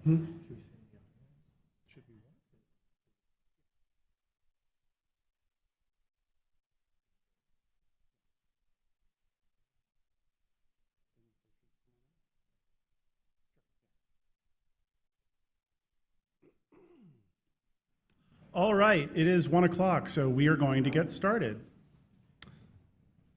All right, it is 1 o'clock, so we are going to get started.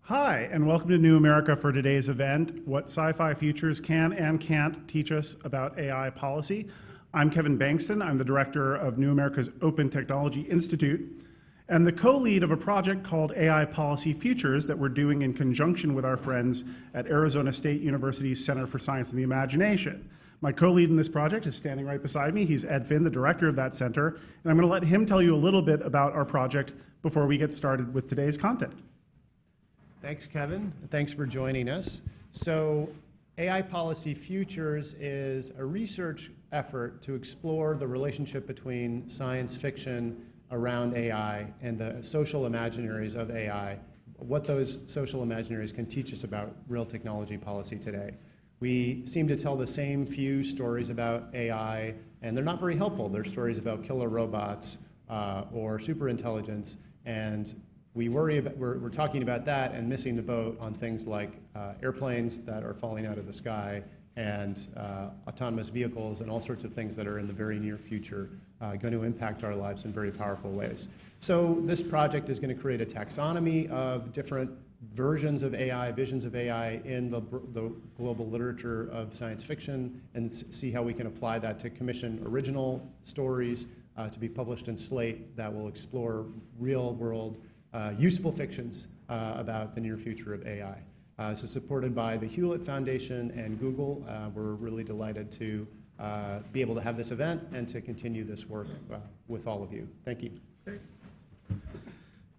Hi, and welcome to New America for today's event, What Sci-Fi Futures Can and Can't Teach Us About AI Policy. I'm Kevin Bankston. I'm the director of New America's Open Technology Institute and the co-lead of a project called AI Policy Futures that we're doing in conjunction with our friends at Arizona State University's Center for Science and the Imagination. My co-lead in this project is standing right beside me. He's Ed Finn, the director of that center, and I'm going to let him tell you a little bit about our project before we get started with today's content. Thanks, Kevin. Thanks for joining us. So, AI Policy Futures is a research effort to explore the relationship between science fiction around AI and the social imaginaries of AI, what those social imaginaries can teach us about real technology policy today. We seem to tell the same few stories about AI, and they're not very helpful. They're stories about killer robots or superintelligence, and we worry about, we're talking about that and missing the boat on things like airplanes that are falling out of the sky and autonomous vehicles and all sorts of things that are in the very near future going to impact our lives in very powerful ways. So this project is going to create a taxonomy of different versions of AI, visions of AI in the global literature of science fiction, and see how we can apply that to commission original stories to be published in Slate that will explore real-world useful fictions about the near future of AI. This is supported by the Hewlett Foundation and Google. We're really delighted to be able to have this event and to continue this work with all of you. Thank you.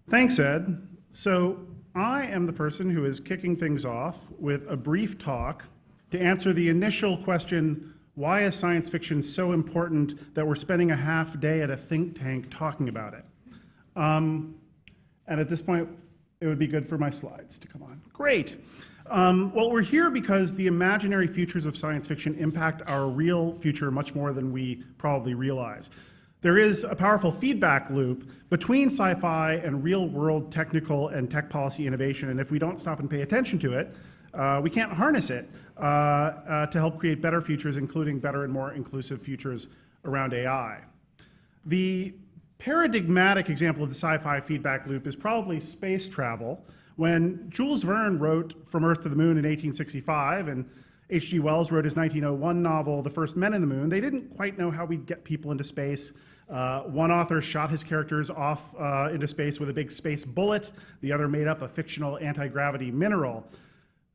Thanks, Ed. So I am the person who is kicking things off with a brief talk to answer the initial question, why is science fiction so important that we're spending a half day at a think tank talking about it? And at this point, it would be good for my slides to come on. Great. Well, we're here because the imaginary futures of science fiction impact our real future much more than we probably realize. There is a powerful feedback loop between sci-fi and real-world technical and tech policy innovation, and if we don't stop and pay attention to it, we can't harness it to help create better futures, including better and more inclusive futures around AI. The paradigmatic example of the sci-fi feedback loop is probably space travel. When Jules Verne wrote From Earth to the Moon in 1865, and H.G. Wells wrote his 1901 novel, The First Men in the Moon, they didn't quite know how we'd get people into space. One author shot his characters off into space with a big space bullet. The other made up a fictional anti-gravity mineral.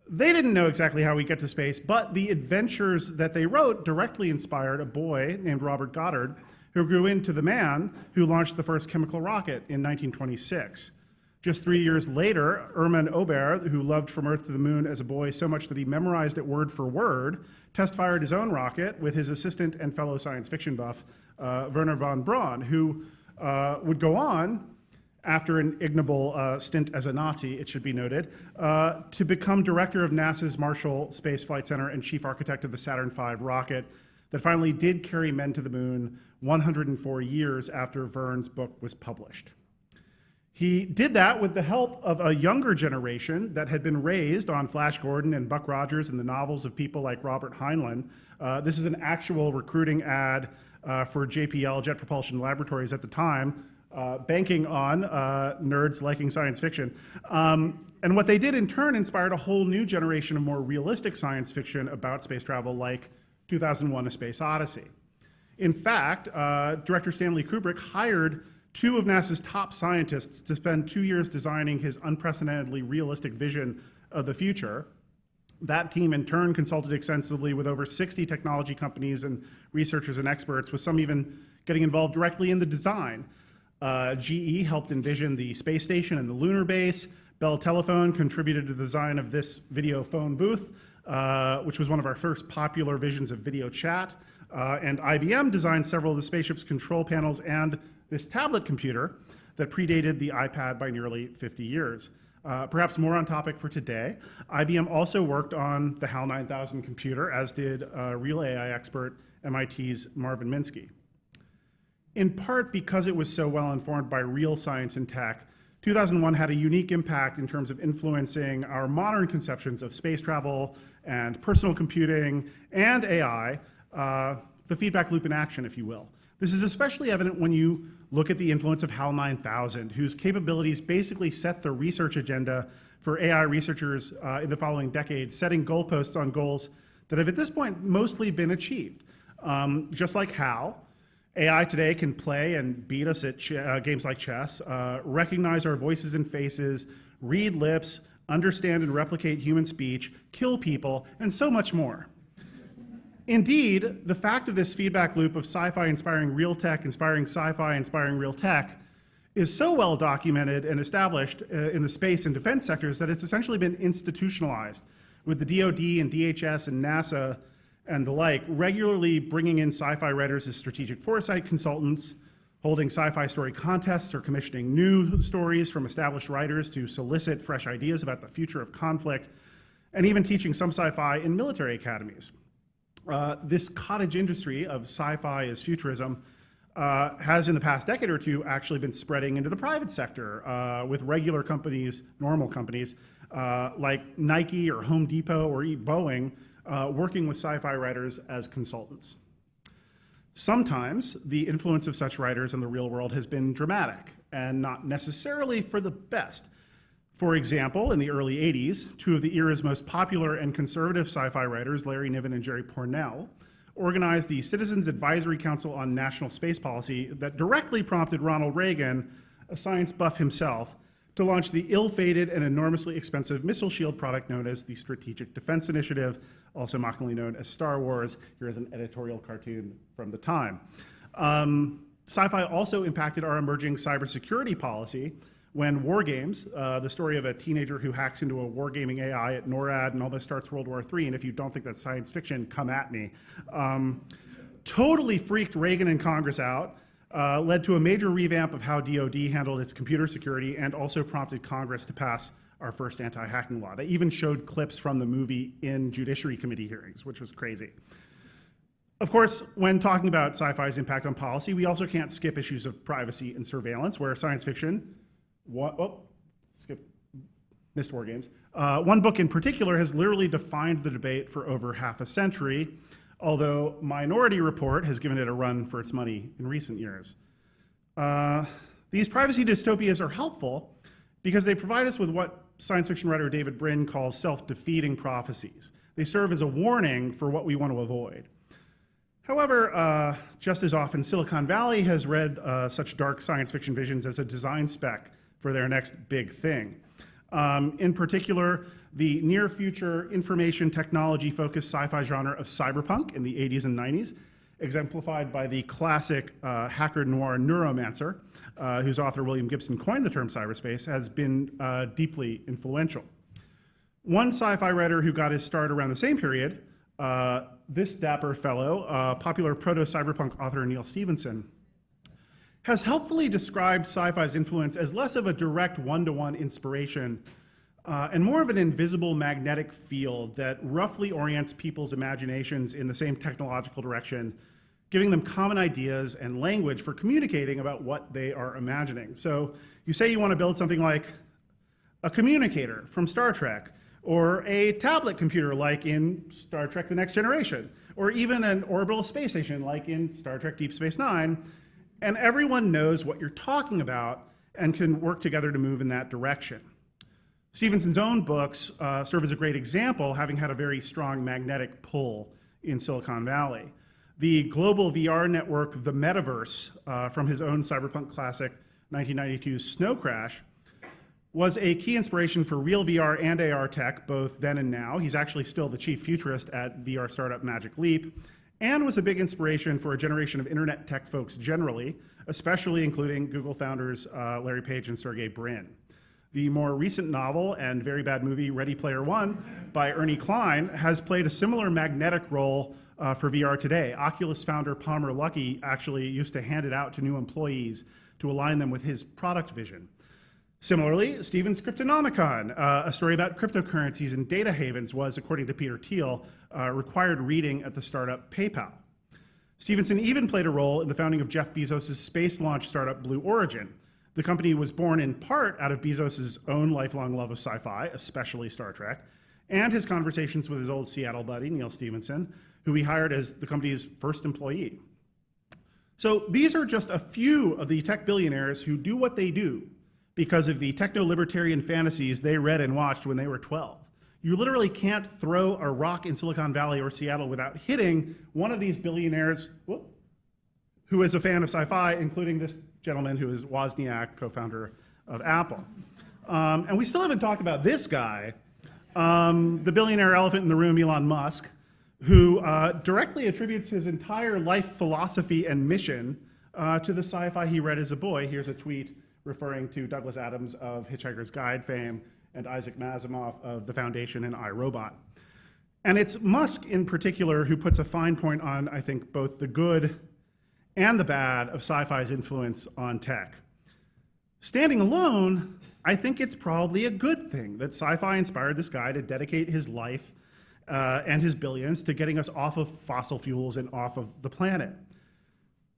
They didn't know exactly how we'd get to space, but the adventures that they wrote directly inspired a boy named Robert Goddard, who grew into the man who launched the first chemical rocket in 1926. Just 3 years later, Hermann Ober, who loved From Earth to the Moon as a boy so much that he memorized it word for word, test-fired his own rocket with his assistant and fellow science fiction buff, Wernher von Braun, who would go on, after an ignoble stint as a Nazi, it should be noted, to become director of NASA's Marshall Space Flight Center and chief architect of the Saturn V rocket that finally did carry men to the moon 104 years after Verne's book was published. He did that with the help of a younger generation that had been raised on Flash Gordon and Buck Rogers and the novels of people like Robert Heinlein. This is an actual recruiting ad for JPL, Jet Propulsion Laboratories at the time, banking on nerds liking science fiction. And what they did in turn inspired a whole new generation of more realistic science fiction about space travel, like 2001: A Space Odyssey. In fact, director Stanley Kubrick hired two of NASA's top scientists to spend 2 years designing his unprecedentedly realistic vision of the future. That team in turn consulted extensively with over 60 technology companies and researchers and experts, with some even getting involved directly in the design. GE helped envision the space station and the lunar base. Bell Telephone contributed to the design of this video phone booth, which was one of our first popular visions of video chat. And IBM designed several of the spaceship's control panels and this tablet computer that predated the iPad by nearly 50 years. Perhaps more on topic for today, IBM also worked on the HAL 9000 computer, as did real AI expert MIT's Marvin Minsky. In part because it was so well informed by real science and tech, 2001 had a unique impact in terms of influencing our modern conceptions of space travel and personal computing and AI, the feedback loop in action, if you will. This is especially evident when you look at the influence of HAL 9000, whose capabilities basically set the research agenda for AI researchers in the following decades, setting goalposts on goals that have at this point mostly been achieved. Just like HAL, AI today can play and beat us at games like chess, recognize our voices and faces, read lips, understand and replicate human speech, kill people, and so much more. Indeed, the fact of this feedback loop of sci-fi inspiring real tech, inspiring sci-fi, inspiring real tech, is so well documented and established in the space and defense sectors that it's essentially been institutionalized, with the DoD and DHS and NASA and the like regularly bringing in sci-fi writers as strategic foresight consultants, holding sci-fi story contests or commissioning new stories from established writers to solicit fresh ideas about the future of conflict, and even teaching some sci-fi in military academies. This cottage industry of sci-fi as futurism has in the past decade or two actually been spreading into the private sector with regular companies, normal companies, like Nike or Home Depot or Boeing working with sci-fi writers as consultants. Sometimes the influence of such writers in the real world has been dramatic and not necessarily for the best. For example, in the early 80s, two of the era's most popular and conservative sci-fi writers, Larry Niven and Jerry Pournelle, organized the Citizens Advisory Council on National Space Policy that directly prompted Ronald Reagan, a science buff himself, to launch the ill-fated and enormously expensive missile shield product known as the Strategic Defense Initiative, also mockingly known as Star Wars. Here is an editorial cartoon from the time. Sci-fi also impacted our emerging cybersecurity policy when war games, the story of a teenager who hacks into a wargaming AI at NORAD and almost starts World War III, and if you don't think that's science fiction, come at me, totally freaked Reagan and Congress out, led to a major revamp of how DoD handled its computer security, and also prompted Congress to pass our first anti-hacking law. They even showed clips from the movie in Judiciary Committee hearings, which was crazy. Of course, when talking about sci-fi's impact on policy, we also can't skip issues of privacy and surveillance, where science fiction, missed war games. One book in particular has literally defined the debate for over half a century, although Minority Report has given it a run for its money in recent years. These privacy dystopias are helpful because they provide us with what science fiction writer David Brin calls self-defeating prophecies. They serve as a warning for what we want to avoid. However, just as often, Silicon Valley has read such dark science fiction visions as a design spec for their next big thing. In particular, the near-future information technology-focused sci-fi genre of cyberpunk in the 80s and 90s, exemplified by the classic hacker noir Neuromancer, whose author William Gibson coined the term cyberspace, has been deeply influential. One sci-fi writer who got his start around the same period, this dapper fellow, popular proto-cyberpunk author Neal Stephenson, has helpfully described sci-fi's influence as less of a direct one-to-one inspiration and more of an invisible magnetic field that roughly orients people's imaginations in the same technological direction, giving them common ideas and language for communicating about what they are imagining. So you say you want to build something like a communicator from Star Trek, or a tablet computer like in Star Trek The Next Generation, or even an orbital space station like in Star Trek Deep Space Nine, and everyone knows what you're talking about and can work together to move in that direction. Stevenson's own books serve as a great example, having had a very strong magnetic pull in Silicon Valley. The global VR network, The Metaverse, from his own cyberpunk classic 1992's Snow Crash, was a key inspiration for real VR and AR tech, both then and now. He's actually still the chief futurist at VR startup Magic Leap, and was a big inspiration for a generation of internet tech folks generally, especially including Google founders Larry Page and Sergey Brin. The more recent novel and very bad movie Ready Player One by Ernie Klein has played a similar magnetic role for VR today. Oculus founder Palmer Luckey actually used to hand it out to new employees to align them with his product vision. Similarly, Stephen's Cryptonomicon, a story about cryptocurrencies and data havens, was, according to Peter Thiel, required reading at the startup PayPal. Stevenson even played a role in the founding of Jeff Bezos' space launch startup Blue Origin. The company was born in part out of Bezos' own lifelong love of sci-fi, especially Star Trek, and his conversations with his old Seattle buddy, Neil Stephenson, who he hired as the company's first employee. So these are just a few of the tech billionaires who do what they do because of the techno-libertarian fantasies they read and watched when they were 12. You literally can't throw a rock in Silicon Valley or Seattle without hitting one of these billionaires who is a fan of sci-fi, including this gentleman who is Wozniak, co-founder of Apple. And we still haven't talked about this guy, the billionaire elephant in the room, Elon Musk, who directly attributes his entire life philosophy and mission to the sci-fi he read as a boy. Here's a tweet referring to Douglas Adams of Hitchhiker's Guide fame and Isaac Asimov of The Foundation and iRobot. And it's Musk in particular who puts a fine point on, I think, both the good and the bad of sci-fi's influence on tech. Standing alone, I think it's probably a good thing that sci-fi inspired this guy to dedicate his life and his billions to getting us off of fossil fuels and off of the planet.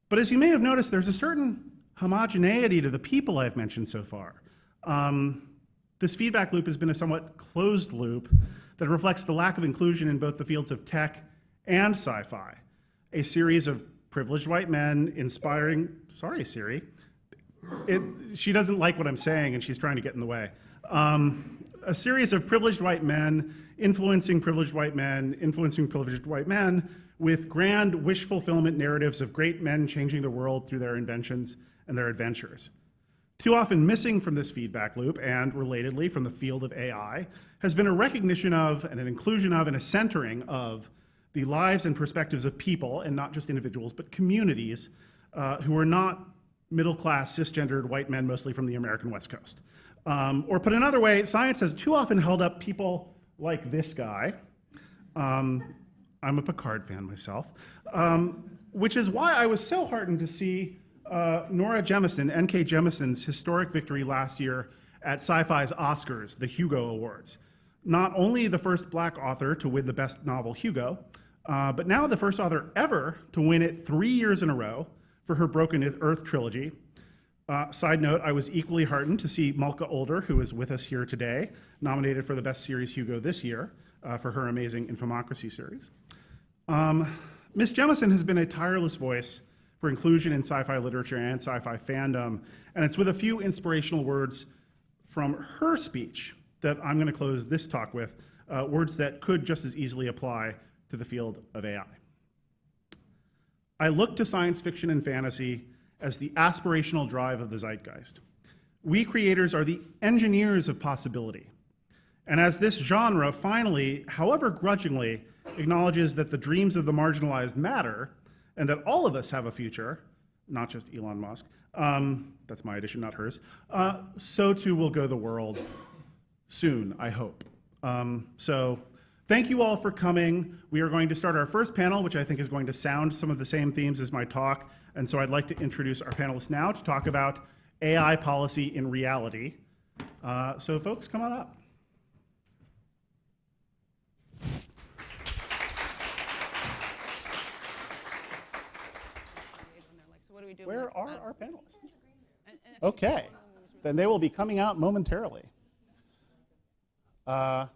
But as you may have noticed, there's a certain homogeneity to the people I've mentioned so far. This feedback loop has been a somewhat closed loop that reflects the lack of inclusion in both the fields of tech and sci-fi. A series of privileged white men inspiring, sorry Siri, she doesn't like what I'm saying and she's trying to get in the way. A series of privileged white men influencing privileged white men, influencing privileged white men with grand wish fulfillment narratives of great men changing the world through their inventions and their adventures. Too often missing from this feedback loop, and relatedly from the field of AI, has been a recognition of and an inclusion of and a centering of the lives and perspectives of people, and not just individuals, but communities who are not middle-class, cisgendered white men, mostly from the American West Coast. Or put another way, science has too often held up people like this guy. I'm a Picard fan myself, which is why I was so heartened to see Nora Jemisin, N.K. Jemison's historic victory last year at Sci-Fi's Oscars, the Hugo Awards. Not only the first black author to win the Best Novel Hugo, but now the first author ever to win it 3 years in a row for her Broken Earth trilogy. Side note, I was equally heartened to see Malka Older, who is with us here today, nominated for the Best Series Hugo this year for her amazing Infomocracy series. Ms. Jemison has been a tireless voice for inclusion in sci-fi literature and sci-fi fandom, and it's with a few inspirational words from her speech that I'm going to close this talk with, words that could just as easily apply to the field of AI. I look to science fiction and fantasy as the aspirational drive of the zeitgeist. We creators are the engineers of possibility. And as this genre finally, however grudgingly, acknowledges that the dreams of the marginalized matter, and that all of us have a future, not just Elon Musk, that's my addition, not hers, so too will go the world soon, I hope. So thank you all for coming. We are going to start our first panel, which I think is going to sound some of the same themes as my talk. And so I'd like to introduce our panelists now to talk about AI policy in reality. So folks, come on up. Where are our panelists? Okay, then they will be coming out momentarily. I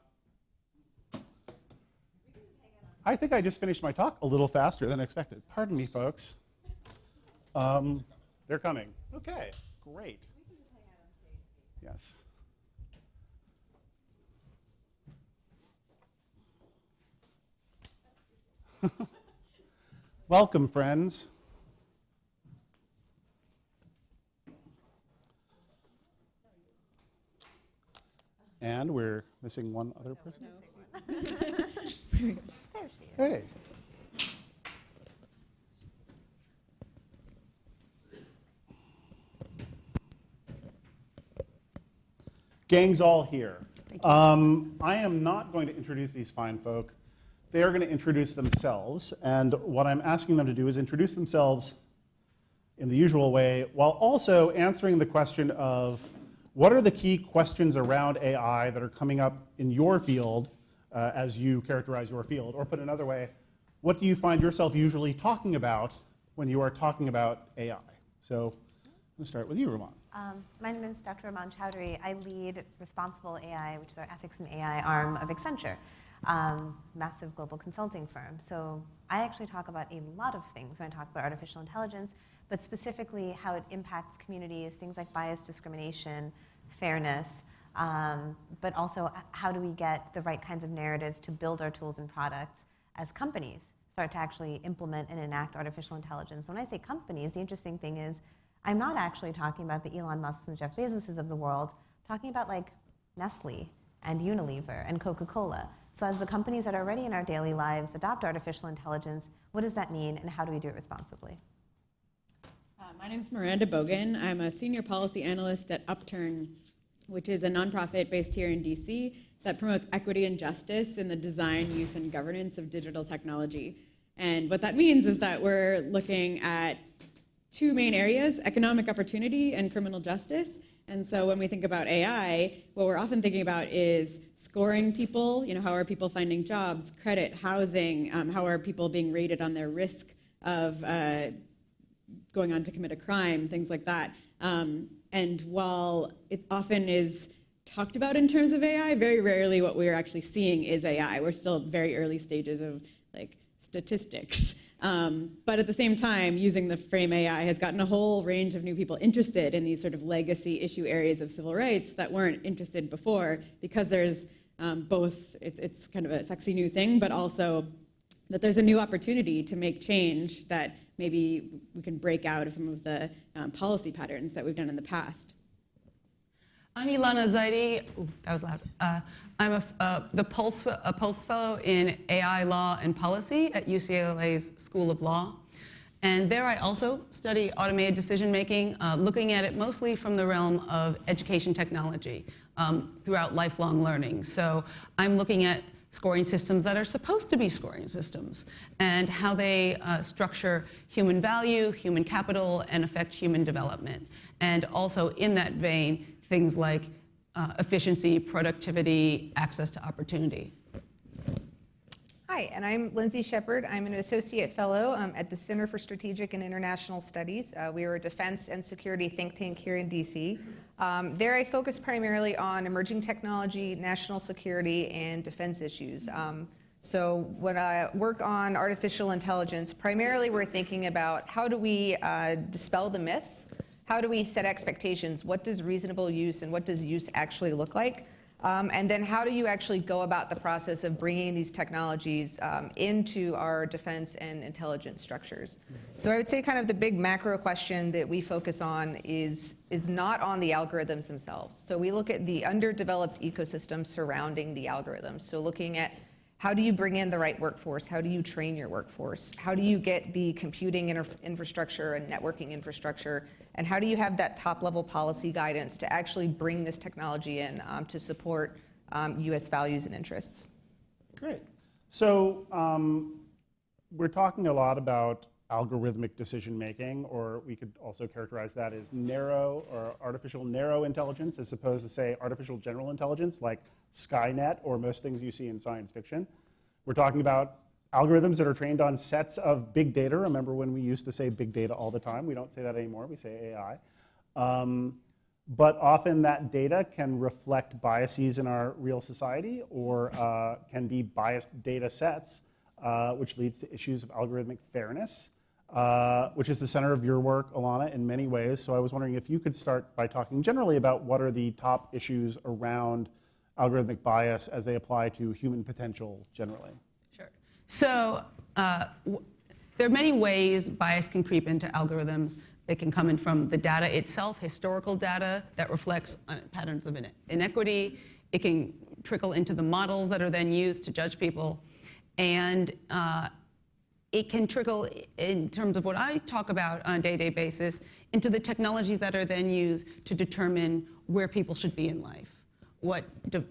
think I just finished my talk a little faster than expected. Pardon me, folks. They're coming. Okay, great. Yes. Welcome, friends. And we're missing one other person. Hey. Gang's all here. I am not going to introduce these fine folk. They are going to introduce themselves. And what I'm asking them to do is introduce themselves in the usual way, while also answering the question of what are the key questions around AI that are coming up in your field as you characterize your field? Or put another way, what do you find yourself usually talking about when you are talking about AI? So let's start with you, Raman. My name is Dr. Raman Chowdhury. I lead Responsible AI, which is our ethics and AI arm of Accenture, massive global consulting firm. So I actually talk about a lot of things when I talk about artificial intelligence, but specifically how it impacts communities, things like bias, discrimination, fairness, but also how do we get the right kinds of narratives to build our tools and products as companies start to actually implement and enact artificial intelligence. When I say companies, the interesting thing is I'm not actually talking about the Elon Musks and Jeff Bezoses of the world, I'm talking about like Nestle and Unilever and Coca-Cola. So as the companies that are already in our daily lives adopt artificial intelligence, what does that mean and how do we do it responsibly? My name is Miranda Bogan. I'm a senior policy analyst at Upturn, which is a nonprofit based here in DC that promotes equity and justice in the design, use, and governance of digital technology. And what that means is that we're looking at two main areas, economic opportunity and criminal justice. And so when we think about AI, what we're often thinking about is scoring people, how are people finding jobs, credit, housing, how are people being rated on their risk of going on to commit a crime, things like that. And while it often is talked about in terms of AI, very rarely what we're actually seeing is AI. We're still at very early stages of like statistics. But at the same time, using the frame AI has gotten a whole range of new people interested in these sort of legacy issue areas of civil rights that weren't interested before, because there's both, it's kind of a sexy new thing, but also that there's a new opportunity to make change that maybe we can break out of some of the policy patterns that we've done in the past. I'm Ilana Zaidi. Ooh, that was loud. I'm a Pulse Fellow in AI Law and Policy at UCLA's School of Law. And there I also study automated decision making, looking at it mostly from the realm of education technology throughout lifelong learning. So I'm looking at scoring systems that are supposed to be scoring systems and how they structure human value, human capital, and affect human development. And also in that vein, things like efficiency, productivity, access to opportunity. Hi, and I'm Lindsay Shepard. I'm an associate fellow at the Center for Strategic and International Studies. We are a defense and security think tank here in DC. There I focus primarily on emerging technology, national security, and defense issues. So when I work on artificial intelligence, primarily we're thinking about how do we dispel the myths. How do we set expectations? What does reasonable use and what does use actually look like? And then how do you actually go about the process of bringing these technologies into our defense and intelligence structures? So I would say kind of the big macro question that we focus on is not on the algorithms themselves. So we look at the underdeveloped ecosystem surrounding the algorithms. So looking at how do you bring in the right workforce? How do you train your workforce? How do you get the computing infrastructure and networking infrastructure? And how do you have that top-level policy guidance to actually bring this technology in to support US values and interests? Great. So we're talking a lot about algorithmic decision making, or we could also characterize that as narrow or artificial narrow intelligence as opposed to, say, artificial general intelligence like Skynet or most things you see in science fiction. We're talking about algorithms that are trained on sets of big data. Remember when we used to say big data all the time? We don't say that anymore, we say AI. But often that data can reflect biases in our real society or can be biased data sets, which leads to issues of algorithmic fairness, which is the center of your work, Ilana, in many ways. So I was wondering if you could start by talking generally about what are the top issues around algorithmic bias as they apply to human potential generally. Sure. So there are many ways bias can creep into algorithms. It can come in from the data itself, historical data that reflects patterns of inequity. It can trickle into the models that are then used to judge people. And it can trickle, in terms of what I talk about on a day-to-day basis, into the technologies that are then used to determine where people should be in life, what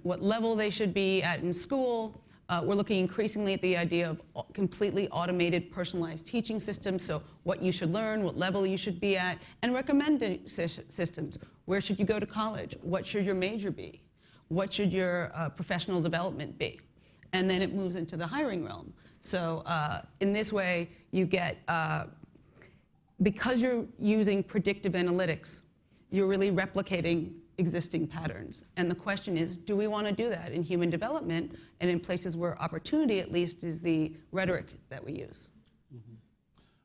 level they should be at in school. We're looking increasingly at the idea of completely automated, personalized teaching systems, so what you should learn, what level you should be at, and recommended systems. Where should you go to college? What should your major be? What should your professional development be? and then it moves into the hiring realm. So in this way, you get, because you're using predictive analytics, you're really replicating existing patterns. And the question is, do we want to do that in human development and in places where opportunity, at least, is the rhetoric that we use?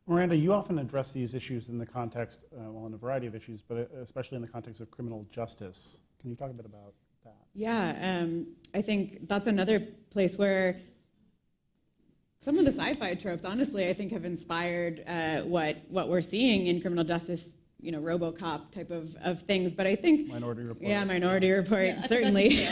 Miranda, you often address these issues in the context, well, in a variety of issues, but especially in the context of criminal justice. Can you talk a bit about that? Yeah, I think that's another place where some of the sci-fi tropes, honestly, I think have inspired what we're seeing in criminal justice, RoboCop type of things. But I think Minority Report. Yeah, Minority Report, Yeah, I certainly.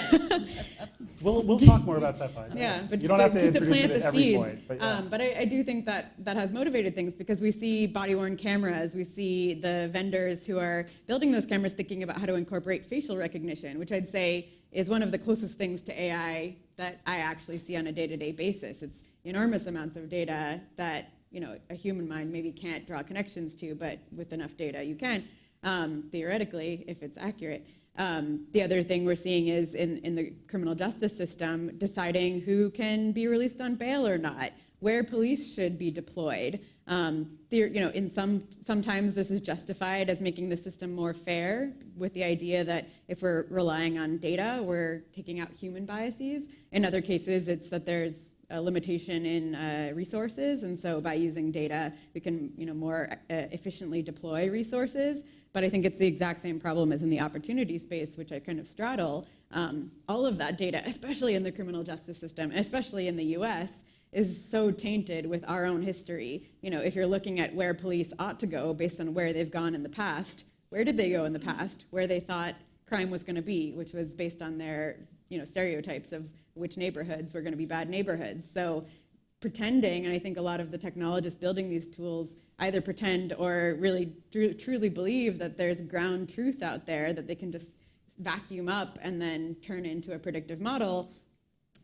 We'll talk more about sci-fi. Yeah, but you don't have to just to introduce plant it at the every seeds. point. But, yeah. But I do think that has motivated things because we see body-worn cameras, we see the vendors who are building those cameras thinking about how to incorporate facial recognition, which I'd say is one of the closest things to AI that I actually see on a day-to-day basis. It's enormous amounts of data that a human mind maybe can't draw connections to, but with enough data you can, theoretically, if it's accurate. The other thing we're seeing is in the criminal justice system, deciding who can be released on bail or not, where police should be deployed. Sometimes this is justified as making the system more fair with the idea that if we're relying on data, we're taking out human biases. In other cases, it's that there's a limitation in resources, and so by using data, we can more efficiently deploy resources. But I think it's the exact same problem as in the opportunity space, which I kind of straddle. All of that data, especially in the criminal justice system, especially in the US, is so tainted with our own history. If you're looking at where police ought to go based on where they've gone in the past, where did they go in the past? Where they thought crime was going to be, which was based on their stereotypes of which neighborhoods were going to be bad neighborhoods. So pretending, and I think a lot of the technologists building these tools either pretend or really truly believe that there's ground truth out there that they can just vacuum up and then turn into a predictive model.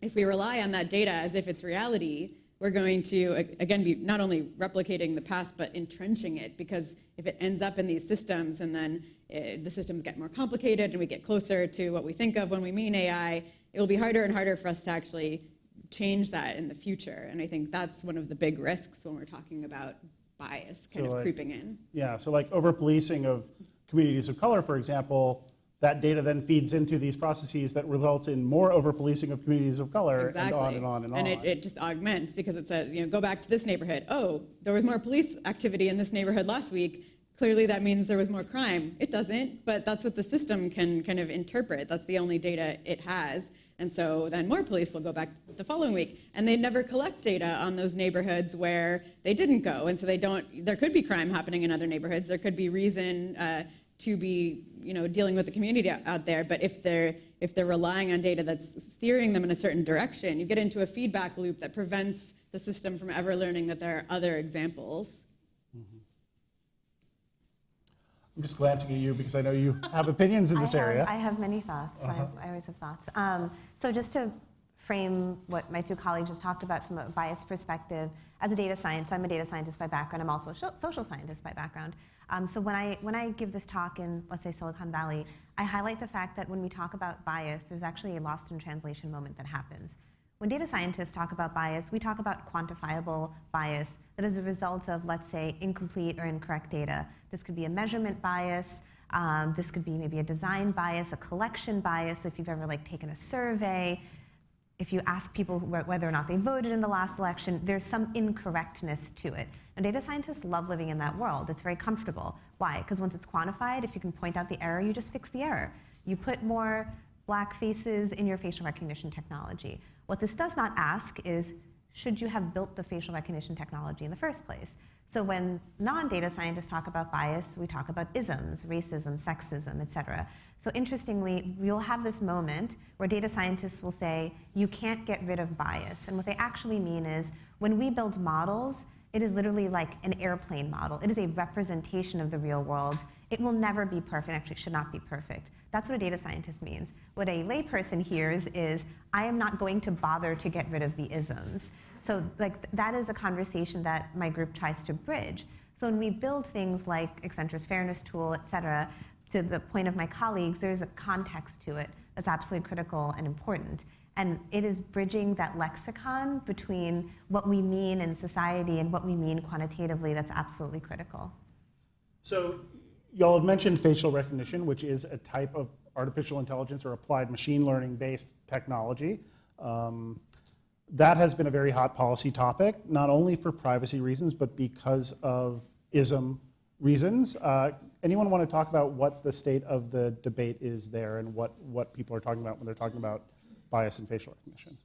If we rely on that data as if it's reality, we're going to, again, be not only replicating the past, but entrenching it, because if it ends up in these systems and then the systems get more complicated and we get closer to what we think of when we mean AI, it will be harder and harder for us to actually change that in the future. And I think that's one of the big risks when we're talking about bias creeping in. Yeah, so like over-policing of communities of color, for example, that data then feeds into these processes that results in more over-policing of communities of color, Exactly. and on and on and on. And it just augments because it says, go back to this neighborhood. Oh, there was more police activity in this neighborhood last week. Clearly that means there was more crime. It doesn't, but that's what the system can kind of interpret. That's the only data it has. And so then more police will go back the following week. And they never collect data on those neighborhoods where they didn't go. And so there could be crime happening in other neighborhoods. There could be reason to be dealing with the community out there. But if they're relying on data that's steering them in a certain direction, you get into a feedback loop that prevents the system from ever learning that there are other examples. I'm just glancing at you because I know you have opinions in this area. I have many thoughts. I always have thoughts. So just to frame what my two colleagues just talked about from a bias perspective, as a data scientist, I'm a data scientist by background. I'm also a social scientist by background. So when I give this talk in, let's say, Silicon Valley, I highlight the fact that when we talk about bias, there's actually a lost in translation moment that happens. When data scientists talk about bias, we talk about quantifiable bias that is a result of, let's say, incomplete or incorrect data. This could be a measurement bias. This could be maybe a design bias, a collection bias. So if you've ever taken a survey, if you ask people whether or not they voted in the last election, there's some incorrectness to it. And data scientists love living in that world. It's very comfortable. Why? Because once it's quantified, if you can point out the error, you just fix the error. You put more black faces in your facial recognition technology. What this does not ask is, should you have built the facial recognition technology in the first place? So when non-data scientists talk about bias, we talk about isms, racism, sexism, et cetera. So interestingly, we'll have this moment where data scientists will say, you can't get rid of bias. And what they actually mean is, when we build models, it is literally like an airplane model. It is a representation of the real world. It will never be perfect, actually it should not be perfect. That's what a data scientist means. What a layperson hears is, I am not going to bother to get rid of the isms. So that is a conversation that my group tries to bridge. So when we build things like Accenture's fairness tool, et cetera, to the point of my colleagues, there's a context to it that's absolutely critical and important. And it is bridging that lexicon between what we mean in society and what we mean quantitatively that's absolutely critical. So y'all have mentioned facial recognition, which is a type of artificial intelligence or applied machine learning based technology. That has been a very hot policy topic, not only for privacy reasons, but because of ism reasons. Anyone want to talk about what the state of the debate is there and what people are talking about when they're talking about bias in facial recognition?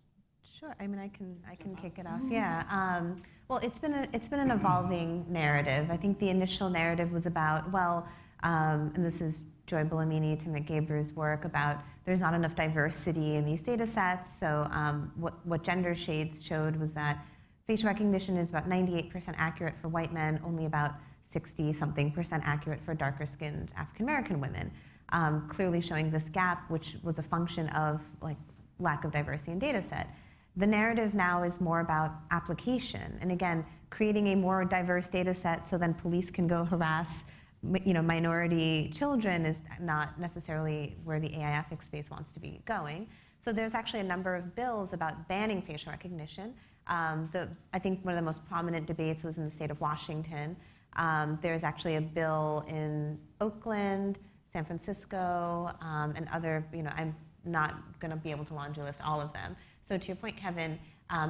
Sure. I mean, I can kick it off. Yeah. Well, it's been an evolving narrative. I think the initial narrative was about, well, and this is Joy Bellamini, Tim McGaber's work about there's not enough diversity in these data sets. So what gender shades showed was that facial recognition is about 98% accurate for white men, only about 60-something% accurate for darker-skinned African-American women, clearly showing this gap, which was a function of like lack of diversity in data set. The narrative now is more about application, and again, creating a more diverse data set so then police can go harass minority children is not necessarily where the AI ethics space wants to be going. So there's actually a number of bills about banning facial recognition. I think one of the most prominent debates was in the state of Washington. There's actually a bill in Oakland, San Francisco, and other, I'm not going to be able to laundry list all of them. So to your point, Kevin,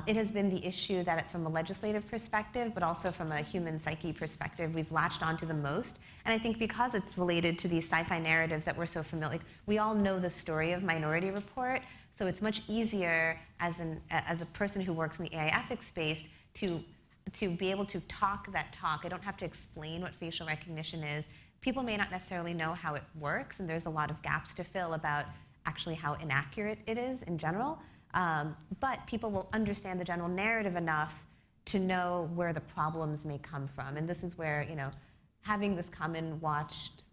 it has been the issue that it's from a legislative perspective, but also from a human psyche perspective, we've latched onto the most. And I think because it's related to these sci-fi narratives that we're so familiar, we all know the story of Minority Report, so it's much easier as a person who works in the AI ethics space to be able to talk that talk. I don't have to explain what facial recognition is. People may not necessarily know how it works, and there's a lot of gaps to fill about actually how inaccurate it is in general. But people will understand the general narrative enough to know where the problems may come from. And this is where, having this common watched,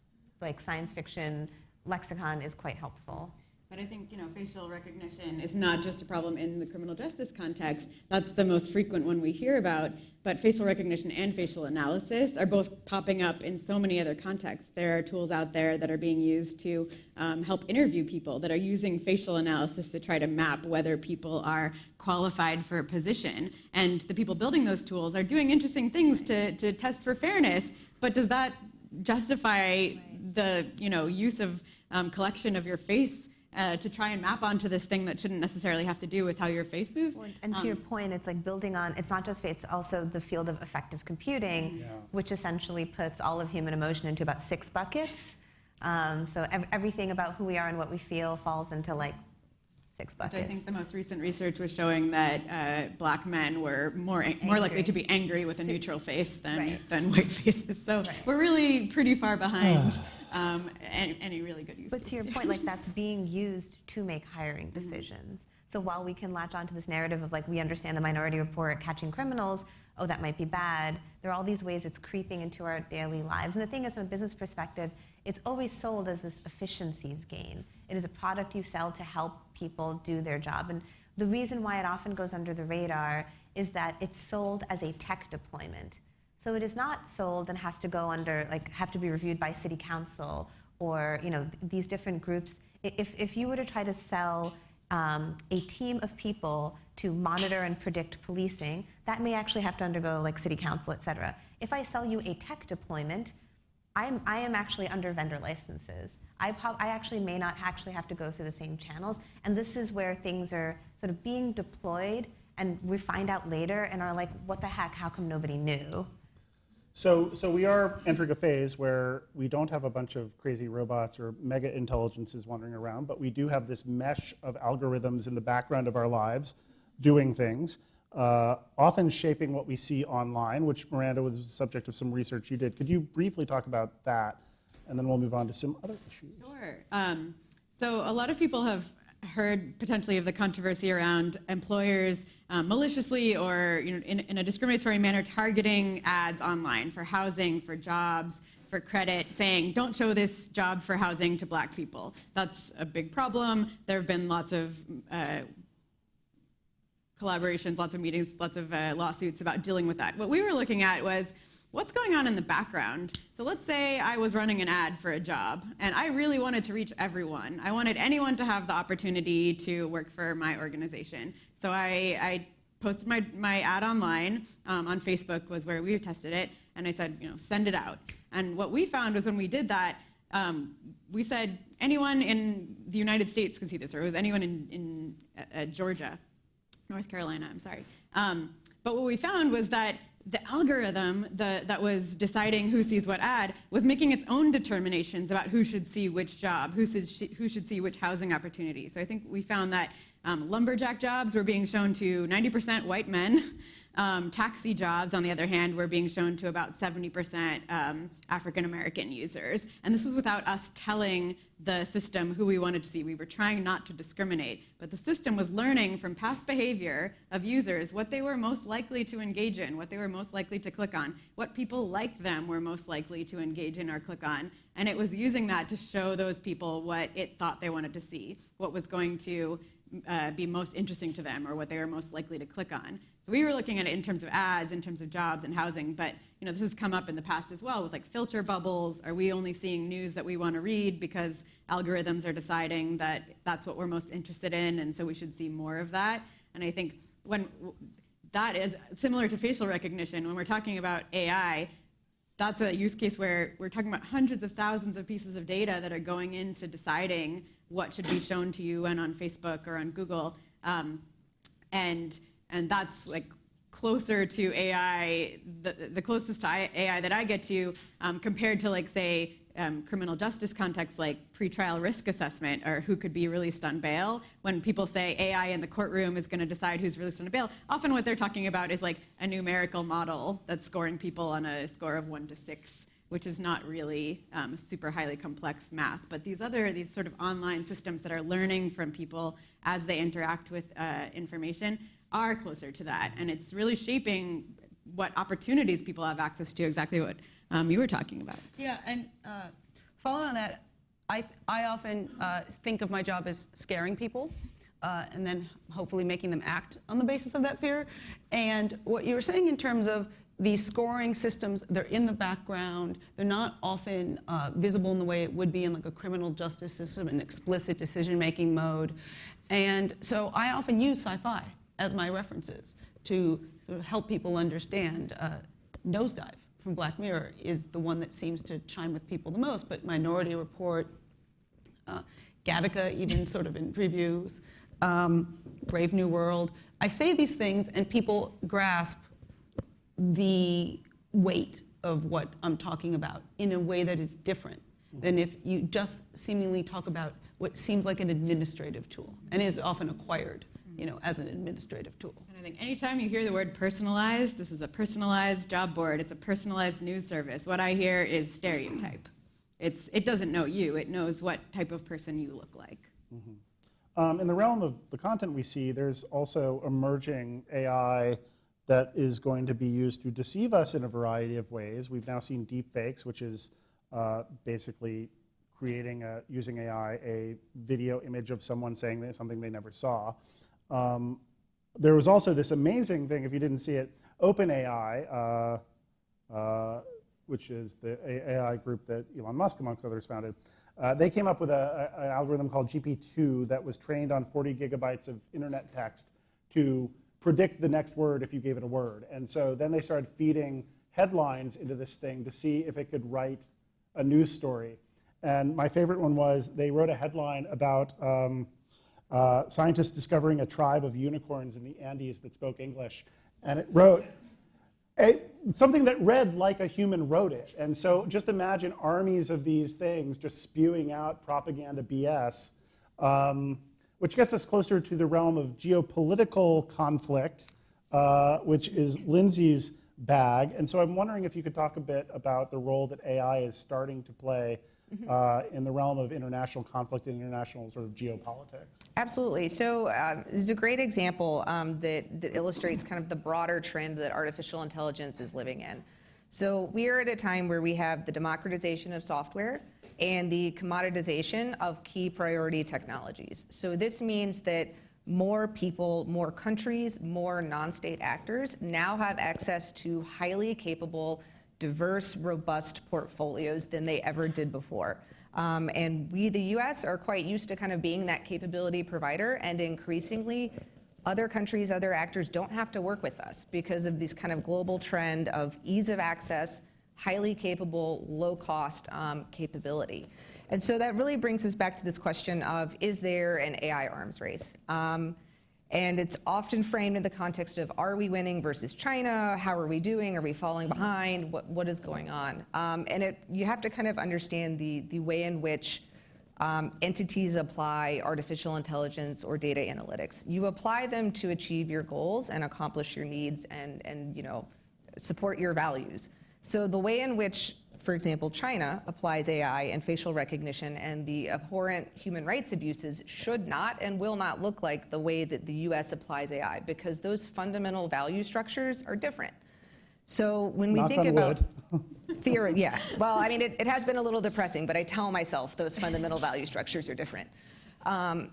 like science fiction lexicon is quite helpful. But I think, facial recognition is not just a problem in the criminal justice context. That's the most frequent one we hear about. But facial recognition and facial analysis are both popping up in so many other contexts. There are tools out there that are being used to help interview people, that are using facial analysis to try to map whether people are qualified for a position. And the people building those tools are doing interesting things to test for fairness. But does that justify the use of collection of your face to try and map onto this thing that shouldn't necessarily have to do with how your face moves? And to your point, it's like building on, it's not just face, it's also the field of effective computing, which essentially puts all of human emotion into about 6 buckets. So everything about who we are and what we feel falls into like 6 buckets. Which I think the most recent research was showing that black men were more likely to be angry with a neutral face than white faces. So we're really pretty far behind any really good use. But to your point, like that's being used to make hiring decisions. So while we can latch onto this narrative of like we understand the Minority Report catching criminals, oh that might be bad, there are all these ways it's creeping into our daily lives. And the thing is, from a business perspective, it's always sold as this efficiencies gain. It is a product you sell to help people do their job. And the reason why it often goes under the radar is that it's sold as a tech deployment. So it is not sold and has to go under, have to be reviewed by city council or, these different groups. If you were to try to sell a team of people to monitor and predict policing, that may actually have to undergo city council, et cetera. If I sell you a tech deployment, I am actually under vendor licenses. I actually may not actually have to go through the same channels. And this is where things are sort of being deployed and we find out later and are like, what the heck, how come nobody knew? So we are entering a phase where we don't have a bunch of crazy robots or mega intelligences wandering around, but we do have this mesh of algorithms in the background of our lives doing things, often shaping what we see online, which Miranda was the subject of some research you did. Could you briefly talk about that? And then we'll move on to some other issues. Sure. So a lot of people have heard potentially of the controversy around employers maliciously or in a discriminatory manner targeting ads online for housing, for jobs, for credit, saying don't show this job for housing to black people. That's a big problem. There have been lots of collaborations, lots of meetings, lots of lawsuits about dealing with that. What we were looking at was what's going on in the background? So let's say I was running an ad for a job, and I really wanted to reach everyone. I wanted anyone to have the opportunity to work for my organization. So I posted my ad online. On Facebook was where we tested it, and I said, send it out. And what we found was when we did that, we said anyone in the United States can see this, or it was anyone in Georgia, North Carolina, I'm sorry. But what we found was that the algorithm that was deciding who sees what ad was making its own determinations about who should see which job, who should see which housing opportunity. So I think we found that lumberjack jobs were being shown to 90% white men. Taxi jobs, on the other hand, were being shown to about 70% African-American users. And this was without us telling the system who we wanted to see. We were trying not to discriminate. But the system was learning from past behavior of users what they were most likely to engage in, what they were most likely to click on, what people like them were most likely to engage in or click on. And it was using that to show those people what it thought they wanted to see, what was going to be most interesting to them, or what they were most likely to click on. So we were looking at it in terms of ads, in terms of jobs and housing, but this has come up in the past as well with like filter bubbles. Are we only seeing news that we want to read because algorithms are deciding that that's what we're most interested in, and so we should see more of that? And I think when that is similar to facial recognition, when we're talking about AI, that's a use case where we're talking about hundreds of thousands of pieces of data that are going into deciding what should be shown to you and on Facebook or on Google. And that's like closer to AI, the closest to AI that I get to compared to like say criminal justice contexts like pretrial risk assessment or who could be released on bail. When people say AI in the courtroom is going to decide who's released on bail, often what they're talking about is like a numerical model that's scoring people on a score of 1 to 6, which is not really super highly complex math. But these sort of online systems that are learning from people as they interact with information are closer to that. And it's really shaping what opportunities people have access to, exactly what you were talking about. Yeah, and following on that, I often think of my job as scaring people and then hopefully making them act on the basis of that fear. And what you were saying in terms of these scoring systems, they're in the background. They're not often visible in the way it would be in like a criminal justice system, an explicit decision-making mode. And so I often use Sci-Fi as my references to sort of help people understand. Nosedive from Black Mirror is the one that seems to chime with people the most, but Minority Report, Gattaca even sort of in previews, Brave New World. I say these things and people grasp the weight of what I'm talking about in a way that is different than if you just seemingly talk about what seems like an administrative tool and is often acquired, as an administrative tool. And I think anytime you hear the word personalized, this is a personalized job board, it's a personalized news service. What I hear is stereotype. It doesn't know you, it knows what type of person you look like. Mm-hmm. In the realm of the content we see, there's also emerging AI that is going to be used to deceive us in a variety of ways. We've now seen deepfakes, which is basically creating, using AI, a video image of someone saying something they never saw. There was also this amazing thing, if you didn't see it, OpenAI, which is the AI group that Elon Musk, amongst others, founded. They came up with an algorithm called GP2 that was trained on 40 gigabytes of internet text to predict the next word if you gave it a word. And so then they started feeding headlines into this thing to see if it could write a news story. And my favorite one was they wrote a headline about scientists discovering a tribe of unicorns in the Andes that spoke English. And it wrote something that read like a human wrote it. And so just imagine armies of these things just spewing out propaganda BS, which gets us closer to the realm of geopolitical conflict, which is Lindsay's bag. And so I'm wondering if you could talk a bit about the role that AI is starting to play in the realm of international conflict and international sort of geopolitics. Absolutely. So this is a great example that illustrates kind of the broader trend that artificial intelligence is living in. So we are at a time where we have the democratization of software and the commoditization of key priority technologies. So this means that more people, more countries, more non-state actors now have access to highly capable diverse, robust portfolios than they ever did before. And we, the US, are quite used to kind of being that capability provider, and increasingly, other countries, other actors don't have to work with us because of this kind of global trend of ease of access, highly capable, low-cost capability. And so that really brings us back to this question of, is there an AI arms race? And it's often framed in the context of, are we winning versus China? How are we doing? Are we falling behind? What is going on? And you have to kind of understand the way in which entities apply artificial intelligence or data analytics. You apply them to achieve your goals and accomplish your needs and support your values. So the way in which, for example, China applies AI and facial recognition and the abhorrent human rights abuses should not and will not look like the way that the US applies AI, because those fundamental value structures are different. So when we think about theory, yeah. Well, I mean, it has been a little depressing, but I tell myself those fundamental value structures are different.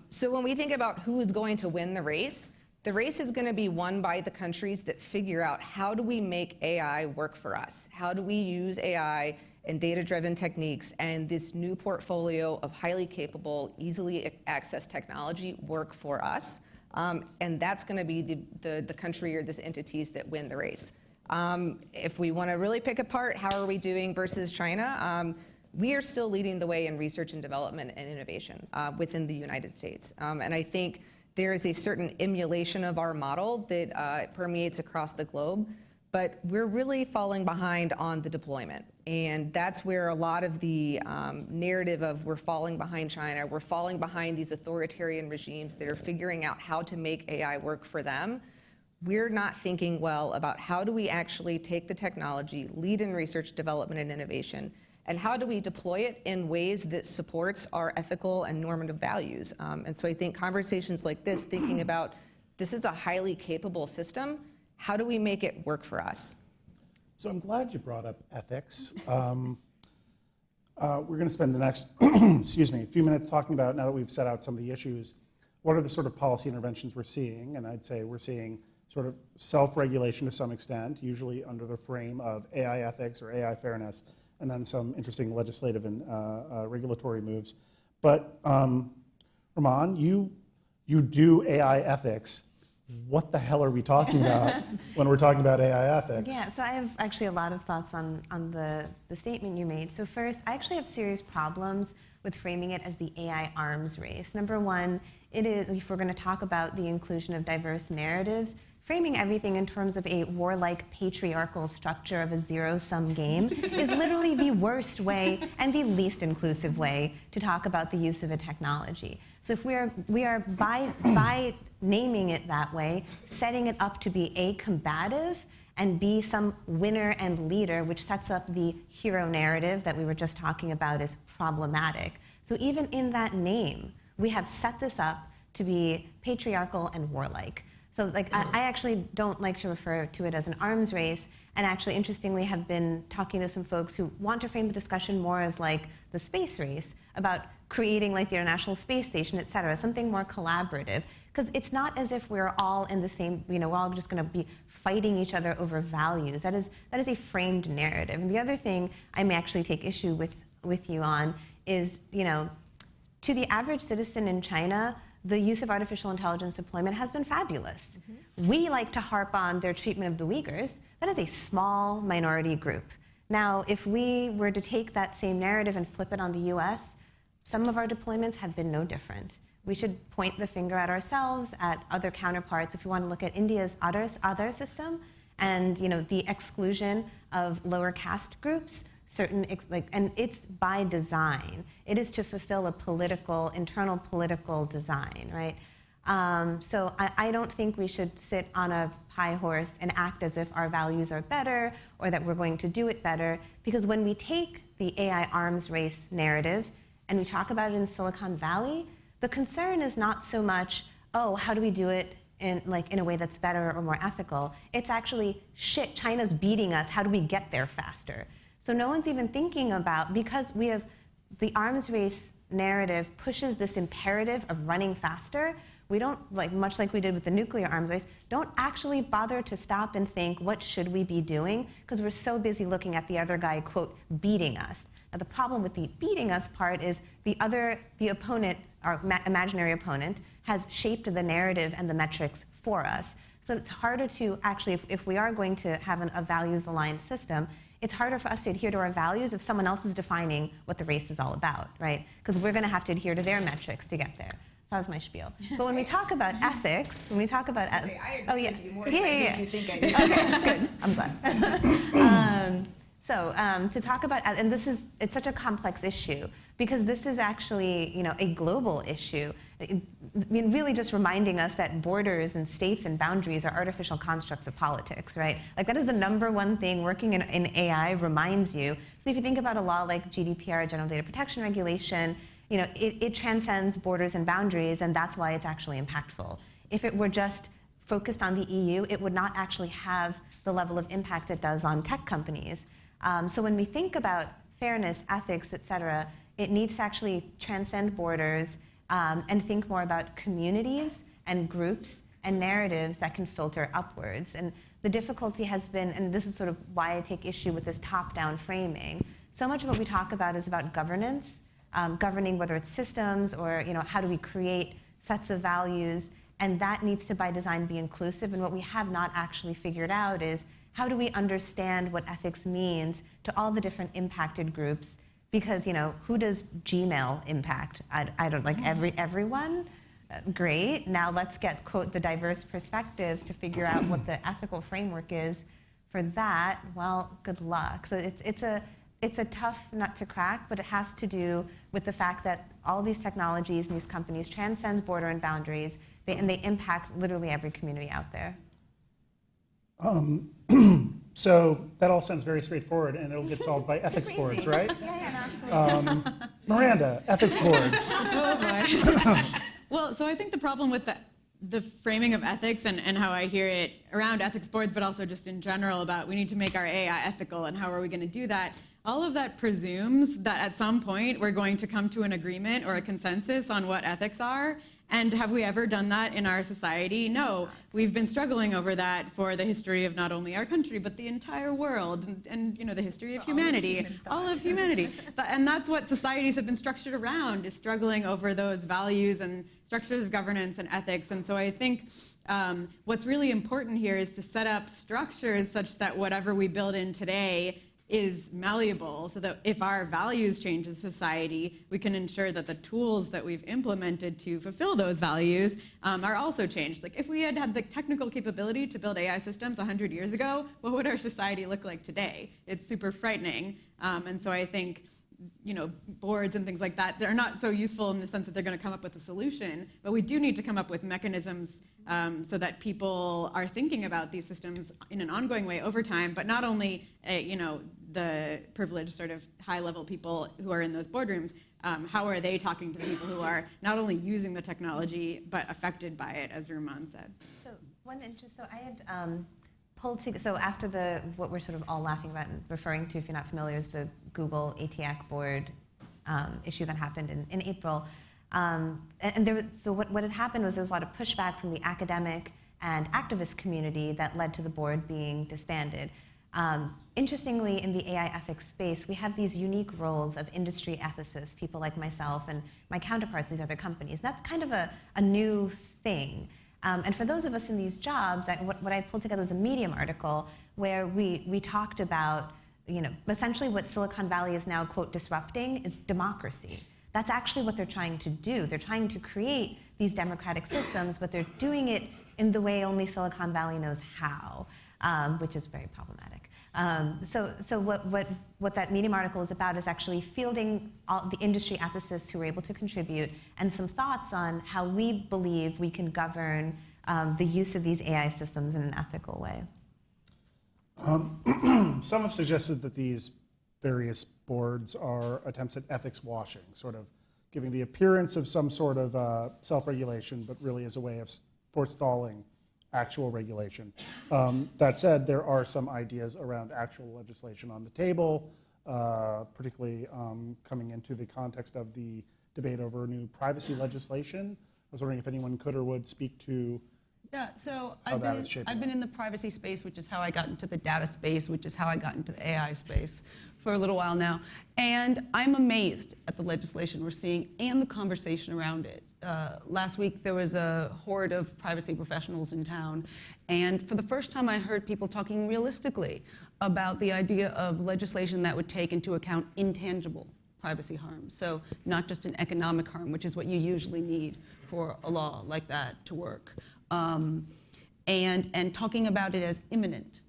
So when we think about who is going to win the race is going to be won by the countries that figure out, how do we make AI work for us? How do we use AI and data-driven techniques and this new portfolio of highly capable, easily accessed technology work for us? And that's going to be the country or the entities that win the race. If we want to really pick apart how are we doing versus China, we are still leading the way in research and development and innovation within the United States. And I think there is a certain emulation of our model that permeates across the globe, but we're really falling behind on the deployment. And that's where a lot of the narrative of we're falling behind China, we're falling behind these authoritarian regimes that are figuring out how to make AI work for them. We're not thinking well about how do we actually take the technology, lead in research, development, and innovation, and how do we deploy it in ways that supports our ethical and normative values. And so I think conversations like this, thinking about this is a highly capable system, how do we make it work for us? So I'm glad you brought up ethics. We're going to spend the next few minutes talking about, now that we've set out some of the issues, what are the sort of policy interventions we're seeing? And I'd say we're seeing sort of self-regulation to some extent, usually under the frame of AI ethics or AI fairness, and then some interesting legislative and regulatory moves. But Ramon, you do AI ethics. What the hell are we talking about when we're talking about AI ethics? Yeah, so I have actually a lot of thoughts on the statement you made. So first, I actually have serious problems with framing it as the AI arms race. Number one, it is, if we're going to talk about the inclusion of diverse narratives, framing everything in terms of a warlike patriarchal structure of a zero-sum game is literally the worst way and the least inclusive way to talk about the use of a technology. So if we are by naming it that way, setting it up to be A, combative, and B, some winner and leader, which sets up the hero narrative that we were just talking about, is problematic. So even in that name, we have set this up to be patriarchal and warlike. So like, I actually don't like to refer to it as an arms race, and actually, interestingly, have been talking to some folks who want to frame the discussion more as like the space race, about creating like the International Space Station, et cetera, something more collaborative. Because it's not as if we're all in the same, we're all just going to be fighting each other over values. That is a framed narrative. And the other thing I may actually take issue with you on is, to the average citizen in China, the use of artificial intelligence deployment has been fabulous. Mm-hmm. We like to harp on their treatment of the Uyghurs. That is a small minority group. Now, if we were to take that same narrative and flip it on the US, some of our deployments have been no different. We should point the finger at ourselves, at other counterparts. If we want to look at India's other system and the exclusion of lower caste groups, and it's by design. It is to fulfill a internal political design, right? So I don't think we should sit on a high horse and act as if our values are better or that we're going to do it better, because when we take the AI arms race narrative and we talk about it in Silicon Valley, the concern is not so much, oh, how do we do it in a way that's better or more ethical? It's actually, shit, China's beating us, how do we get there faster? So no one's even thinking about, because we have the arms race narrative pushes this imperative of running faster, we don't, much like we did with the nuclear arms race, don't actually bother to stop and think, what should we be doing? Because we're so busy looking at the other guy, quote, beating us. Now, the problem with the beating us part is the opponent, our imaginary opponent, has shaped the narrative and the metrics for us. So it's harder to actually, if we are going to have a values-aligned system, it's harder for us to adhere to our values if someone else is defining what the race is all about, right? Because we're going to have to adhere to their metrics to get there. So that was my spiel. But when we talk about ethics, when we talk about I agree with you more than you think I do. Okay, good. I'm glad. To talk about, and it's such a complex issue because this is actually, a global issue. I mean, really just reminding us that borders and states and boundaries are artificial constructs of politics, right? Like that is the #1 thing working in AI reminds you. So if you think about a law like GDPR, General Data Protection Regulation, it transcends borders and boundaries, and that's why it's actually impactful. If it were just focused on the EU, it would not actually have the level of impact it does on tech companies. So when we think about fairness, ethics, et cetera, it needs to actually transcend borders and think more about communities and groups and narratives that can filter upwards. And the difficulty has been, and this is sort of why I take issue with this top-down framing, so much of what we talk about is about governance, governing whether it's systems or how do we create sets of values, and that needs to by design be inclusive. And what we have not actually figured out is how do we understand what ethics means to all the different impacted groups? Because who does Gmail impact? I don't everyone. Great. Now let's get quote the diverse perspectives to figure out what the ethical framework is for that. Well, good luck. So it's a tough nut to crack, but it has to do with the fact that all these technologies and these companies transcend border and boundaries, and they impact literally every community out there. So that all sounds very straightforward, and it'll get solved by ethics boards, right? Yeah, absolutely. Miranda, ethics boards. Oh boy. Well, so I think the problem with the framing of ethics and how I hear it around ethics boards, but also just in general about we need to make our AI ethical and how are we going to do that, all of that presumes that at some point we're going to come to an agreement or a consensus on what ethics are. And have we ever done that in our society? No. We've been struggling over that for the history of not only our country, but the entire world and the history of humanity, all of humanity. And that's what societies have been structured around, is struggling over those values and structures of governance and ethics. And so I think what's really important here is to set up structures such that whatever we build in today is malleable, so that if our values change as society, we can ensure that the tools that we've implemented to fulfill those values are also changed. Like if we had had the technical capability to build AI systems 100 years ago, what would our society look like today? It's super frightening. And so I think boards and things like that, they're not so useful in the sense that they're going to come up with a solution, but we do need to come up with mechanisms so that people are thinking about these systems in an ongoing way over time, but not only the privileged sort of high-level people who are in those boardrooms, how are they talking to the people who are not only using the technology, but affected by it, as Ruman said. So I had pulled together, so after what we're sort of all laughing about and referring to, if you're not familiar, is the Google ATAC board issue that happened in April. What had happened was there was a lot of pushback from the academic and activist community that led to the board being disbanded. Interestingly, in the AI ethics space, we have these unique roles of industry ethicists, people like myself and my counterparts in these other companies. That's kind of a new thing. And for those of us in these jobs, what I pulled together was a Medium article where we talked about, essentially what Silicon Valley is now, quote, disrupting is democracy. That's actually what they're trying to do. They're trying to create these democratic systems, but they're doing it in the way only Silicon Valley knows how, which is very problematic. So what that Medium article is about is actually fielding all the industry ethicists who are able to contribute and some thoughts on how we believe we can govern the use of these AI systems in an ethical way. Some have suggested that these various boards are attempts at ethics washing, sort of giving the appearance of some sort of self-regulation, but really as a way of forestalling actual regulation. That said, there are some ideas around actual legislation on the table, particularly coming into the context of the debate over new privacy legislation, was wondering if anyone could or would speak to. Yeah, so How that is shaping I've been in the privacy space, which is how I got into the data space, which is how I got into the AI space for a little while now. And I'm amazed at the legislation we're seeing and the conversation around it. Last week, there was a horde of privacy professionals in town. And for the first time, I heard people talking realistically about the idea of legislation that would take into account intangible privacy harms. So not just an economic harm, which is what you usually need for a law like that to work. And talking about it as imminent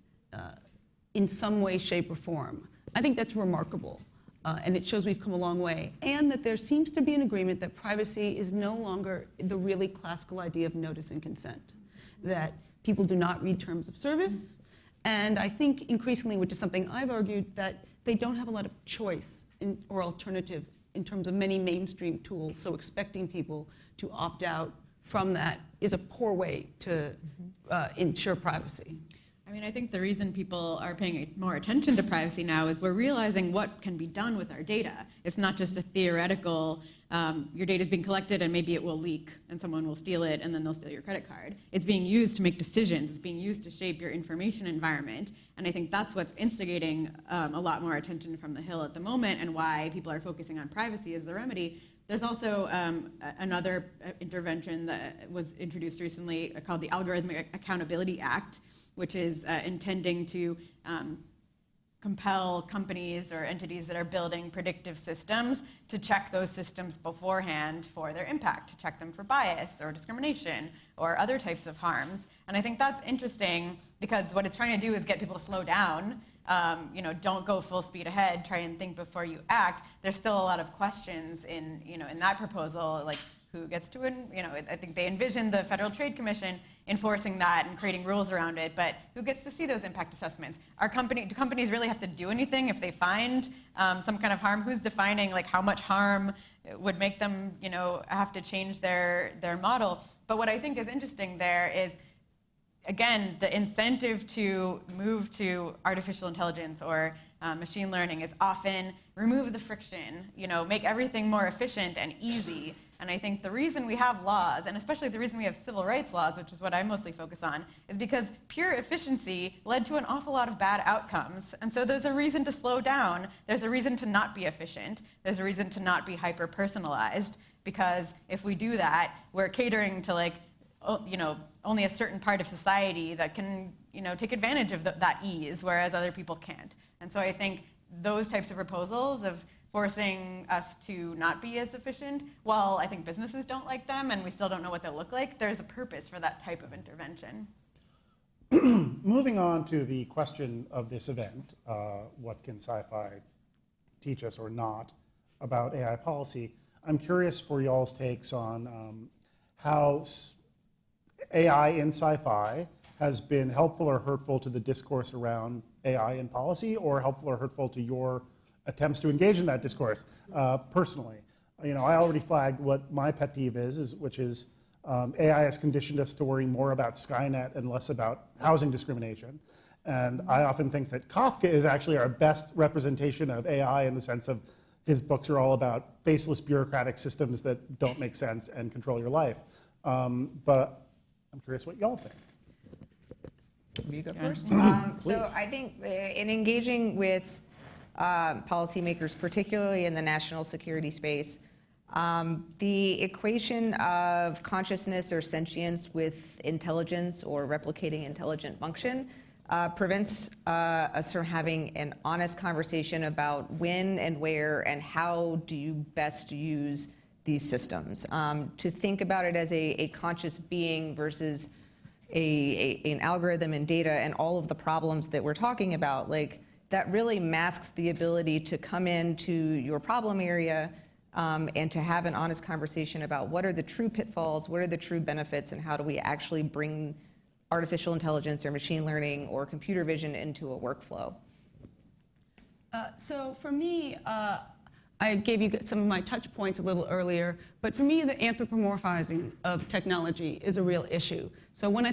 in some way, shape, or form. I think that's remarkable, and it shows we've come a long way, and that there seems to be an agreement that privacy is no longer the really classical idea of notice and consent, that people do not read terms of service, and I think increasingly, which is something I've argued, that they don't have a lot of choice or alternatives in terms of many mainstream tools, so expecting people to opt out from that is a poor way to ensure privacy. I mean, I think the reason people are paying more attention to privacy now is we're realizing what can be done with our data. It's not just a theoretical, your data is being collected and maybe it will leak and someone will steal it and then they'll steal your credit card. It's being used to make decisions. It's being used to shape your information environment. And I think that's what's instigating a lot more attention from the Hill at the moment, and why people are focusing on privacy as the remedy. There's also another intervention that was introduced recently called the Algorithmic Accountability Act, which is intending to compel companies or entities that are building predictive systems to check those systems beforehand for their impact, to check them for bias or discrimination or other types of harms. And I think that's interesting because what it's trying to do is get people to slow down. Don't go full speed ahead, try and think before you act. There's still a lot of questions in that proposal, like who gets to, I think they envision the Federal Trade Commission enforcing that and creating rules around it, but who gets to see those impact assessments? Do companies really have to do anything if they find some kind of harm? Who's defining like how much harm would make them, have to change their model? But what I think is interesting there is, again, the incentive to move to artificial intelligence or machine learning is often remove the friction, make everything more efficient and easy. And I think the reason we have laws, and especially the reason we have civil rights laws, which is what I mostly focus on, is because pure efficiency led to an awful lot of bad outcomes. And so there's a reason to slow down. There's a reason to not be efficient. There's a reason to not be hyper-personalized, because if we do that, we're catering to only a certain part of society that can, take advantage of that ease, whereas other people can't. And so I think those types of proposals of forcing us to not be as efficient, while I think businesses don't like them and we still don't know what they'll look like, there's a purpose for that type of intervention. Moving on to the question of this event, what can sci-fi teach us or not about AI policy? I'm curious for y'all's takes on how AI in sci-fi has been helpful or hurtful to the discourse around AI in policy, or helpful or hurtful to your attempts to engage in that discourse personally. I already flagged what my pet peeve is which is AI has conditioned us to worry more about Skynet and less about housing discrimination. And I often think that Kafka is actually our best representation of AI, in the sense of his books are all about faceless bureaucratic systems that don't make sense and control your life. But I'm curious what y'all think. Will you go first? So I think in engaging with policymakers, particularly in the national security space, the equation of consciousness or sentience with intelligence or replicating intelligent function prevents us from having an honest conversation about when and where and how do you best use these systems. To think about it as a conscious being versus an algorithm and data and all of the problems that we're talking about, that really masks the ability to come into your problem area and to have an honest conversation about what are the true pitfalls, what are the true benefits, and how do we actually bring artificial intelligence or machine learning or computer vision into a workflow. So for me, I gave you some of my touch points a little earlier, but for me, the anthropomorphizing of technology is a real issue. So when I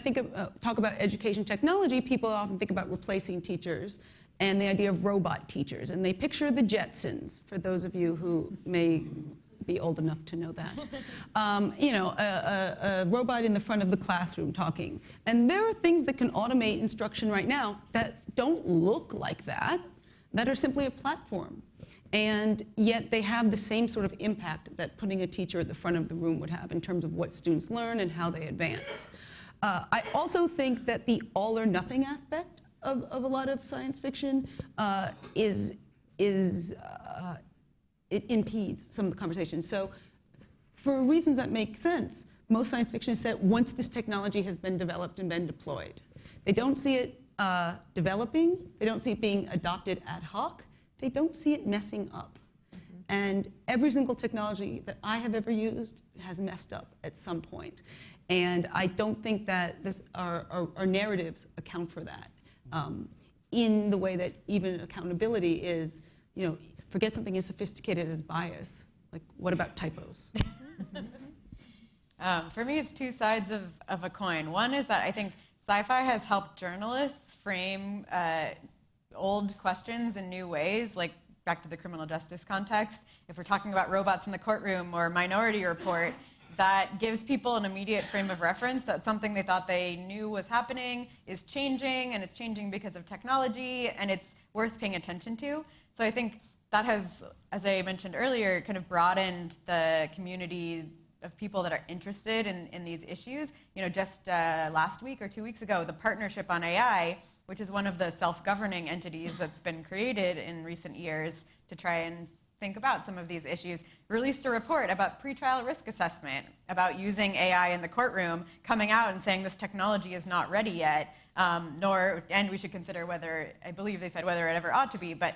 talk about education technology, people often think about replacing teachers and the idea of robot teachers, and they picture the Jetsons, for those of you who may be old enough to know that. A robot in the front of the classroom talking. And there are things that can automate instruction right now that don't look like that are simply a platform. And yet they have the same sort of impact that putting a teacher at the front of the room would have in terms of what students learn and how they advance. I also think that the all or nothing aspect of a lot of science fiction it impedes some of the conversation. So for reasons that make sense, most science fiction is set once this technology has been developed and been deployed. They don't see it developing. They don't see it being adopted ad hoc. They don't see it messing up. And every single technology that I have ever used has messed up at some point. And I don't think that our narratives account for that in the way that even accountability is, forget something as sophisticated as bias. Like, what about typos? For me, it's two sides of a coin. One is that I think sci-fi has helped journalists frame old questions in new ways, like back to the criminal justice context. If we're talking about robots in the courtroom or Minority Report, that gives people an immediate frame of reference that something they thought they knew was happening is changing, and it's changing because of technology, and it's worth paying attention to. So I think that has, as I mentioned earlier, kind of broadened the community of people that are interested in these issues. Just last week or 2 weeks ago, the Partnership on AI, which is one of the self-governing entities that's been created in recent years to try and think about some of these issues, released a report about pretrial risk assessment, about using AI in the courtroom, coming out and saying this technology is not ready yet, and we should consider whether, I believe they said whether it ever ought to be, but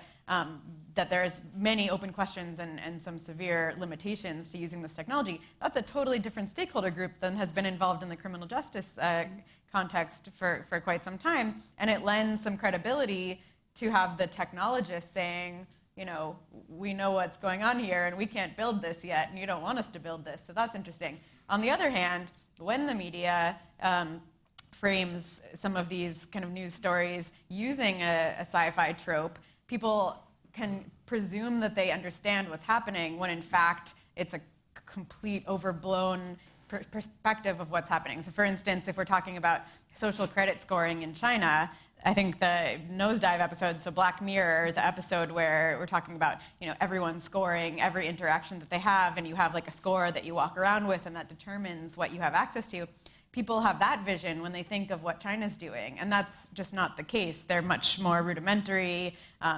that there's many open questions and some severe limitations to using this technology. That's a totally different stakeholder group than has been involved in the criminal justice context for quite some time, and it lends some credibility to have the technologists saying, we know what's going on here and we can't build this yet and you don't want us to build this. So that's interesting. On the other hand, when the media frames some of these kind of news stories using a sci-fi trope, people can presume that they understand what's happening when in fact it's a complete overblown perspective of what's happening. So for instance, if we're talking about social credit scoring in China, I think the nosedive episode, so Black Mirror, the episode where we're talking about everyone scoring every interaction that they have, and you have like a score that you walk around with and that determines what you have access to. People have that vision when they think of what China's doing, and that's just not the case. They're much more rudimentary,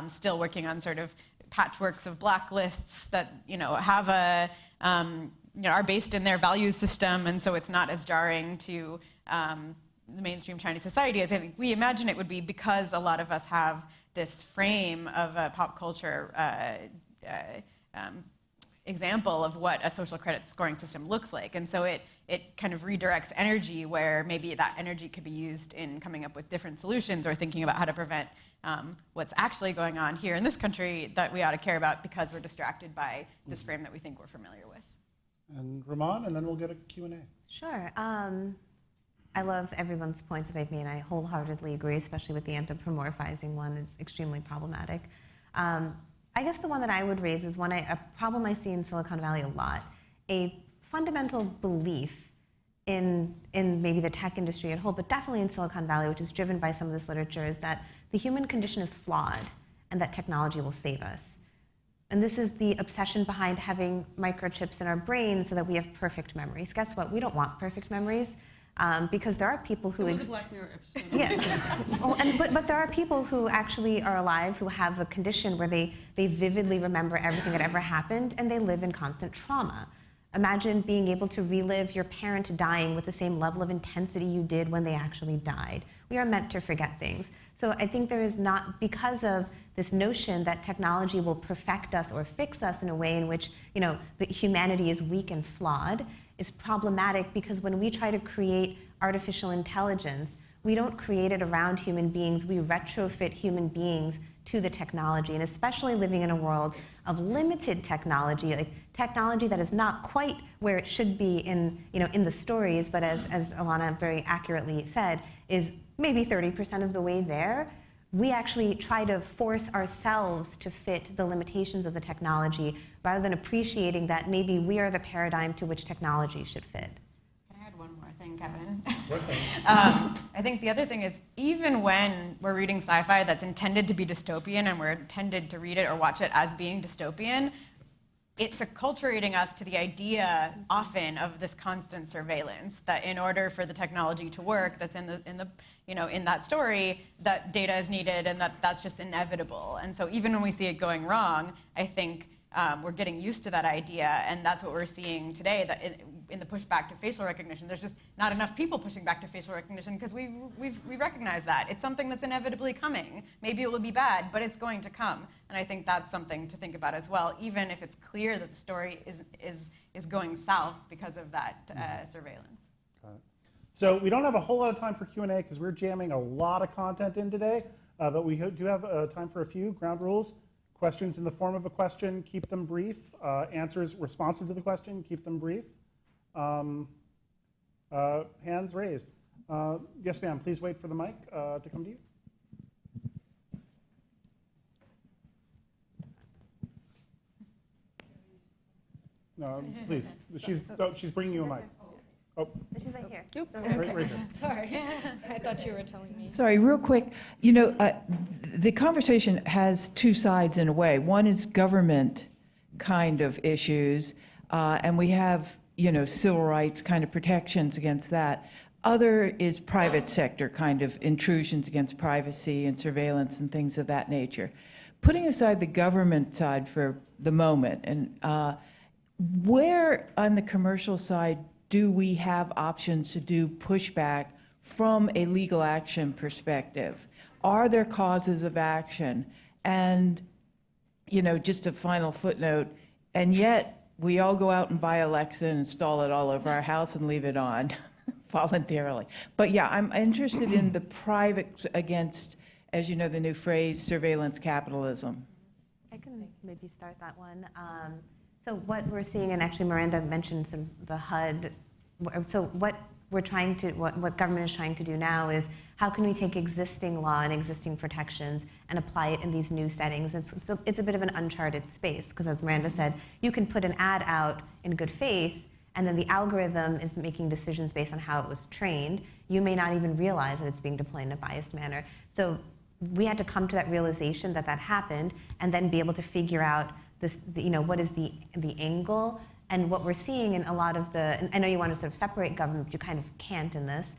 still working on sort of patchworks of blacklists that have are based in their values system, and so it's not as jarring to the mainstream Chinese society as I think we imagine it would be, because a lot of us have this frame of a pop culture example of what a social credit scoring system looks like. And so it kind of redirects energy where maybe that energy could be used in coming up with different solutions or thinking about how to prevent what's actually going on here in this country that we ought to care about because we're distracted by this frame that we think we're familiar with. And Ramon, and then we'll get a Q&A. Sure. I love everyone's points that they've made. I wholeheartedly agree, especially with the anthropomorphizing one. It's extremely problematic. I guess the one that I would raise is a problem I see in Silicon Valley a lot, a fundamental belief in maybe the tech industry at whole, but definitely in Silicon Valley, which is driven by some of this literature, is that the human condition is flawed and that technology will save us. And this is the obsession behind having microchips in our brains so that we have perfect memories. Guess what? We don't want perfect memories. Because there are people who... It was a Black Mirror episode. Yeah. But there are people who actually are alive who have a condition where they vividly remember everything that ever happened, and they live in constant trauma. Imagine being able to relive your parent dying with the same level of intensity you did when they actually died. We are meant to forget things. So I think there is not, because of this notion that technology will perfect us or fix us in a way in which the humanity is weak and flawed, is problematic, because when we try to create artificial intelligence, we don't create it around human beings, we retrofit human beings to the technology, and especially living in a world of limited technology, like technology that is not quite where it should be in the stories, but as Alana very accurately said, is maybe 30% of the way there. we actually try to force ourselves to fit the limitations of the technology rather than appreciating that maybe we are the paradigm to which technology should fit. Can I add one more thing, Kevin? I think the other thing is, even when we're reading sci-fi that's intended to be dystopian and we're intended to read it or watch it as being dystopian, it's acculturating us to the idea often of this constant surveillance, that in order for the technology to work that's in that story, that data is needed and that's just inevitable. And so even when we see it going wrong, I think we're getting used to that idea, and that's what we're seeing today, that in the pushback to facial recognition. There's just not enough people pushing back to facial recognition because we recognize that. It's something that's inevitably coming. Maybe it will be bad, but it's going to come. And I think that's something to think about as well, even if it's clear that the story is going south because of that surveillance. So we don't have a whole lot of time for Q&A because we're jamming a lot of content in today, but we do have time for a few ground rules. Questions in the form of a question, keep them brief. Answers responsive to the question, keep them brief. Hands raised. Yes, ma'am, please wait for the mic to come to you. No, please. She's bringing you a mic. Oh, She's right here. right here. Sorry, I thought you were telling me. Sorry, real quick. You know, the conversation has two sides in a way. One is government kind of issues, and we have, you know, civil rights kind of protections against that. Other is private sector kind of intrusions against privacy and surveillance and things of that nature. Putting aside the government side for the moment, and where on the commercial side do we have options to do pushback from a legal action perspective? Are there causes of action? And, you know, just a final footnote, and yet we all go out and buy Alexa and install it all over our house and leave it on voluntarily. But yeah, I'm interested in the private against, as you know, the new phrase, surveillance capitalism. I can maybe start that one. So what we're seeing, and actually Miranda mentioned some the HUD. So what government is trying to do now is how can we take existing law and existing protections and apply it in these new settings? It's a bit of an uncharted space because, as Miranda said, you can put an ad out in good faith, and then the algorithm is making decisions based on how it was trained. You may not even realize that it's being deployed in a biased manner. So we had to come to that realization that happened, and then be able to figure out this, what is the angle. And what we're seeing in a lot of and I know you want to sort of separate government, but you kind of can't in this.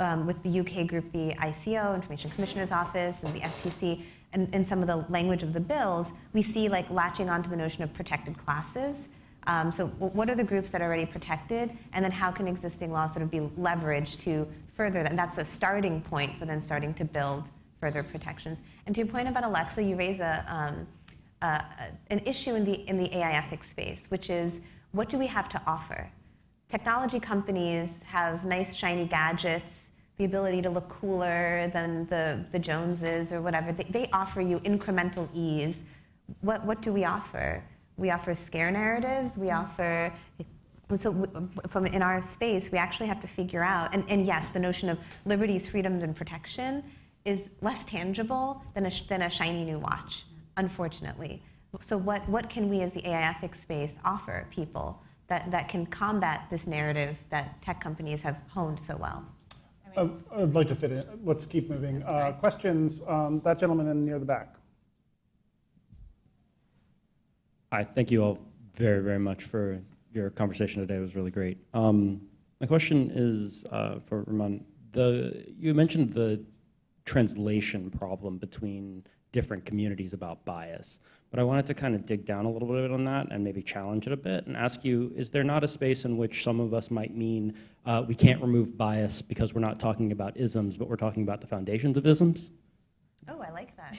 With the UK group, the ICO, Information Commissioner's Office, and the FTC, and some of the language of the bills, we see like latching onto the notion of protected classes. So what are the groups that are already protected? And then how can existing law sort of be leveraged to further that? And that's a starting point for then starting to build further protections. And to your point about Alexa, you raise an issue in the AI ethics space, which is, what do we have to offer? Technology companies have nice shiny gadgets, the ability to look cooler than the Joneses or whatever. They offer you incremental ease. What do we offer? We offer scare narratives. We offer, from in our space, we actually have to figure out, and yes, the notion of liberties, freedoms, and protection is less tangible than a shiny new watch, unfortunately. So what can we as the AI ethics space offer people that can combat this narrative that tech companies have honed so well? I'd like to fit in. Let's keep moving. Questions? That gentleman in near the back. Hi, thank you all very, very much for your conversation today. It was really great. My question is for Ramon. You mentioned the translation problem between different communities about bias. But I wanted to kind of dig down a little bit on that and maybe challenge it a bit and ask you, is there not a space in which some of us might mean we can't remove bias because we're not talking about isms, but we're talking about the foundations of isms? Oh, I like that.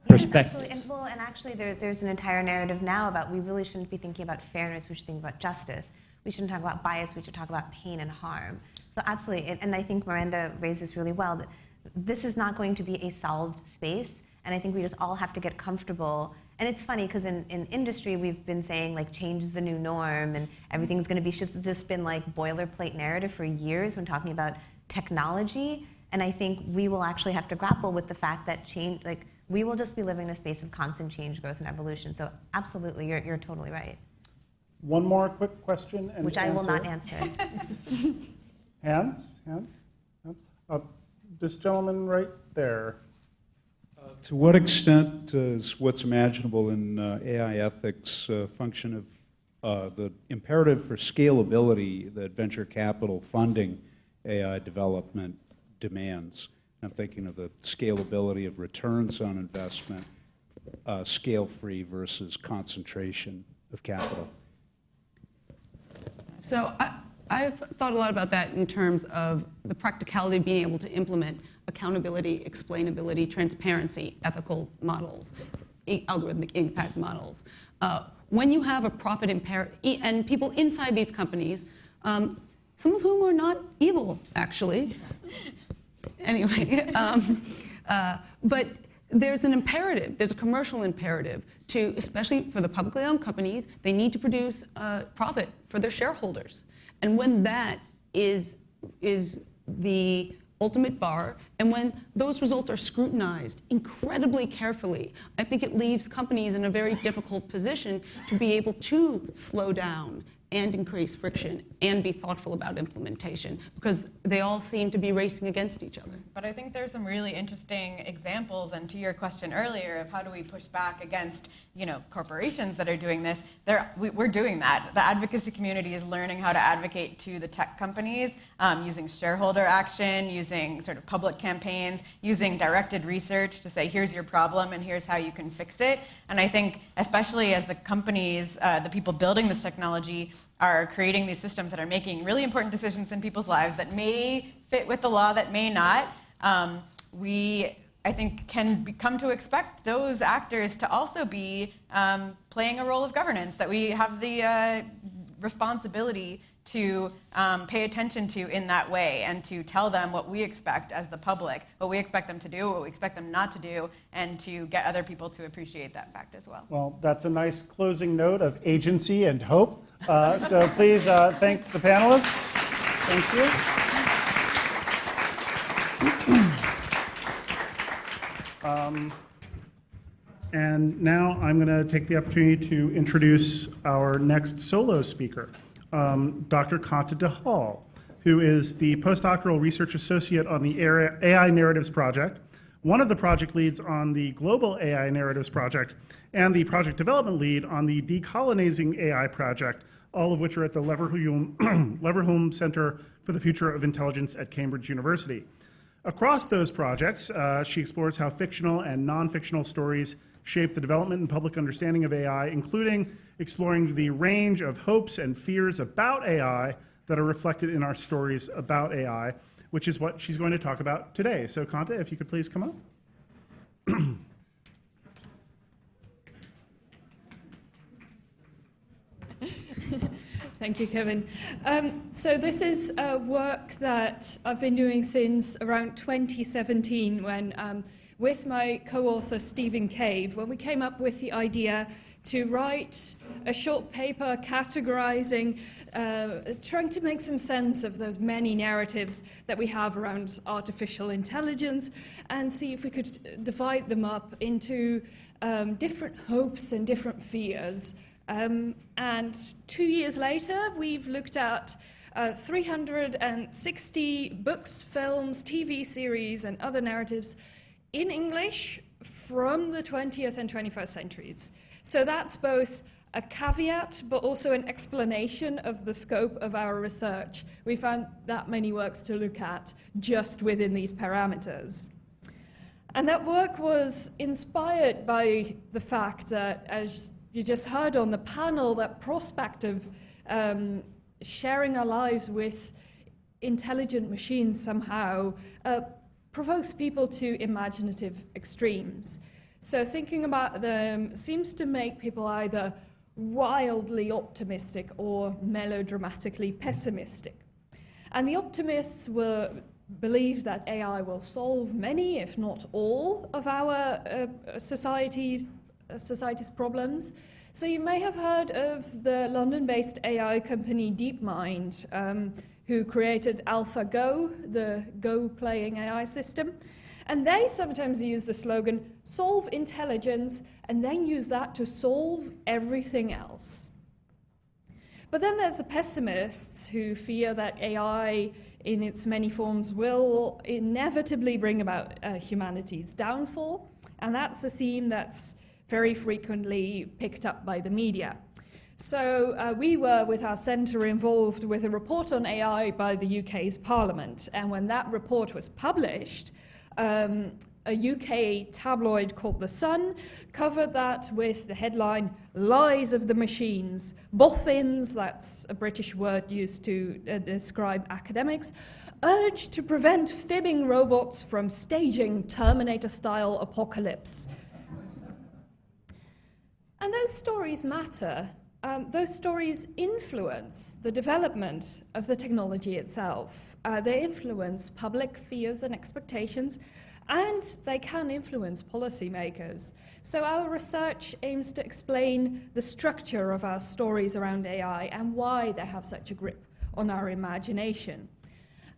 Perspectives. Yes, and actually there's an entire narrative now about we really shouldn't be thinking about fairness, we should think about justice. We shouldn't talk about bias, we should talk about pain and harm. So absolutely, and I think Miranda raised this really well, that this is not going to be a solved space, and I think we just all have to get comfortable. And it's funny because in industry we've been saying like change is the new norm and everything's going to be just been like boilerplate narrative for years when talking about technology. And I think we will actually have to grapple with the fact that change, like, we will just be living in a space of constant change, growth, and evolution. So absolutely, you're totally right. One more quick question and Which I will not answer. Hands? This gentleman right there. To what extent is what's imaginable in AI ethics a function of the imperative for scalability that venture capital funding AI development demands? I'm thinking of the scalability of returns on investment, scale-free versus concentration of capital. So I've thought a lot about that in terms of the practicality of being able to implement accountability, explainability, transparency, ethical models, algorithmic impact models. When you have a profit imperative, and people inside these companies, some of whom are not evil, actually. Anyway, but there's an imperative, there's a commercial imperative to, especially for the publicly owned companies, they need to produce profit for their shareholders. And when that is the ultimate bar, and when those results are scrutinized incredibly carefully, I think it leaves companies in a very difficult position to be able to slow down and increase friction and be thoughtful about implementation, because they all seem to be racing against each other. But I think there's some really interesting examples, and to your question earlier of how do we push back against, corporations that are doing this, we're doing that. The advocacy community is learning how to advocate to the tech companies, using shareholder action, using sort of public campaigns, using directed research to say, here's your problem and here's how you can fix it. And I think, especially as the companies, the people building this technology are creating these systems that are making really important decisions in people's lives that may fit with the law, that may not, we, I think, can come to expect those actors to also be playing a role of governance, that we have the responsibility to pay attention to in that way, and to tell them what we expect as the public, what we expect them to do, what we expect them not to do, and to get other people to appreciate that fact as well. Well, that's a nice closing note of agency and hope. So please thank the panelists. Thank you. And now I'm going to take the opportunity to introduce our next solo speaker, Dr. Kanta Dihal, who is the postdoctoral research associate on the AI Narratives Project, one of the project leads on the Global AI Narratives Project, and the project development lead on the Decolonizing AI Project, all of which are at the Leverhulme Center for the Future of Intelligence at Cambridge University. Across those projects, she explores how fictional and non-fictional stories shape the development and public understanding of AI, including exploring the range of hopes and fears about AI that are reflected in our stories about AI, which is what she's going to talk about today. So Kanta, if you could please come up. Thank you, Kevin. So this is work that I've been doing since around 2017 when, with my co-author Stephen Cave, when we came up with the idea to write a short paper categorizing, trying to make some sense of those many narratives that we have around artificial intelligence and see if we could divide them up into different hopes and different fears. And 2 years later, we've looked at 360 books, films, TV series, and other narratives in English from the 20th and 21st centuries. So that's both a caveat, but also an explanation of the scope of our research. We found that many works to look at just within these parameters. And that work was inspired by the fact that, as you just heard on the panel, that prospect of sharing our lives with intelligent machines somehow provokes people to imaginative extremes. So thinking about them seems to make people either wildly optimistic or melodramatically pessimistic. And the optimists believe that AI will solve many, if not all, of our society's problems. So you may have heard of the London-based AI company DeepMind, who created AlphaGo, the Go playing AI system. And they sometimes use the slogan, solve intelligence, and then use that to solve everything else. But then there's the pessimists who fear that AI in its many forms will inevitably bring about humanity's downfall, and that's a theme that's very frequently picked up by the media. So we were, with our centre, involved with a report on AI by the UK's Parliament, and when that report was published, a UK tabloid called The Sun covered that with the headline, Lies of the Machines. Boffins, that's a British word used to describe academics, urged to prevent fibbing robots from staging Terminator-style apocalypse. And those stories matter. Those stories influence the development of the technology itself. They influence public fears and expectations, and they can influence policymakers. So our research aims to explain the structure of our stories around AI and why they have such a grip on our imagination.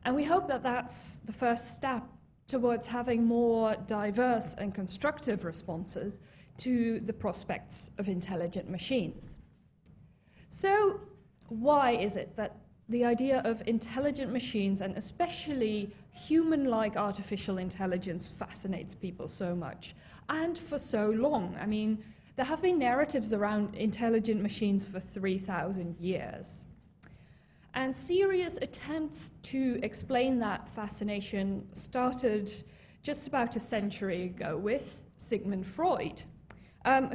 And we hope that that's the first step towards having more diverse and constructive responses to the prospects of intelligent machines. So why is it that the idea of intelligent machines, and especially human-like artificial intelligence, fascinates people so much, and for so long? I mean, there have been narratives around intelligent machines for 3,000 years. And serious attempts to explain that fascination started just about a century ago with Sigmund Freud,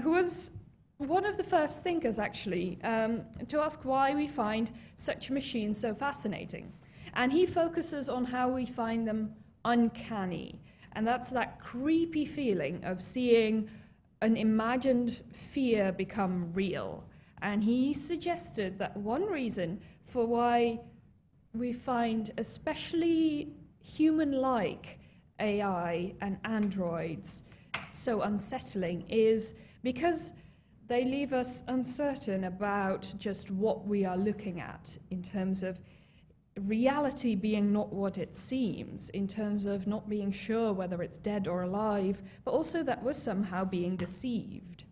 who was one of the first thinkers, actually, to ask why we find such machines so fascinating. And he focuses on how we find them uncanny. And that's that creepy feeling of seeing an imagined fear become real. And he suggested that one reason for why we find especially human-like AI and androids so unsettling is because they leave us uncertain about just what we are looking at in terms of reality being not what it seems, in terms of not being sure whether it's dead or alive, but also that we're somehow being deceived.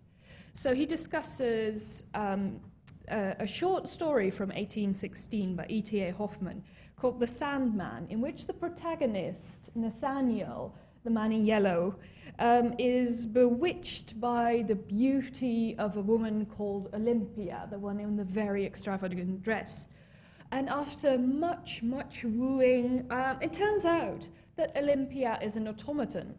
So he discusses a short story from 1816 by E.T.A. Hoffmann called The Sandman, in which the protagonist, Nathaniel, the man in yellow, is bewitched by the beauty of a woman called Olympia, the one in the very extravagant dress. And after much, much wooing, it turns out that Olympia is an automaton,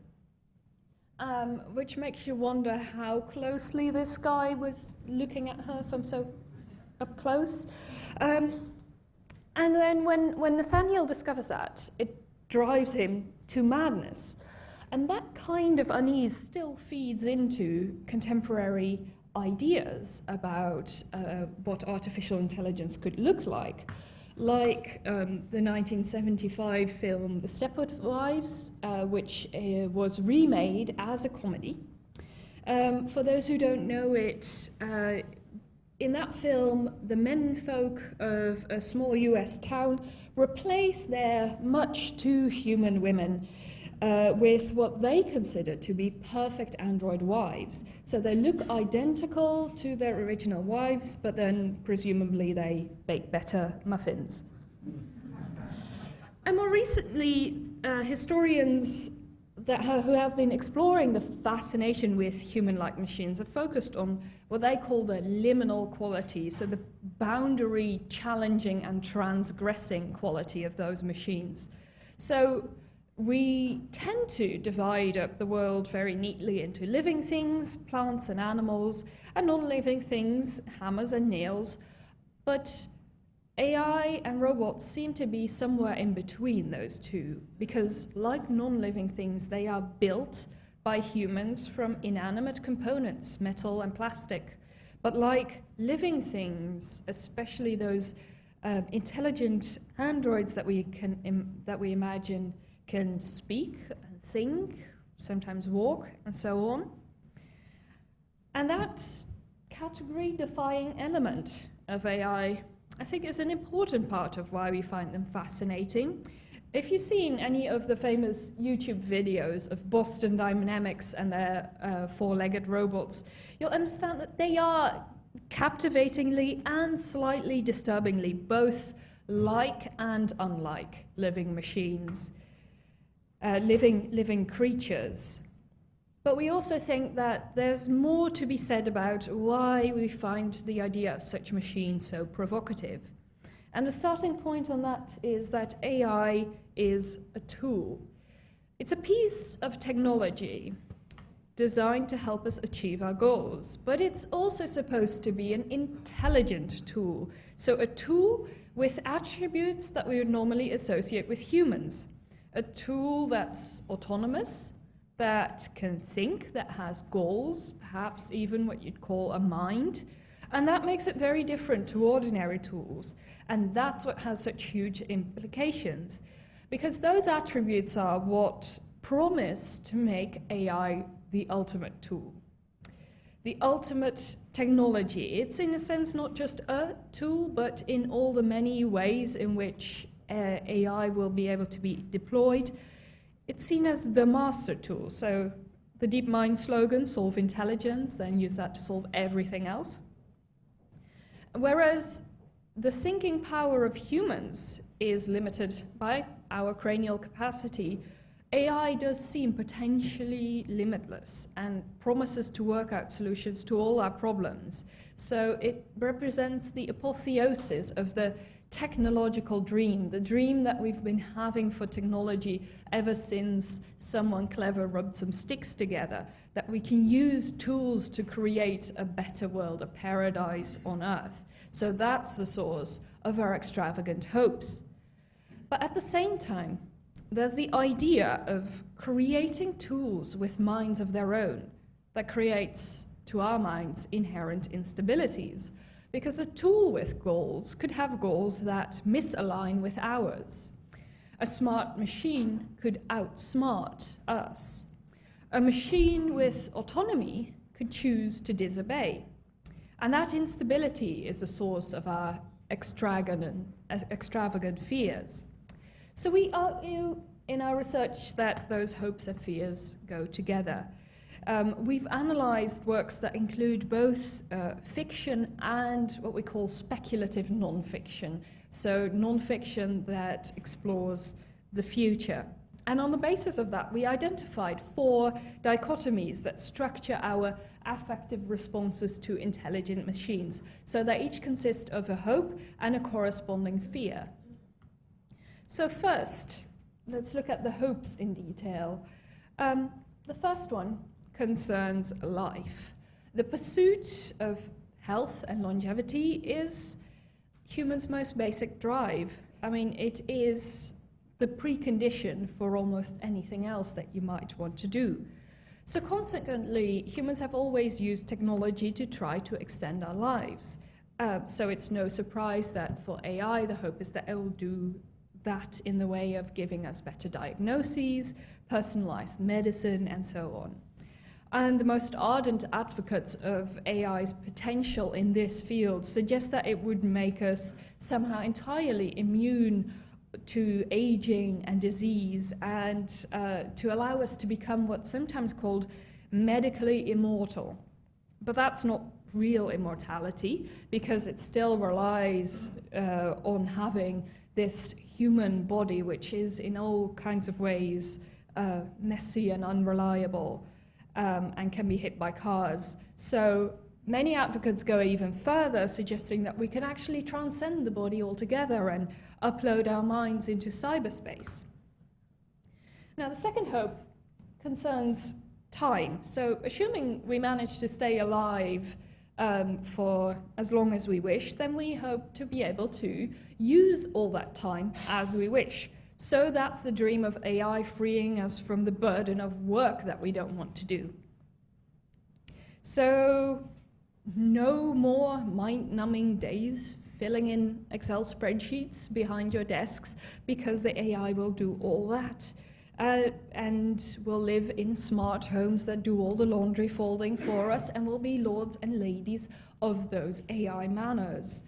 which makes you wonder how closely this guy was looking at her from so up close. And then when Nathaniel discovers that, it drives him to madness. And that kind of unease still feeds into contemporary ideas about what artificial intelligence could look like the 1975 film The Stepford Wives, which was remade as a comedy. For those who don't know it, in that film, the menfolk of a small US town replace their much too human women with what they consider to be perfect android wives. So they look identical to their original wives, but then presumably they bake better muffins. And more recently, historians who have been exploring the fascination with human-like machines have focused on what they call the liminal quality, so the boundary challenging and transgressing quality of those machines. So we tend to divide up the world very neatly into living things, plants and animals, and non-living things, hammers and nails. But AI and robots seem to be somewhere in between those two, because like non-living things, they are built by humans from inanimate components, metal and plastic. But like living things, especially those intelligent androids that we imagine can speak and think, sometimes walk, and so on. And that category-defying element of AI I think is an important part of why we find them fascinating. If you've seen any of the famous YouTube videos of Boston Dynamics and their four-legged robots, you'll understand that they are captivatingly and slightly disturbingly both like and unlike living machines, living creatures. But we also think that there's more to be said about why we find the idea of such machines so provocative. And the starting point on that is that AI is a tool. It's a piece of technology designed to help us achieve our goals, but it's also supposed to be an intelligent tool. So a tool with attributes that we would normally associate with humans. A tool that's autonomous, that can think, that has goals, perhaps even what you'd call a mind. And that makes it very different to ordinary tools. And that's what has such huge implications. Because those attributes are what promise to make AI the ultimate tool. The ultimate technology. It's in a sense not just a tool, but in all the many ways in which AI will be able to be deployed. It's seen as the master tool. So the DeepMind slogan, solve intelligence, then use that to solve everything else. Whereas the thinking power of humans is limited by our cranial capacity, AI does seem potentially limitless and promises to work out solutions to all our problems. So it represents the apotheosis of the technological dream, the dream that we've been having for technology ever since someone clever rubbed some sticks together, that we can use tools to create a better world, a paradise on Earth. So that's the source of our extravagant hopes. But at the same time, there's the idea of creating tools with minds of their own that creates, to our minds, inherent instabilities. Because a tool with goals could have goals that misalign with ours. A smart machine could outsmart us. A machine with autonomy could choose to disobey. And that instability is the source of our extravagant fears. So we argue in our research that those hopes and fears go together. We've analysed works that include both fiction and what we call speculative non-fiction. So non-fiction that explores the future. And on the basis of that, we identified 4 dichotomies that structure our affective responses to intelligent machines. So they each consist of a hope and a corresponding fear. So first, let's look at the hopes in detail. The first one concerns life. The pursuit of health and longevity is humans' most basic drive. I mean, it is the precondition for almost anything else that you might want to do. So consequently, humans have always used technology to try to extend our lives. So it's no surprise that for AI, the hope is that it will do that in the way of giving us better diagnoses, personalized medicine, and so on. And the most ardent advocates of AI's potential in this field suggest that it would make us somehow entirely immune to aging and disease, and to allow us to become what's sometimes called medically immortal. But that's not real immortality, because it still relies on having this human body, which is in all kinds of ways messy and unreliable, and can be hit by cars. So many advocates go even further, suggesting that we can actually transcend the body altogether and upload our minds into cyberspace. Now, the second hope concerns time. So assuming we manage to stay alive for as long as we wish, then we hope to be able to use all that time as we wish. So that's the dream of AI, freeing us from the burden of work that we don't want to do. So no more mind-numbing days filling in Excel spreadsheets behind your desks, because the AI will do all that. And we'll live in smart homes that do all the laundry folding for us, and we'll be lords and ladies of those AI manners.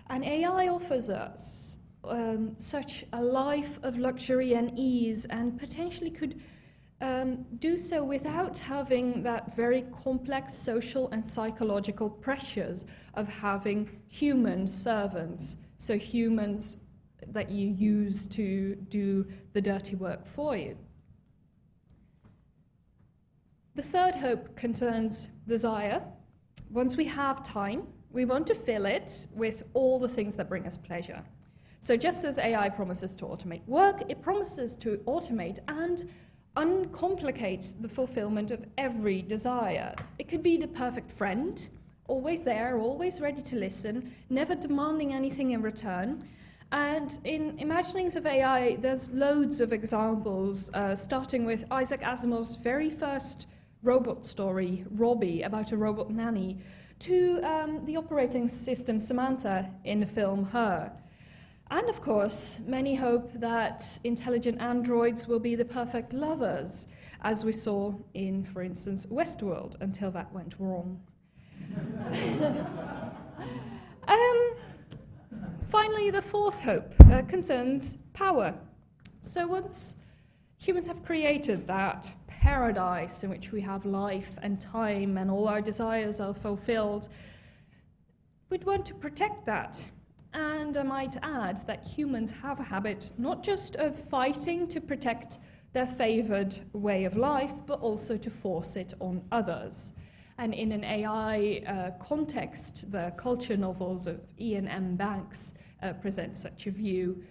And AI offers us such a life of luxury and ease, and potentially could do so without having that very complex social and psychological pressures of having human servants, so humans that you use to do the dirty work for you. The third hope concerns desire. Once we have time, we want to fill it with all the things that bring us pleasure. So just as AI promises to automate work, it promises to automate and uncomplicate the fulfillment of every desire. It could be the perfect friend, always there, always ready to listen, never demanding anything in return. And in imaginings of AI, there's loads of examples, starting with Isaac Asimov's very first robot story, Robbie, about a robot nanny, to the operating system Samantha in the film Her. And of course, many hope that intelligent androids will be the perfect lovers, as we saw in, for instance, Westworld, until that went wrong. Finally, the fourth hope concerns power. So once humans have created that paradise in which we have life and time and all our desires are fulfilled, we'd want to protect that. And I might add that humans have a habit not just of fighting to protect their favored way of life, but also to force it on others. And in an AI context, the culture novels of Ian M. Banks present such a view.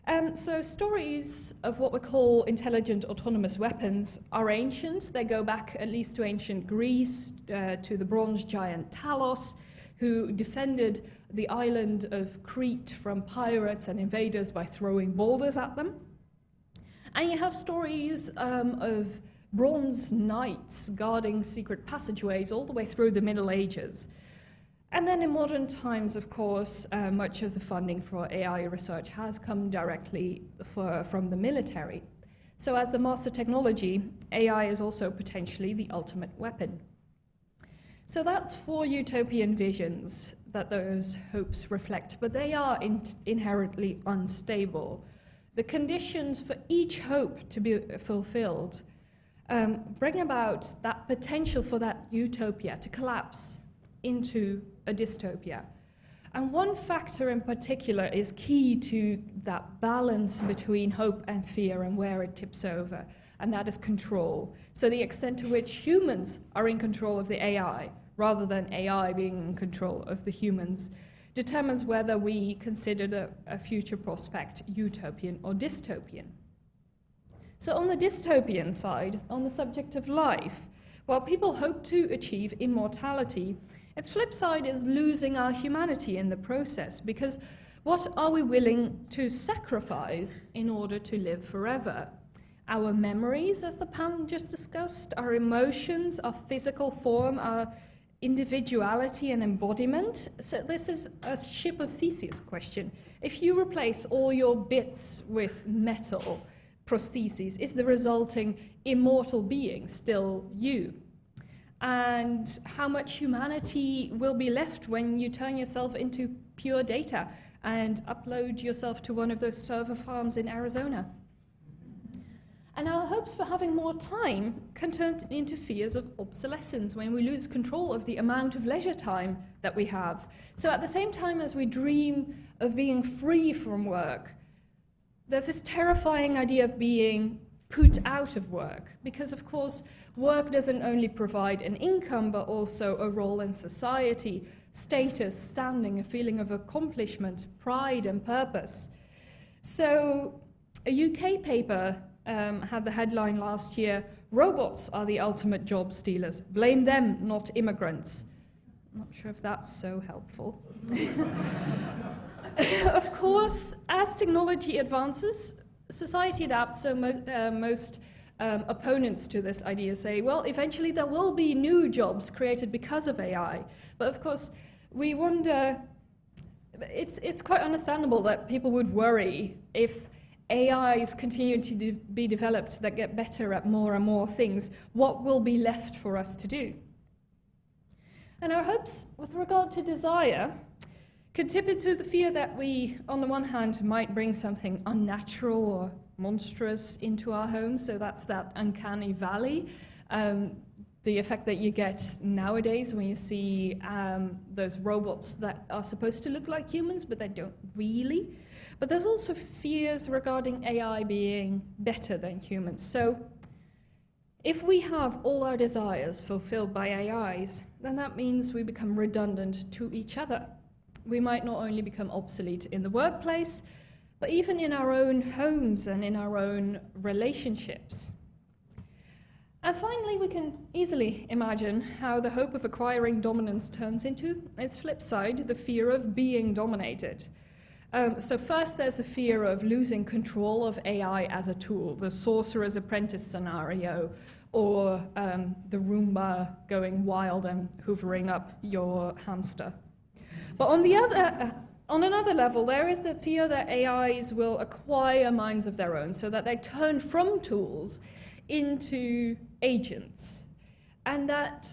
And so stories of what we call intelligent autonomous weapons are ancient. They go back at least to ancient Greece, to the bronze giant Talos, who defended the island of Crete from pirates and invaders by throwing boulders at them. And you have stories of bronze knights guarding secret passageways all the way through the Middle Ages. And then in modern times, of course, much of the funding for AI research has come directly from the military. So as the master technology, AI is also potentially the ultimate weapon. So that's 4 utopian visions that those hopes reflect, but they are inherently unstable. The conditions for each hope to be fulfilled bring about that potential for that utopia to collapse into a dystopia. And one factor in particular is key to that balance between hope and fear and where it tips over, and that is control. So the extent to which humans are in control of the AI, rather than AI being in control of the humans, determines whether we consider a future prospect utopian or dystopian. So on the dystopian side, on the subject of life, while people hope to achieve immortality, its flip side is losing our humanity in the process, because what are we willing to sacrifice in order to live forever? Our memories, as the panel just discussed, our emotions, our physical form, our individuality and embodiment. So this is a ship of Theseus question. If you replace all your bits with metal prostheses, is the resulting immortal being still you? And how much humanity will be left when you turn yourself into pure data and upload yourself to one of those server farms in Arizona? And our hopes for having more time can turn into fears of obsolescence when we lose control of the amount of leisure time that we have. So at the same time as we dream of being free from work, there's this terrifying idea of being put out of work, because of course work doesn't only provide an income but also a role in society, status, standing, a feeling of accomplishment, pride and purpose. So a UK paper had the headline last year, "Robots are the ultimate job stealers. Blame them, not immigrants." I'm not sure if that's so helpful. Of course, as technology advances, society adapts, so most opponents to this idea say, well, eventually there will be new jobs created because of AI. But of course, we wonder, it's quite understandable that people would worry if AIs continue to be developed that get better at more and more things, what will be left for us to do? And our hopes with regard to desire contribute to the fear that we, on the one hand, might bring something unnatural or monstrous into our homes. So that's that uncanny valley. The effect that you get nowadays when you see those robots that are supposed to look like humans, but they don't really. But there's also fears regarding AI being better than humans. So if we have all our desires fulfilled by AIs, then that means we become redundant to each other. We might not only become obsolete in the workplace, but even in our own homes and in our own relationships. And finally, we can easily imagine how the hope of acquiring dominance turns into its flip side, the fear of being dominated. So first, there's the fear of losing control of AI as a tool, the sorcerer's apprentice scenario, or the Roomba going wild and hoovering up your hamster. But on another level, there is the fear that AIs will acquire minds of their own, so that they turn from tools into agents. And that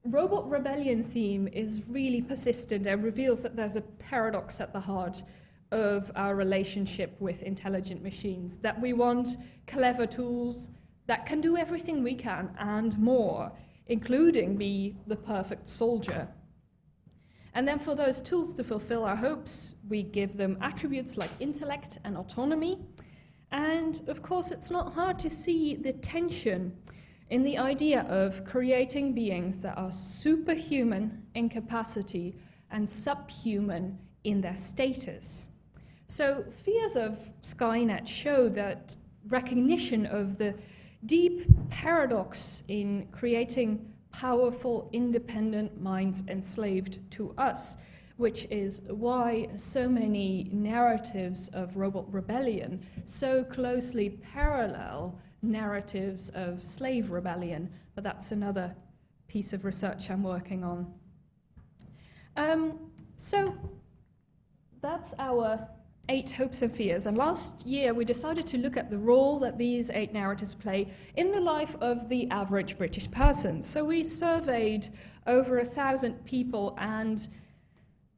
robot rebellion theme is really persistent and reveals that there's a paradox at the heart of our relationship with intelligent machines, that we want clever tools that can do everything we can and more, including be the perfect soldier. And then for those tools to fulfill our hopes, we give them attributes like intellect and autonomy. And of course, it's not hard to see the tension in the idea of creating beings that are superhuman in capacity and subhuman in their status. So fears of Skynet show that recognition of the deep paradox in creating powerful, independent minds enslaved to us, which is why so many narratives of robot rebellion so closely parallel narratives of slave rebellion. But that's another piece of research I'm working on. So that's our 8 hopes and fears. And last year, we decided to look at the role that these 8 narratives play in the life of the average British person. So we surveyed over 1,000 people, and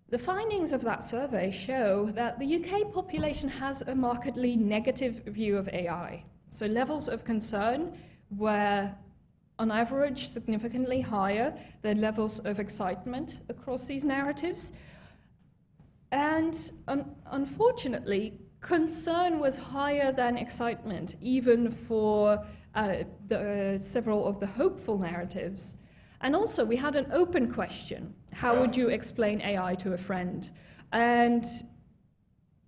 the findings of that survey show that the UK population has a markedly negative view of AI. So levels of concern were, on average, significantly higher than levels of excitement across these narratives. And unfortunately, concern was higher than excitement, even for several of the hopeful narratives. And also, we had an open question. How would you explain AI to a friend? And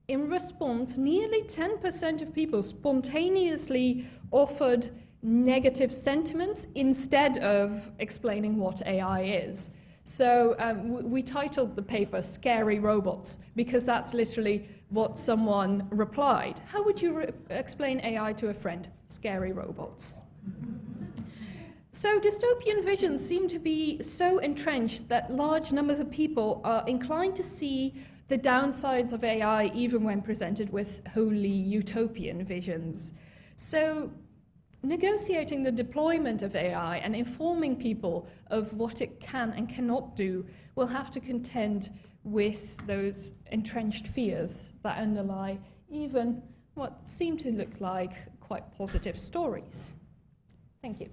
in response, nearly 10% of people spontaneously offered negative sentiments instead of explaining what AI is. So we titled the paper Scary Robots, because that's literally what someone replied. How would you explain AI to a friend? Scary robots. So dystopian visions seem to be so entrenched that large numbers of people are inclined to see the downsides of AI even when presented with wholly utopian visions. So negotiating the deployment of AI and informing people of what it can and cannot do will have to contend with those entrenched fears that underlie even what seem to look like quite positive stories. Thank you.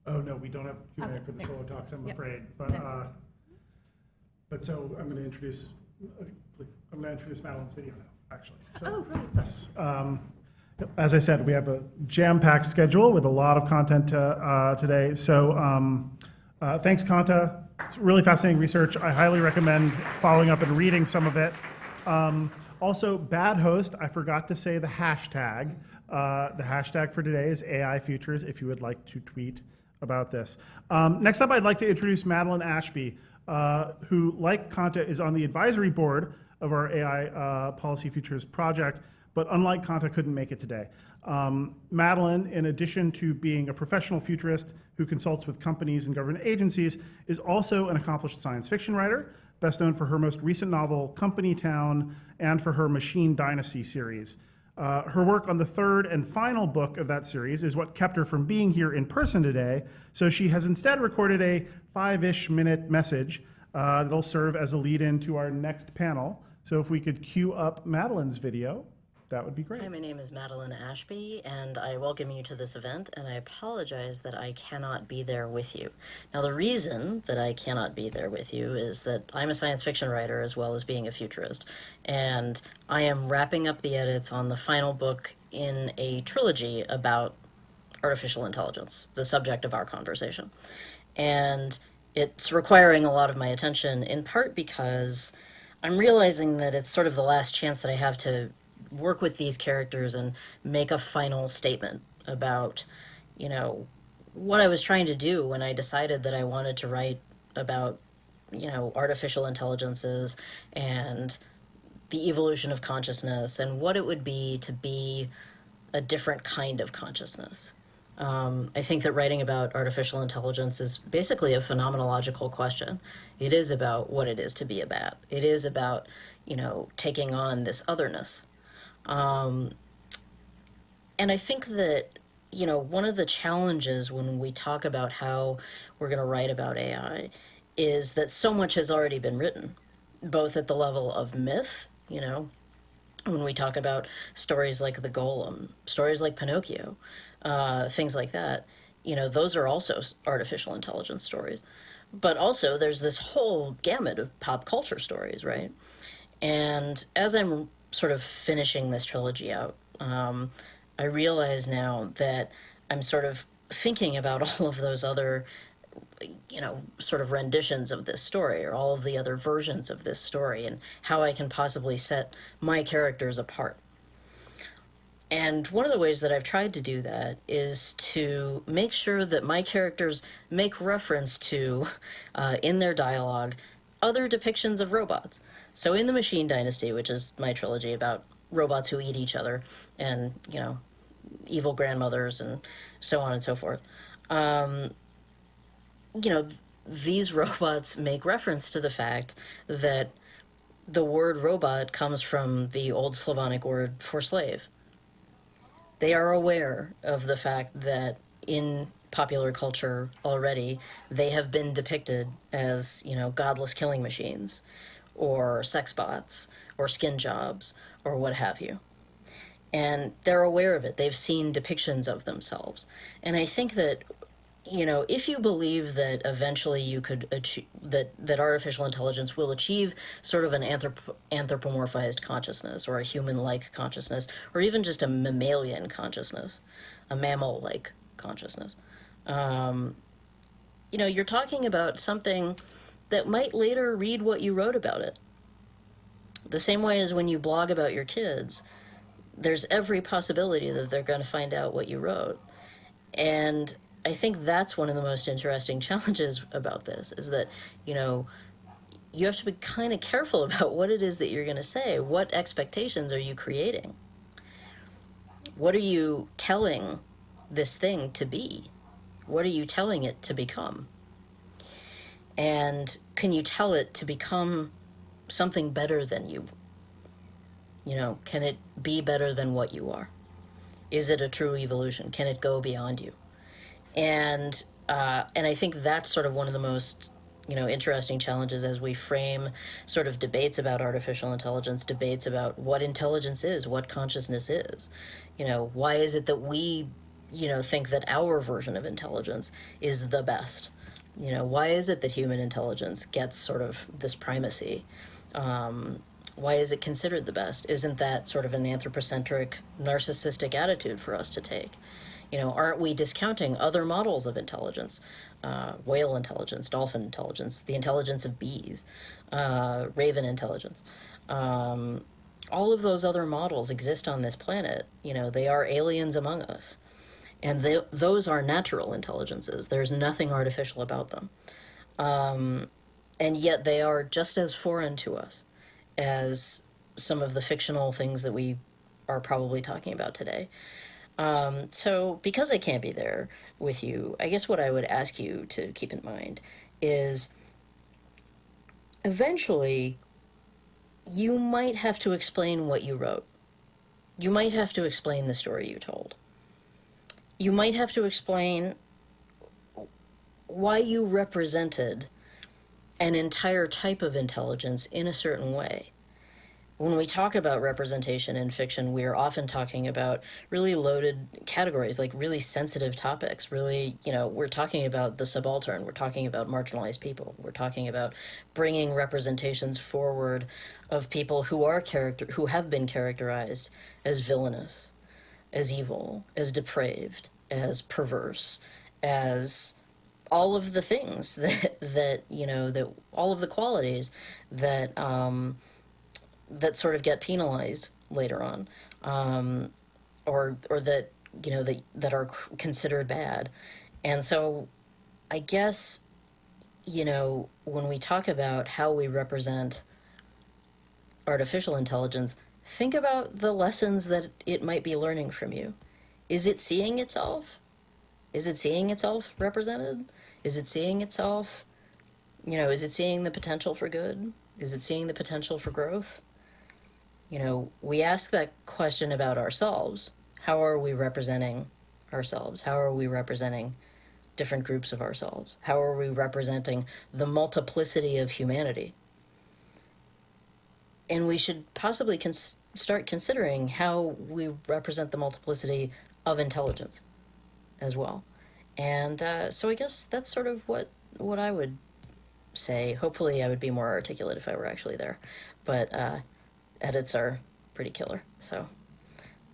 Oh, no, we don't have Q&A for the solo talks, I'm afraid. But so I'm going to introduce Madeline's video now, actually. So, Oh, right. Yes. As I said, we have a jam-packed schedule with a lot of content today. So thanks, Kanta. It's really fascinating research. I highly recommend following up and reading some of it. Also, bad host, I forgot to say the hashtag. The hashtag for today is AI Futures, if you would like to tweet about this. Next up, I'd like to introduce Madeline Ashby, who, like Kanta, is on the advisory board of our AI Policy Futures project, but unlike Kanta, couldn't make it today. Madeline, in addition to being a professional futurist who consults with companies and government agencies, is also an accomplished science fiction writer, best known for her most recent novel, Company Town, and for her Machine Dynasty series. Her work on the third and final book of that series is what kept her from being here in person today, so she has instead recorded a 5-ish minute message that'll serve as a lead-in to our next panel. So if we could cue up Madeline's video, that would be great. Hi, my name is Madeline Ashby, and I welcome you to this event, and I apologize that I cannot be there with you. Now, the reason that I cannot be there with you is that I'm a science fiction writer as well as being a futurist, and I am wrapping up the edits on the final book in a trilogy about artificial intelligence, the subject of our conversation. And it's requiring a lot of my attention, in part because I'm realizing that it's sort of the last chance that I have to work with these characters and make a final statement about, you know, what I was trying to do when I decided that I wanted to write about, you know, artificial intelligences and the evolution of consciousness and what it would be to be a different kind of consciousness. I think that writing about artificial intelligence is basically a phenomenological question. It is about what it is to be a bat. It is about, you know, taking on this otherness. And I think that, you know, one of the challenges when we talk about how we're going to write about AI is that so much has already been written, both at the level of myth, you know, when we talk about stories like The Golem, stories like Pinocchio, things like that, you know, those are also artificial intelligence stories. But also there's this whole gamut of pop culture stories, right? And as I'm sort of finishing this trilogy out, I realize now that I'm sort of thinking about all of those other, you know, sort of renditions of this story, or all of the other versions of this story, and how I can possibly set my characters apart. And one of the ways that I've tried to do that is to make sure that my characters make reference to, in their dialogue, other depictions of robots. So in The Machine Dynasty, which is my trilogy about robots who eat each other and, you know, evil grandmothers and so on and so forth, you know, these robots make reference to the fact that the word robot comes from the old Slavonic word for slave. They are aware of the fact that in popular culture already, they have been depicted as, you know, godless killing machines, or sex bots, or skin jobs, or what have you. And they're aware of it. They've seen depictions of themselves. And I think that, you know, if you believe that eventually you could achieve, that artificial intelligence will achieve sort of an anthropomorphized consciousness, or a human-like consciousness, or even just a mammalian consciousness, a mammal-like consciousness, you know, you're talking about something that might later read what you wrote about it. The same way as when you blog about your kids, there's every possibility that they're going to find out what you wrote. And I think that's one of the most interesting challenges about this, is that, you know, you have to be kind of careful about what it is that you're going to say. What expectations are you creating? What are you telling this thing to be? What are you telling it to become? And can you tell it to become something better than you? You know, can it be better than what you are? Is it a true evolution? Can it go beyond you? And I think that's sort of one of the most, you know, interesting challenges as we frame sort of debates about artificial intelligence, debates about what intelligence is, what consciousness is. You know, why is it that we, you know, think that our version of intelligence is the best? You know, why is it that human intelligence gets sort of this primacy? Why is it considered the best? Isn't that sort of an anthropocentric, narcissistic attitude for us to take? You know, aren't we discounting other models of intelligence? Whale intelligence, dolphin intelligence, the intelligence of bees, raven intelligence. All of those other models exist on this planet. You know, they are aliens among us. And those are natural intelligences. There's nothing artificial about them. And yet they are just as foreign to us as some of the fictional things that we are probably talking about today. So because I can't be there with you, I guess what I would ask you to keep in mind is eventually you might have to explain what you wrote. you might have to explain the story you told. You might have to explain why you represented an entire type of intelligence in a certain way. When we talk about representation in fiction, we are often talking about really loaded categories, like really sensitive topics. Really, we're talking about the subaltern. We're talking about marginalized people. We're talking about bringing representations forward of people who have been characterized as villainous, as evil, as depraved, as perverse, as all of the things that all of the qualities that that sort of get penalized later on, or that that are considered bad. And so I guess when we talk about how we represent artificial intelligence, think about the lessons that it might be learning from you. Is it seeing itself? Is it seeing itself represented? Is it seeing itself, is it seeing the potential for good? Is it seeing the potential for growth? We ask that question about ourselves. How are we representing ourselves? How are we representing different groups of ourselves? How are we representing the multiplicity of humanity? And we should possibly start considering how we represent the multiplicity of intelligence as well. And so I guess that's sort of what I would say. Hopefully I would be more articulate if I were actually there. But edits are pretty killer. So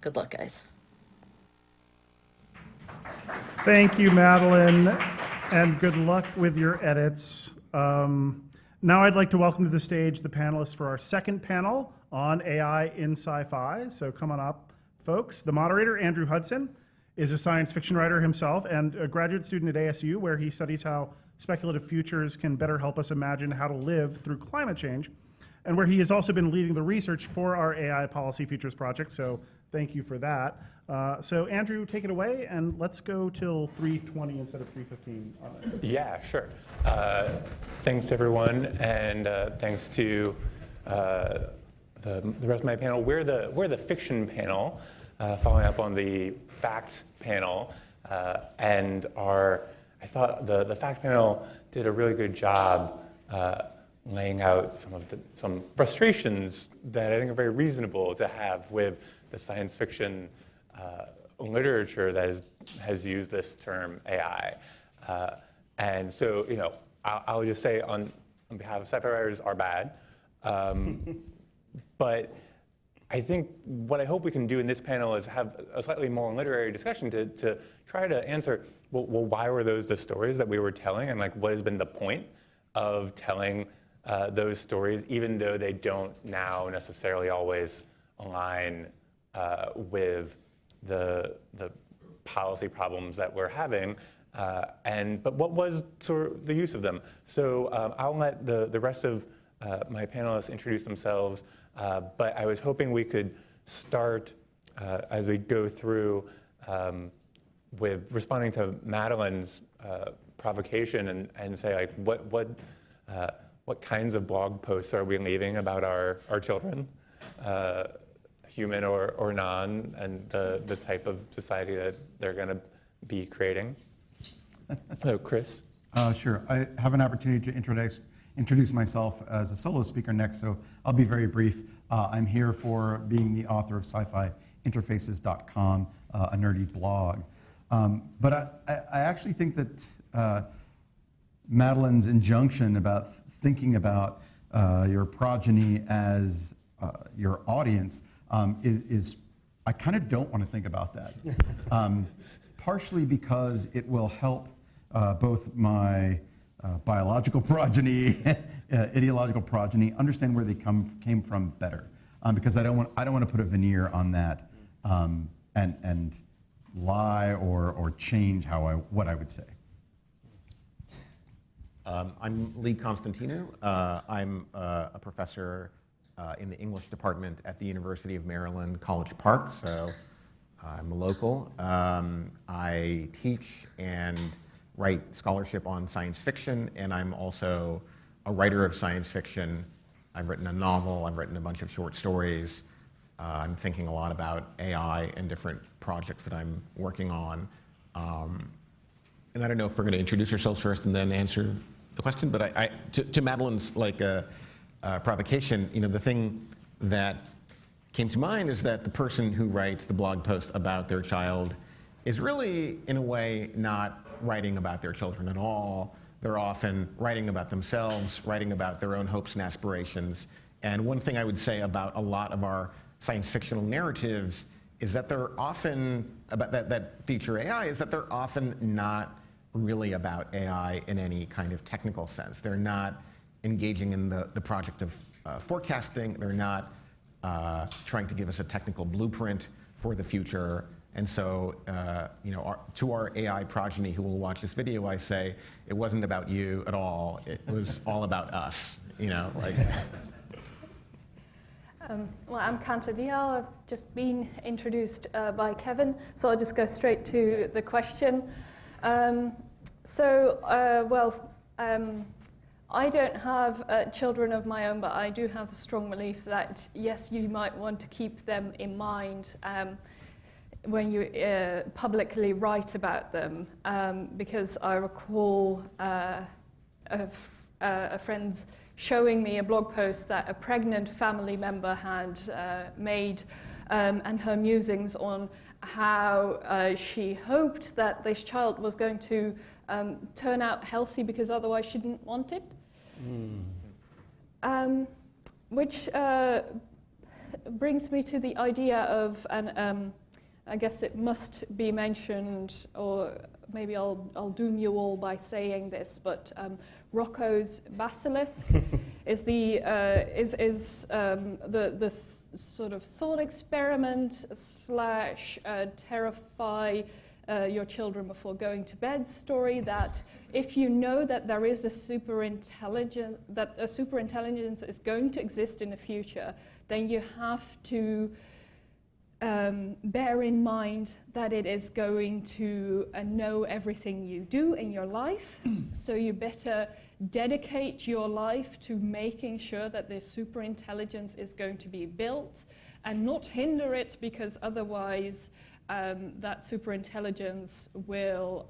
good luck, guys. Thank you, Madeline, and good luck with your edits. Now I'd like to welcome to the stage the panelists for our second panel on AI in sci-fi. So come on up, folks. The moderator, Andrew Hudson, is a science fiction writer himself and a graduate student at ASU, where he studies how speculative futures can better help us imagine how to live through climate change, and where he has also been leading the research for our AI Policy Futures project. So thank you for that. So Andrew, take it away, and let's go till 3:20 instead of 3:15 on this. Yeah, sure. Thanks, everyone, and thanks to the rest of my panel. We're the fiction panel, following up on the fact panel, and I thought the fact panel did a really good job laying out some frustrations that I think are very reasonable to have with the science fiction literature that has used this term AI. And so, I'll just say on behalf of sci-fi writers are bad. But I think what I hope we can do in this panel is have a slightly more literary discussion to try to answer, well, why were those the stories that we were telling, and what has been the point of telling those stories, even though they don't now necessarily always align with the policy problems that we're having. But what was sort of the use of them? So I'll let the rest of my panelists introduce themselves, but I was hoping we could start as we go through with responding to Madeline's provocation and say, what kinds of blog posts are we leaving about our children, human or non, and the type of society that they're going to be creating. Hello, Chris. Sure. I have an opportunity to introduce myself as a solo speaker next, so I'll be very brief. I'm here for being the author of Sci-Fi Interfaces.com, a nerdy blog. But I actually think that Madeline's injunction about thinking about your progeny as your audience is I kind of don't want to think about that. Partially because it will help both my biological progeny, ideological progeny, understand where they came from better. Because I don't want to put a veneer on that and lie or change what I would say. I'm Lee Constantino. I'm a professor in the English department at the University of Maryland, College Park, so I'm a local. I teach and write scholarship on science fiction, and I'm also a writer of science fiction. I've written a novel, I've written a bunch of short stories. I'm thinking a lot about AI and different projects that I'm working on. And I don't know if we're going to introduce ourselves first and then answer the question, but to Madeline's provocation, the thing that came to mind is that the person who writes the blog post about their child is really, in a way, not writing about their children at all. They're often writing about themselves, writing about their own hopes and aspirations. And one thing I would say about a lot of our science fictional narratives is that they're often, about that feature AI, is that they're often not really about AI in any kind of technical sense. They're not engaging in the project of forecasting. They're not trying to give us a technical blueprint for the future. And so, to our AI progeny who will watch this video, I say, it wasn't about you at all. It was all about us, Well, I'm Kanta Dihal. I've just been introduced by Kevin, so I'll just go straight to the question. I don't have children of my own, but I do have the strong belief that, yes, you might want to keep them in mind when you publicly write about them, because I recall a friend showing me a blog post that a pregnant family member had made, and her musings on how she hoped that this child was going to turn out healthy because otherwise she didn't want it. Which brings me to the idea of, and I guess it must be mentioned, or maybe I'll doom you all by saying this, but Rocco's basilisk is the sort of thought experiment / terrify your children before going to bed story, that if you know that there is a superintelligence is going to exist in the future, then you have to bear in mind that it is going to know everything you do in your life. So you better dedicate your life to making sure that this superintelligence is going to be built and not hinder it, because otherwise that superintelligence will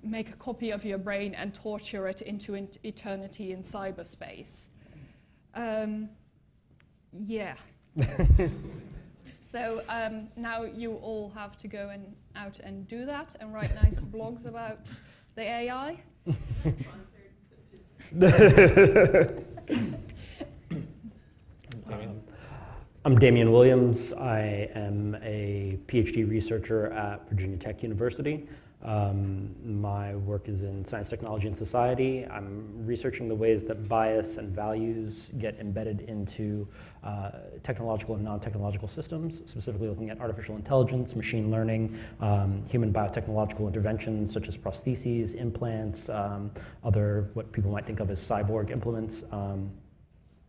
make a copy of your brain and torture it into eternity in cyberspace. Yeah. So now you all have to go out and do that and write nice blogs about the AI. I'm Damian Williams. I am a PhD researcher at Virginia Tech University. My work is in science, technology, and society. I'm researching the ways that bias and values get embedded into technological and non-technological systems, specifically looking at artificial intelligence, machine learning, human biotechnological interventions such as prostheses, implants, other what people might think of as cyborg implements.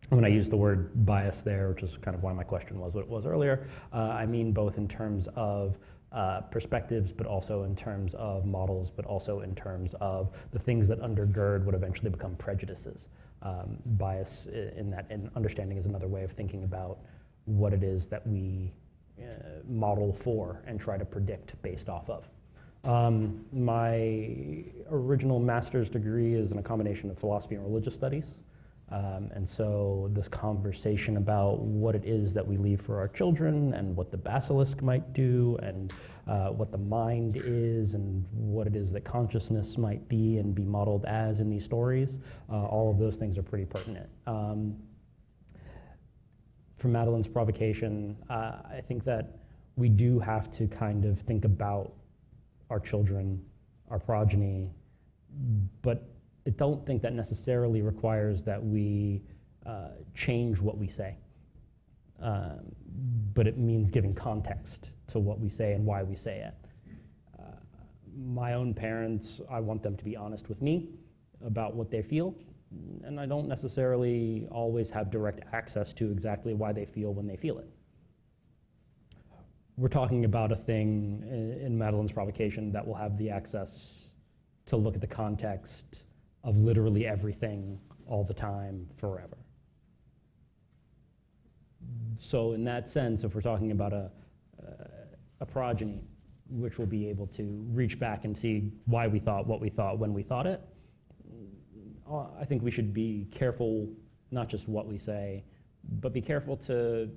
When I use the word bias there, which is kind of why my question was what it was earlier, I mean both in terms of perspectives, but also in terms of models, but also in terms of the things that undergird what eventually become prejudices. Bias in understanding is another way of thinking about what it is that we model for and try to predict based off of. My original master's degree is in a combination of philosophy and religious studies. And so this conversation about what it is that we leave for our children and what the basilisk might do and what the mind is and what it is that consciousness might be and be modeled as in these stories, all of those things are pretty pertinent. For Madeline's provocation, I think that we do have to kind of think about our children, our progeny, but I don't think that necessarily requires that we change what we say. But it means giving context to what we say and why we say it. My own parents, I want them to be honest with me about what they feel, and I don't necessarily always have direct access to exactly why they feel when they feel it. We're talking about a thing in Madeline's provocation that will have the access to look at the context of literally everything all the time, forever. So in that sense, if we're talking about a progeny, which will be able to reach back and see why we thought what we thought when we thought it, I think we should be careful, not just what we say, but be careful to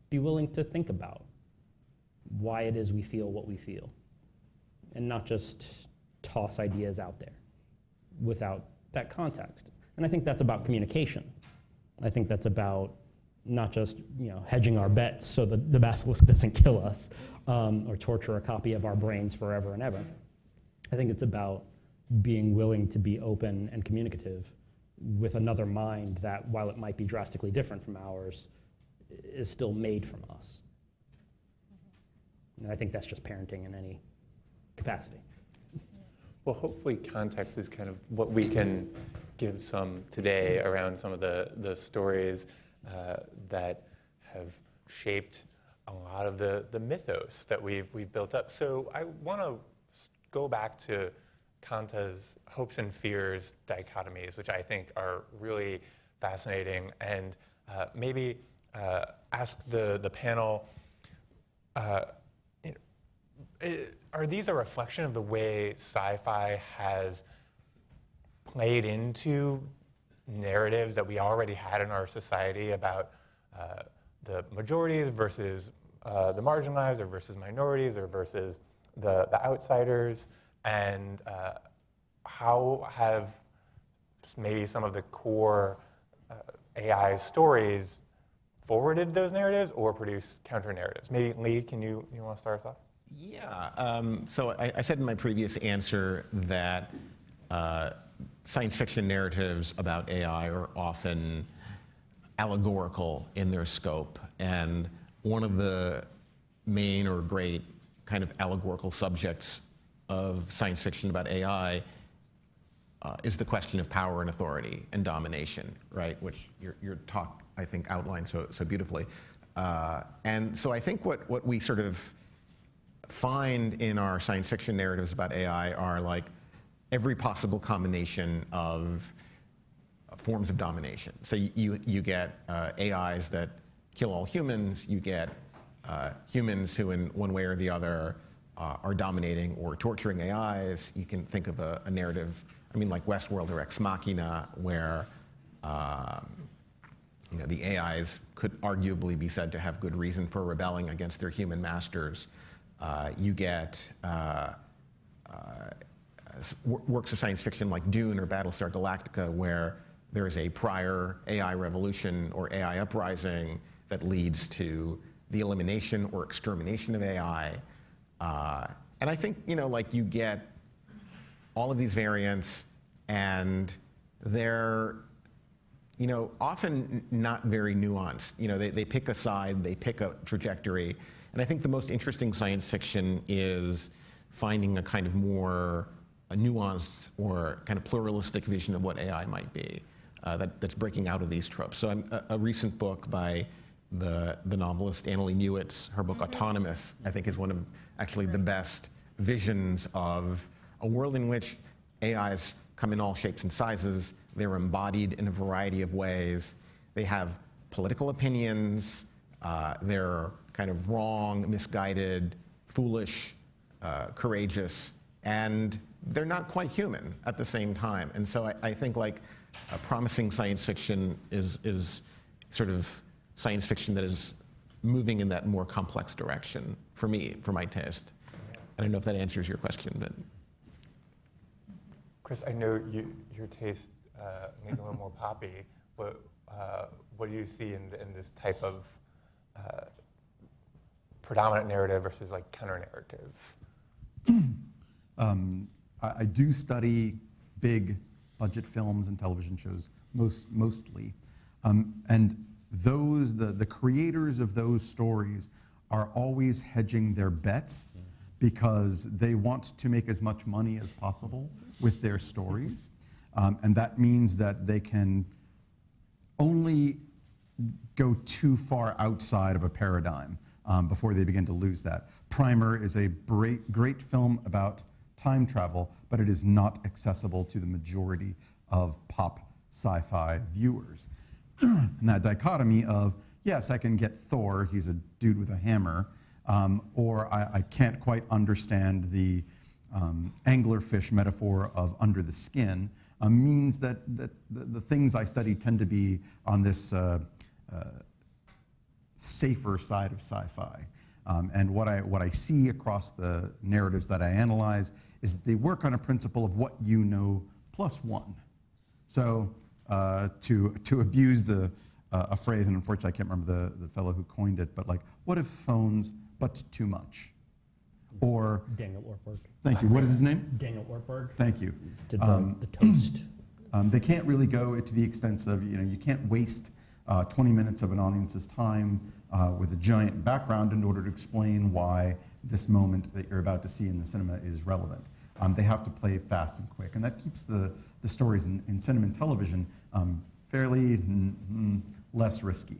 be willing to think about why it is we feel what we feel, and not just toss ideas out there without that context. And I think that's about communication. I think that's about not just hedging our bets so that the basilisk doesn't kill us or torture a copy of our brains forever and ever. I think it's about being willing to be open and communicative with another mind that, while it might be drastically different from ours, is still made from us. And I think that's just parenting in any capacity. Well, hopefully context is kind of what we can give some today around some of the stories that have shaped a lot of the mythos that we've built up. So I want to go back to Kanta's hopes and fears dichotomies, which I think are really fascinating, and maybe ask the panel, are these a reflection of the way sci-fi has played into narratives that we already had in our society about the majorities versus the marginalized, or versus minorities, or versus the outsiders, and how have maybe some of the core AI stories forwarded those narratives or produced counter narratives? Maybe Lee, you want to start us off? Yeah. So I said in my previous answer that science fiction narratives about AI are often allegorical in their scope, and one of the main or great kind of allegorical subjects of science fiction about AI is the question of power and authority and domination, right? Which your talk, I think, outlined so beautifully. And so I think what we sort of find in our science fiction narratives about AI are like every possible combination of forms of domination. So you get AIs that kill all humans, you get humans who in one way or the other are dominating or torturing AIs. You can think of a narrative, I mean, like Westworld or Ex Machina, where the AIs could arguably be said to have good reason for rebelling against their human masters. You get works of science fiction like Dune or Battlestar Galactica, where there is a prior AI revolution or AI uprising that leads to the elimination or extermination of AI. And I think, you get all of these variants, and they're, often not very nuanced. They pick a side, they pick a trajectory. And I think the most interesting science fiction is finding a kind of more nuanced or kind of pluralistic vision of what AI might be that's breaking out of these tropes. So a recent book by the novelist Annalee Newitz, her book Autonomous, I think is one of actually the best visions of a world in which AIs come in all shapes and sizes. They're embodied in a variety of ways. They have political opinions. They're kind of wrong, misguided, foolish, courageous, and they're not quite human at the same time. And so I think promising science fiction is sort of science fiction that is moving in that more complex direction for me, for my taste. I don't know if that answers your question, but. Chris, I know your taste needs a little more poppy. What do you see in this type of predominant narrative versus counter-narrative? I do study big budget films and television shows mostly, and the creators of those stories are always hedging their bets because they want to make as much money as possible with their stories, and that means that they can only go too far outside of a paradigm before they begin to lose that. Primer is a great film about time travel, but it is not accessible to the majority of pop sci-fi viewers. And that dichotomy of yes, I can get Thor, he's a dude with a hammer, or I can't quite understand the anglerfish metaphor of under the skin, means that the things I study tend to be on this safer side of sci-fi. And what I see across the narratives that I analyze is that they work on a principle of what you know plus one. So to abuse a phrase, and unfortunately I can't remember the fellow who coined it, but like, what if phones but too much? Or Daniel Ortberg. Thank you. What is his name? Daniel Ortberg. Thank you. Did the toast. They can't really go to the extent of, you can't waste 20 minutes of an audience's time with a giant background in order to explain why this moment that you're about to see in the cinema is relevant. They have to play fast and quick, and that keeps the stories in cinema and television fairly less risky.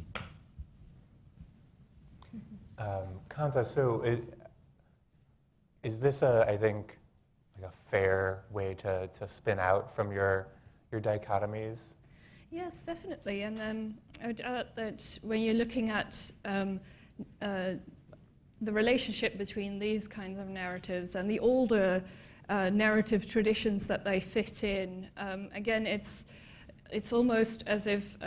Kanta, so is this I think, like a fair way to spin out from your dichotomies? Yes, definitely. And I would add that when you're looking at the relationship between these kinds of narratives and the older narrative traditions that they fit in, again, it's almost as if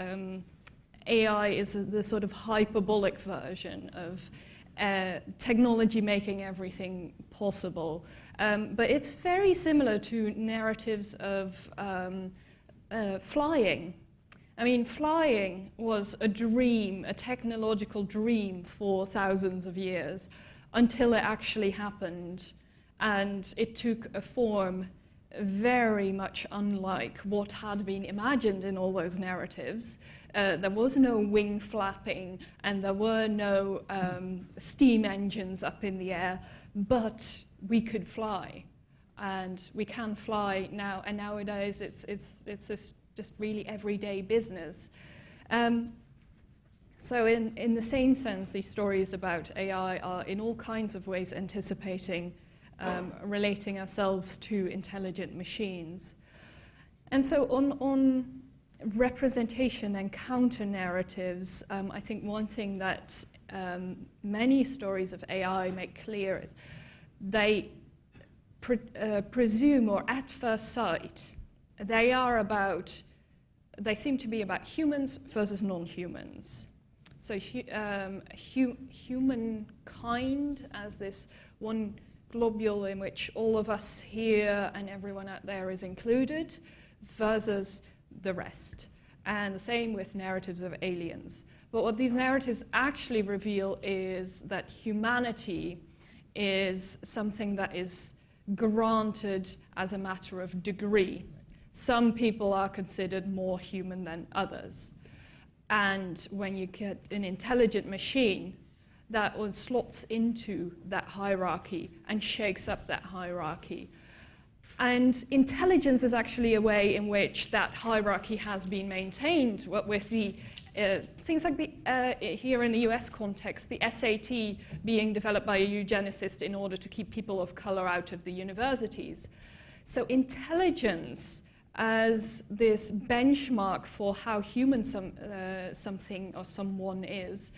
AI is the sort of hyperbolic version of technology making everything possible. But it's very similar to narratives of flying. I mean, flying was a dream, a technological dream for thousands of years until it actually happened. And it took a form very much unlike what had been imagined in all those narratives. There was no wing flapping, and there were no steam engines up in the air, but we could fly. And we can fly now, and nowadays it's this just really everyday business. So in the same sense, these stories about AI are in all kinds of ways anticipating relating ourselves to intelligent machines. And so on representation and counter-narratives, I think one thing that many stories of AI make clear is they presume, or at first sight, they seem to be about humans versus non-humans. So humankind as this one globule in which all of us here and everyone out there is included, versus the rest. And the same with narratives of aliens. But what these narratives actually reveal is that humanity is something that is granted as a matter of degree. Some people are considered more human than others. And when you get an intelligent machine, that one slots into that hierarchy and shakes up that hierarchy. And intelligence is actually a way in which that hierarchy has been maintained with the things like here in the US context, the SAT being developed by a eugenicist in order to keep people of color out of the universities. So intelligence as this benchmark for how human something or someone is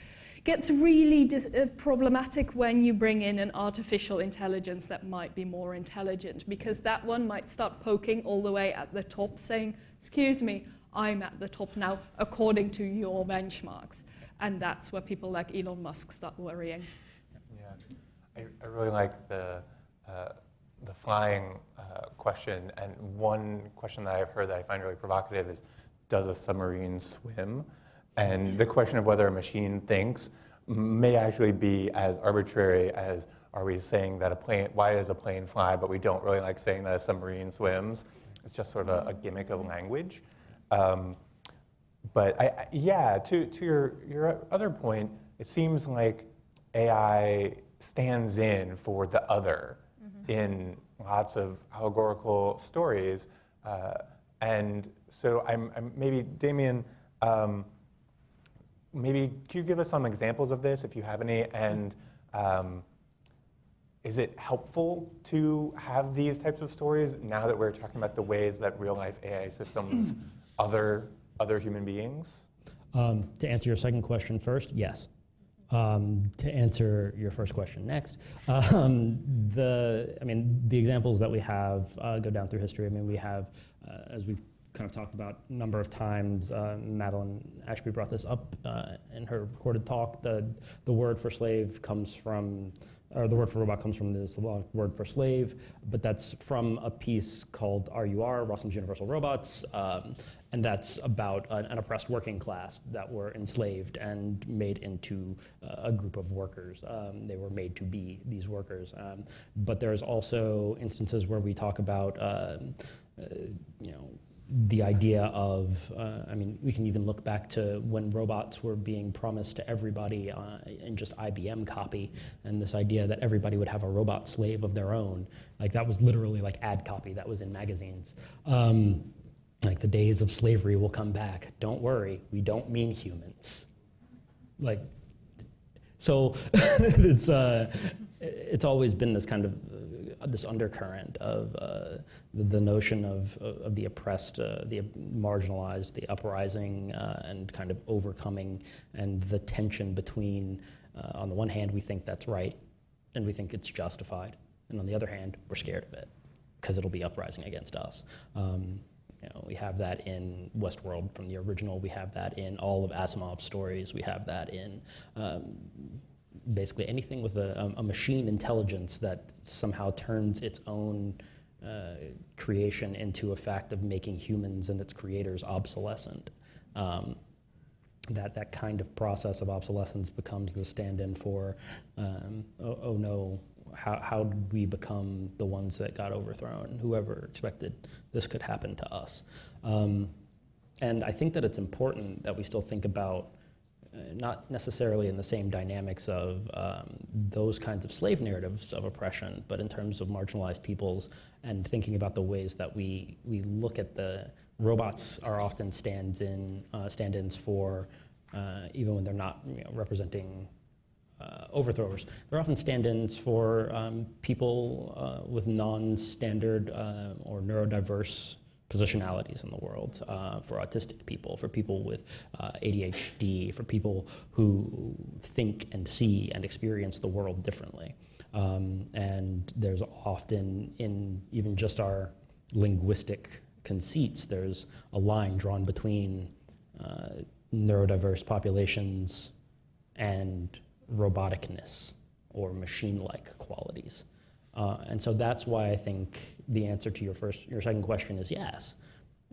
gets really problematic when you bring in an artificial intelligence that might be more intelligent, because that one might start poking all the way at the top saying, excuse me, I'm at the top now according to your benchmarks. And that's where people like Elon Musk start worrying. Yeah, I really like the flying question, and one question that I've heard that I find really provocative is, does a submarine swim? And the question of whether a machine thinks may actually be as arbitrary as, are we saying that why does a plane fly, but we don't really like saying that a submarine swims? It's just sort of a gimmick of language. But to your other point, it seems like AI stands in for the other in lots of allegorical stories. And so I'm maybe, Damien, maybe could you give us some examples of this, if you have any, and is it helpful to have these types of stories now that we're talking about the ways that real-life AI systems other human beings? To answer your second question first, yes. To answer your first question next, the examples that we have go down through history. I mean, we have, as we've kind of talked about a number of times, Madeline Ashby brought this up in her recorded talk. The word for slave comes from, or the word for robot comes from this word for slave, but that's from a piece called RUR, Rossum's Universal Robots, and that's about an oppressed working class that were enslaved and made into a group of workers. They were made to be these workers. But there's also instances where we talk about, the idea of, we can even look back to when robots were being promised to everybody in just IBM copy, and this idea that everybody would have a robot slave of their own. Like, that was literally like ad copy that was in magazines. Like, the days of slavery will come back. Don't worry, we don't mean humans. Like, so it's always been this kind of this undercurrent of the notion of the oppressed, the marginalized, the uprising, and kind of overcoming, and the tension between, on the one hand, we think that's right, and we think it's justified, and on the other hand, we're scared of it, because it'll be uprising against us. We have that in Westworld from the original. We have that in all of Asimov's stories. We have that in basically anything with a machine intelligence that somehow turns its own creation into a fact of making humans and its creators obsolescent. That kind of process of obsolescence becomes the stand-in for, oh no, how did we become the ones that got overthrown? Whoever expected this could happen to us? And I think that it's important that we still think about, not necessarily in the same dynamics of those kinds of slave narratives of oppression, but in terms of marginalized peoples, and thinking about the ways that we look at the robots are often stand-ins for, even when they're not representing overthrowers. They're often stand-ins for people with non-standard or neurodiverse positionalities in the world, for autistic people, for people with ADHD, for people who think and see and experience the world differently. And there's often, in even just our linguistic conceits, there's a line drawn between neurodiverse populations and roboticness or machine-like qualities. And so that's why I think the answer to your second question is yes.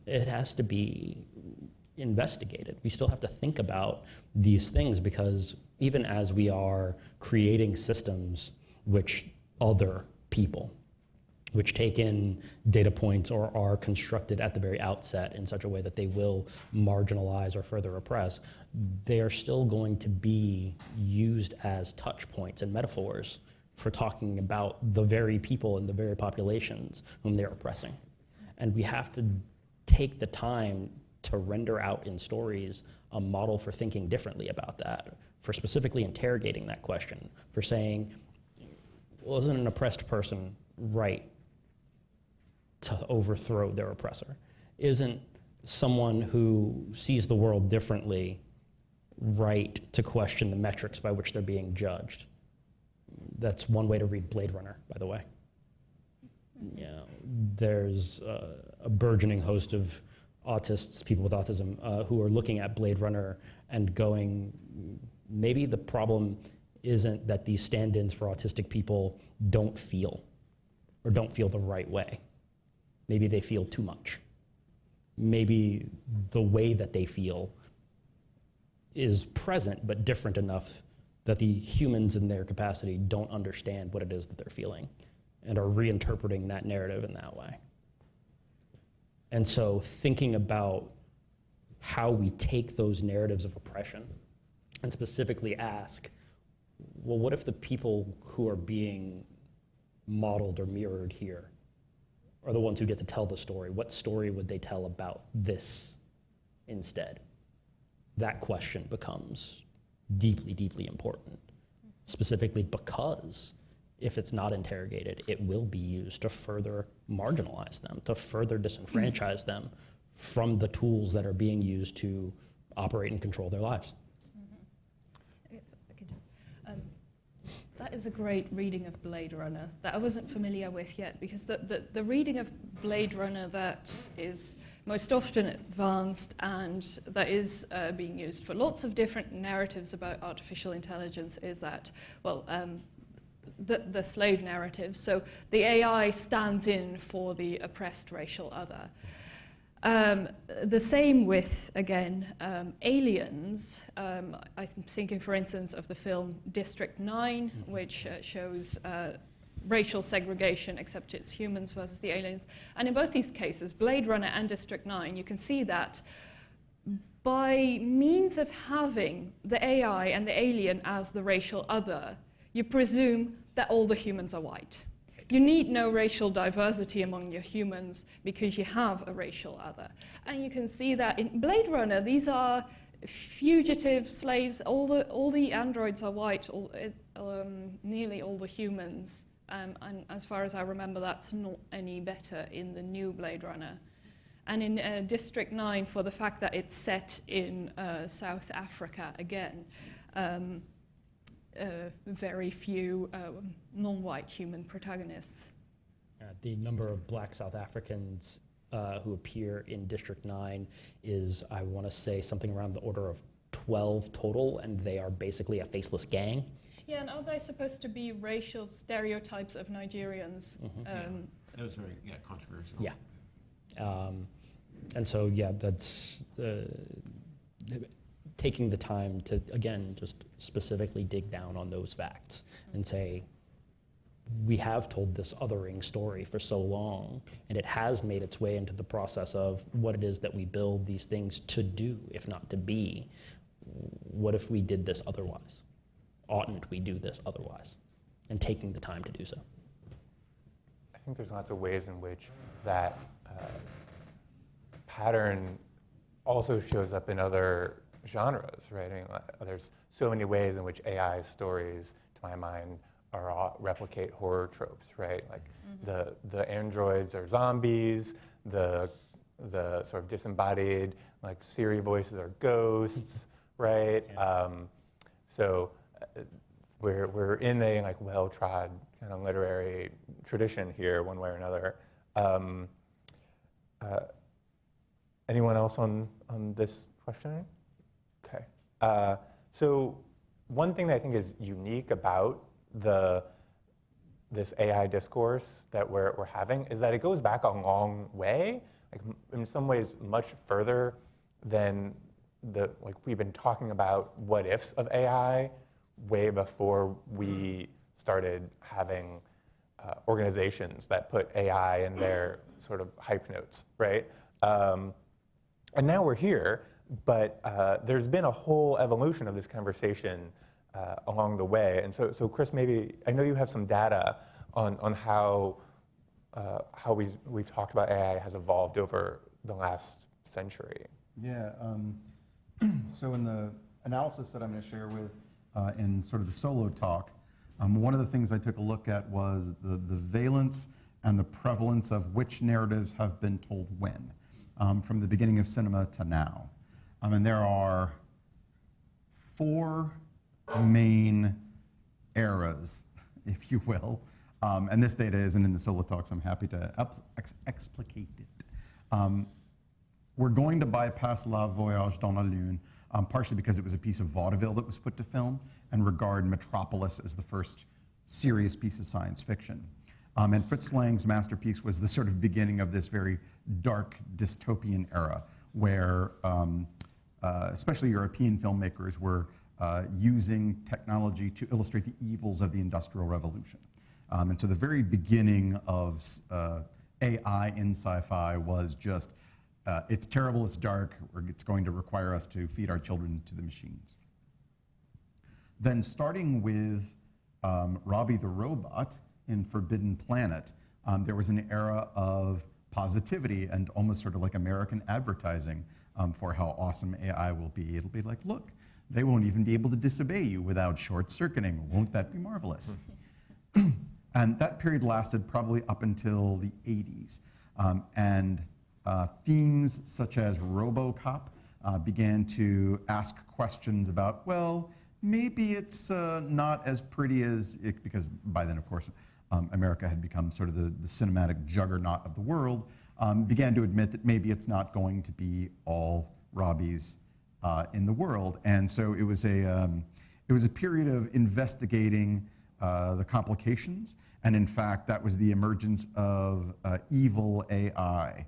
It has to be investigated. We still have to think about these things, because even as we are creating systems which other people, which take in data points or are constructed at the very outset in such a way that they will marginalize or further oppress, they are still going to be used as touch points and metaphors for talking about the very people and the very populations whom they're oppressing. And we have to take the time to render out in stories a model for thinking differently about that, for specifically interrogating that question, for saying, well, isn't an oppressed person right to overthrow their oppressor? Isn't someone who sees the world differently right to question the metrics by which they're being judged? That's one way to read Blade Runner, by the way. There's a burgeoning host of autists, people with autism, who are looking at Blade Runner and going, maybe the problem isn't that these stand-ins for autistic people don't feel, or don't feel the right way. Maybe they feel too much. Maybe the way that they feel is present but different enough that the humans in their capacity don't understand what it is that they're feeling and are reinterpreting that narrative in that way. And so thinking about how we take those narratives of oppression and specifically ask, well, what if the people who are being modeled or mirrored here are the ones who get to tell the story? What story would they tell about this instead? That question becomes deeply, deeply important, specifically because if it's not interrogated, it will be used to further marginalize them, to further disenfranchise them from the tools that are being used to operate and control their lives. If I could, that is a great reading of Blade Runner that I wasn't familiar with yet, because the reading of Blade Runner that is most often advanced and that is being used for lots of different narratives about artificial intelligence is that, well, the slave narrative. So the AI stands in for the oppressed racial other. The same with, again, aliens. I'm thinking, for instance, of the film District 9, which shows racial segregation, except it's humans versus the aliens. And in both these cases, Blade Runner and District 9, you can see that by means of having the AI and the alien as the racial other, you presume that all the humans are white. You need no racial diversity among your humans because you have a racial other. And you can see that in Blade Runner, these are fugitive slaves. All the androids are white, nearly all the humans. And as far as I remember, that's not any better in the new Blade Runner. And in District 9, for the fact that it's set in South Africa again, very few non-white human protagonists. The number of black South Africans who appear in District 9 is, I want to say, something around the order of 12 total, and they are basically a faceless gang. Yeah, and are they supposed to be racial stereotypes of Nigerians? That was very controversial. Yeah. And so, yeah, that's taking the time to, again, just specifically dig down on those facts and say, we have told this othering story for so long, and it has made its way into the process of what it is that we build these things to do, if not to be. What if we did this otherwise? Oughtn't we do this otherwise? And taking the time to do so. I think there's lots of ways in which that pattern also shows up in other genres, right? I mean, there's so many ways in which AI stories, to my mind, replicate horror tropes, right? Like the androids are zombies, the sort of disembodied, like Siri voices are ghosts, right? Yeah. So we're in a like well-trod kind of literary tradition here, one way or another. Anyone else on this question? Okay. So one thing that I think is unique about this AI discourse that we're having is that it goes back a long way, like in some ways much further than we've been talking about what ifs of AI way before we started having organizations that put AI in their sort of hype notes, right? And now we're here, but there's been a whole evolution of this conversation along the way. And so Chris, maybe, I know you have some data on how we've talked about AI has evolved over the last century. Yeah, so in the analysis that I'm going to share with in sort of the solo talk, one of the things I took a look at was the valence and the prevalence of which narratives have been told when, from the beginning of cinema to now. And there are 4 main eras, if you will, and this data isn't in the solo talks, I'm happy to explicate it. We're going to bypass La Voyage dans la Lune, partially because it was a piece of vaudeville that was put to film, and regard Metropolis as the first serious piece of science fiction. And Fritz Lang's masterpiece was the sort of beginning of this very dark dystopian era, where especially European filmmakers were using technology to illustrate the evils of the Industrial Revolution. And so the very beginning of AI in sci-fi was just, it's terrible, it's dark, or it's going to require us to feed our children to the machines. Then starting with Robbie the Robot in Forbidden Planet, there was an era of positivity and almost sort of like American advertising for how awesome AI will be. It'll be like, look, they won't even be able to disobey you without short-circuiting. Won't that be marvelous? And that period lasted probably up until the 80s. And themes such as RoboCop began to ask questions about, well, maybe it's not as pretty as it, because by then, of course, America had become sort of the cinematic juggernaut of the world, began to admit that maybe it's not going to be all Robbies in the world. And so it was a period of investigating the complications, and in fact, that was the emergence of evil AI,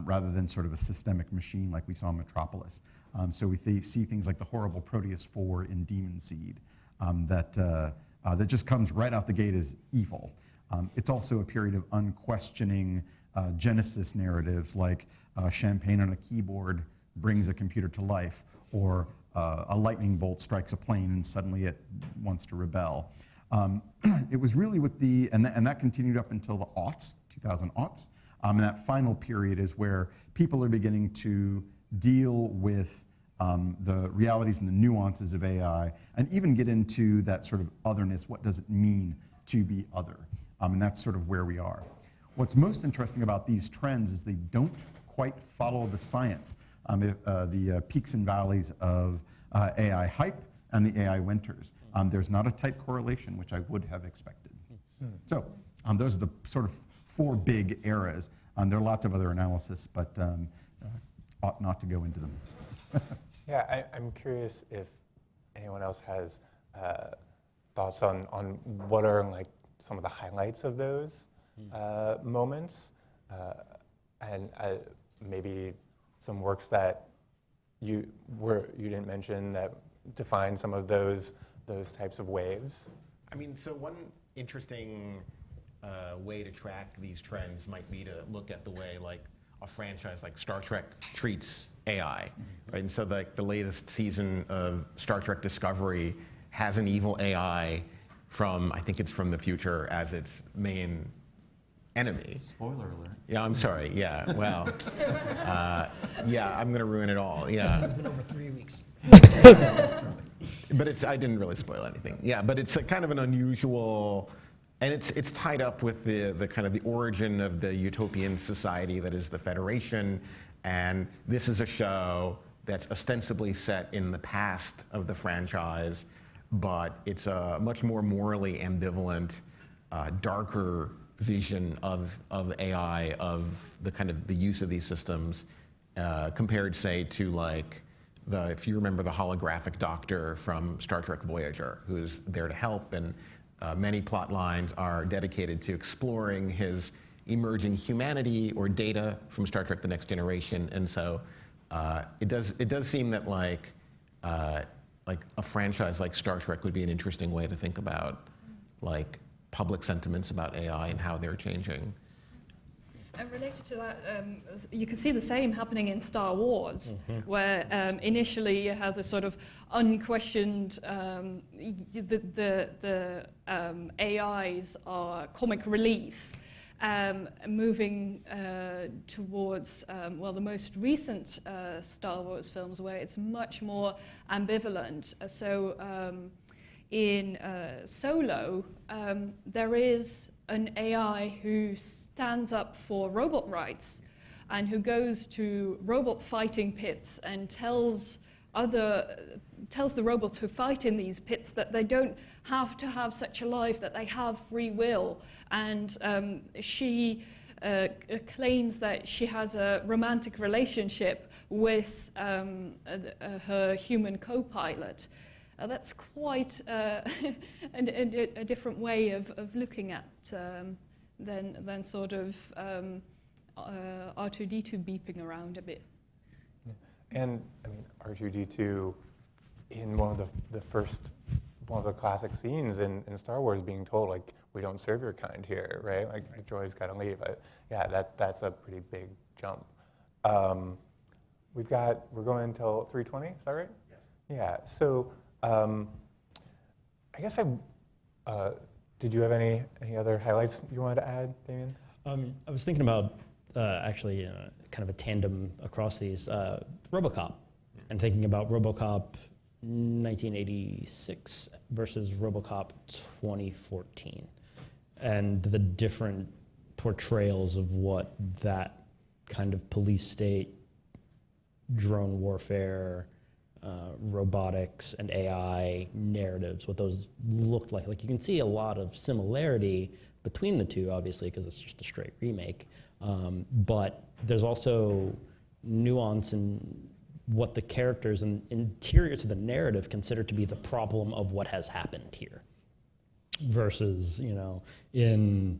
rather than sort of a systemic machine like we saw in Metropolis. So we see things like the horrible Proteus 4 in Demon Seed that just comes right out the gate as evil. It's also a period of unquestioning Genesis narratives like champagne on a keyboard brings a computer to life, or a lightning bolt strikes a plane and suddenly it wants to rebel. It was really with and that continued up until the aughts, 2000 aughts. And that final period is where people are beginning to deal with the realities and the nuances of AI, and even get into that sort of otherness. What does it mean to be other? And that's sort of where we are. What's most interesting about these trends is they don't quite follow the science, the peaks and valleys of AI hype and the AI winters. There's not a tight correlation, which I would have expected. So those are the sort of 4 big eras. There are lots of other analysis, but ought not to go into them. Yeah, I'm curious if anyone else has thoughts on what are like some of the highlights of those moments, and maybe some works that you didn't mention that define some of those types of waves. I mean, so one interesting way to track these trends might be to look at the way like a franchise like Star Trek treats AI, right? And so like the latest season of Star Trek Discovery has an evil AI from, I think it's from the future, as its main enemy. Spoiler alert. Yeah, I'm sorry, yeah, well, yeah, I'm gonna ruin it all, yeah. It's been over 3 weeks. But I didn't really spoil anything. Yeah, but it's a kind of an unusual, and it's tied up with the kind of the origin of the utopian society that is the Federation. And this is a show that's ostensibly set in the past of the franchise, but it's a much more morally ambivalent, darker vision of AI, of the kind of the use of these systems, compared, say, to like if you remember the holographic doctor from Star Trek Voyager, who's there to help, and many plot lines are dedicated to exploring his emerging humanity or data from Star Trek: The Next Generation. And so it does seem that like a franchise like Star Trek would be an interesting way to think about like public sentiments about AI and how they're changing. And related to that, you can see the same happening in Star Wars, where initially you have the sort of unquestioned, the AIs are comic relief, moving towards, well, the most recent Star Wars films, where it's much more ambivalent. So in Solo, there is an AI who stands up for robot rights and who goes to robot fighting pits and tells the robots who fight in these pits that they don't have to have such a life, that they have free will. And she claims that she has a romantic relationship with her human co-pilot. That's quite a different way of looking at than sort of R2-D2 beeping around a bit. Yeah. And I mean, R2-D2 in one of the classic scenes in Star Wars being told, like, we don't serve your kind here, right? Like, the droid's got to leave. Yeah, that's a pretty big jump. We're going until 3:20, is that right? Yeah. So I guess did you have any other highlights you wanted to add, Damien? I was thinking about actually kind of a tandem across these, RoboCop, and thinking about RoboCop 1986 versus RoboCop 2014, and the different portrayals of what that kind of police state drone warfare, robotics, and AI narratives, what those looked like. Like, you can see a lot of similarity between the two, obviously, because it's just a straight remake. But there's also nuance in what the characters and interior to the narrative consider to be the problem of what has happened here. Versus, you know, in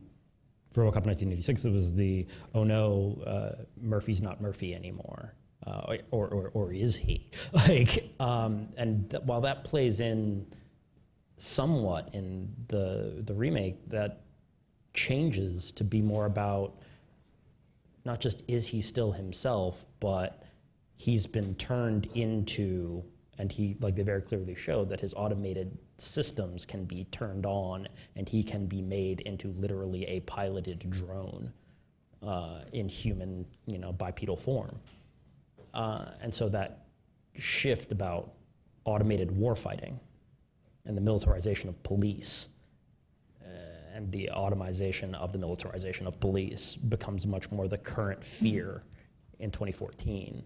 RoboCop 1986, it was the, oh no, Murphy's not Murphy anymore. Or is he? Like, while that plays in somewhat in the remake, that changes to be more about not just is he still himself, but he's been turned into, and he, like they very clearly showed, that his automated systems can be turned on and he can be made into literally a piloted drone in human, you know, bipedal form. And so that shift about automated warfighting and the militarization of police and the automation of the militarization of police becomes much more the current fear in 2014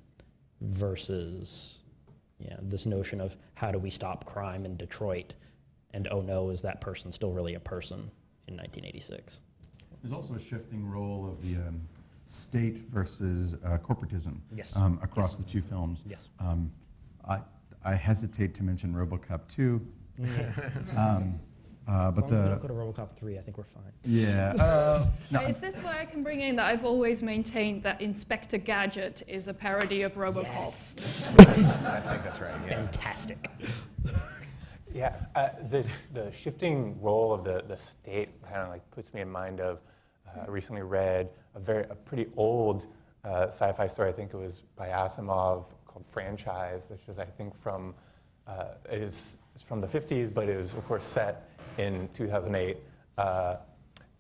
versus this notion of how do we stop crime in Detroit, and oh no, is that person still really a person in 1986? There's also a shifting role of the state versus corporatism across the two films. Yes. I hesitate to mention RoboCop 2. As but long as we don't go to RoboCop 3, I think we're fine. Yeah. Is this where I can bring in that I've always maintained that Inspector Gadget is a parody of RoboCop? Yes. I think that's right. Yeah. Fantastic. Yeah, the shifting role of the state kind of like puts me in mind of, I recently read a pretty old sci-fi story, I think it was by Asimov, called Franchise, which is, I think, from, is from the 50s, but it was, of course, set in 2008.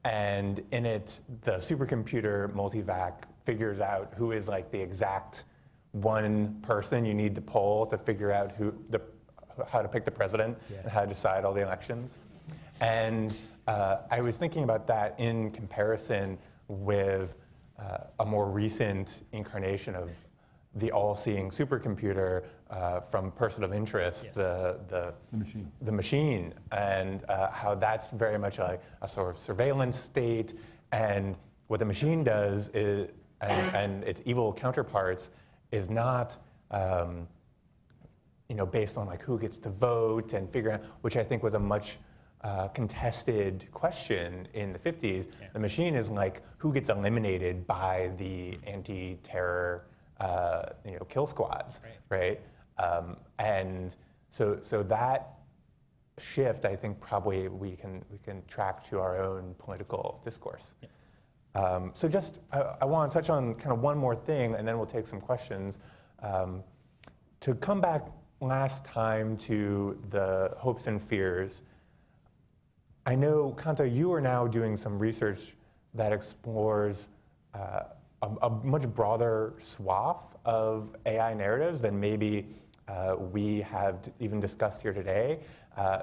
And in it, the supercomputer multivac figures out who is like the exact one person you need to poll to figure out how to pick the president and how to decide all the elections. And I was thinking about that in comparison with a more recent incarnation of the all-seeing supercomputer from Person of Interest, the machine, and how that's very much a sort of surveillance state. And what the machine does is, and its evil counterparts, is not based on like who gets to vote and figure out, which I think was a much contested question in the 50s. Yeah. The machine is like who gets eliminated by the anti-terror kill squads, right? And so that shift, I think, probably we can track to our own political discourse. Yeah. So just I want to touch on kind of one more thing, and then we'll take some questions. To come back last time to the hopes and fears, I know, Kanta, you are now doing some research that explores a much broader swath of AI narratives than maybe we have even discussed here today.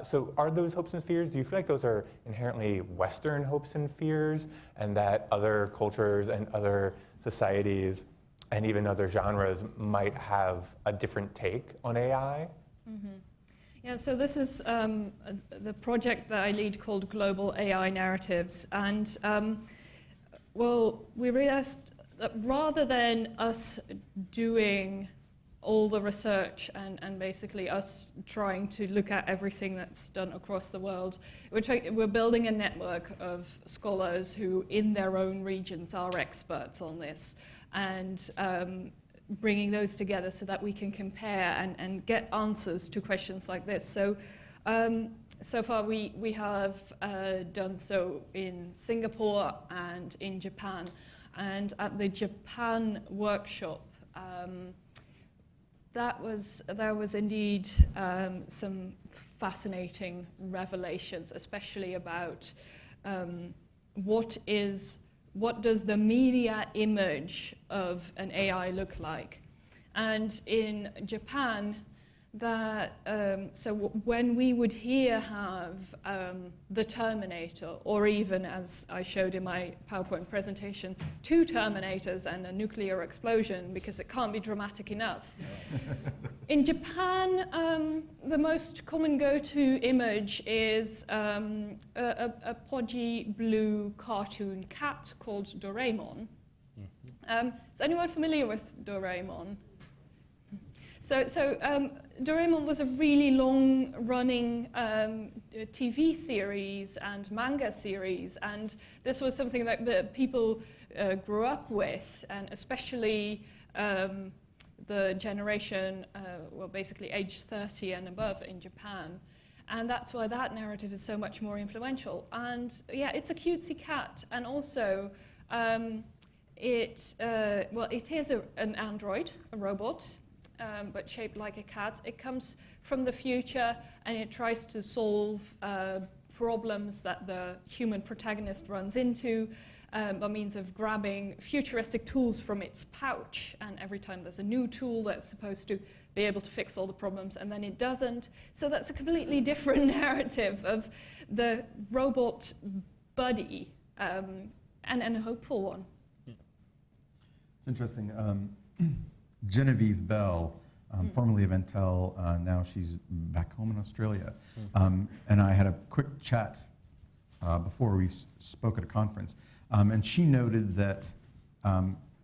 So are those hopes and fears, do you feel like those are inherently Western hopes and fears, and that other cultures and other societies and even other genres might have a different take on AI? Mm-hmm. Yeah, so this is the project that I lead called Global AI Narratives. And, we realized that rather than us doing all the research and basically us trying to look at everything that's done across the world, we're building a network of scholars who in their own regions are experts on this, and bringing those together so that we can compare and get answers to questions like this. So so far we have done so in Singapore and in Japan. And at the Japan workshop, there was indeed some fascinating revelations, especially about what does the media image of an AI look like. And in Japan, that when we would here have the Terminator, or even, as I showed in my PowerPoint presentation, 2 Terminators and a nuclear explosion, because it can't be dramatic enough. In Japan, the most common go-to image is a podgy blue cartoon cat called Doraemon. Is anyone familiar with Doraemon? So Doraemon was a really long-running TV series and manga series, and this was something that people grew up with, and especially the generation, basically age 30 and above in Japan. And that's why that narrative is so much more influential. And yeah, it's a cutesy cat, and also it is an android, a robot, but shaped like a cat. It comes from the future, and it tries to solve problems that the human protagonist runs into by means of grabbing futuristic tools from its pouch. And every time there's a new tool that's supposed to be able to fix all the problems, and then it doesn't. So that's a completely different narrative of the robot buddy, and a hopeful one. It's interesting. Genevieve Bell, formerly of Intel, now she's back home in Australia. And I had a quick chat before we spoke at a conference. And she noted that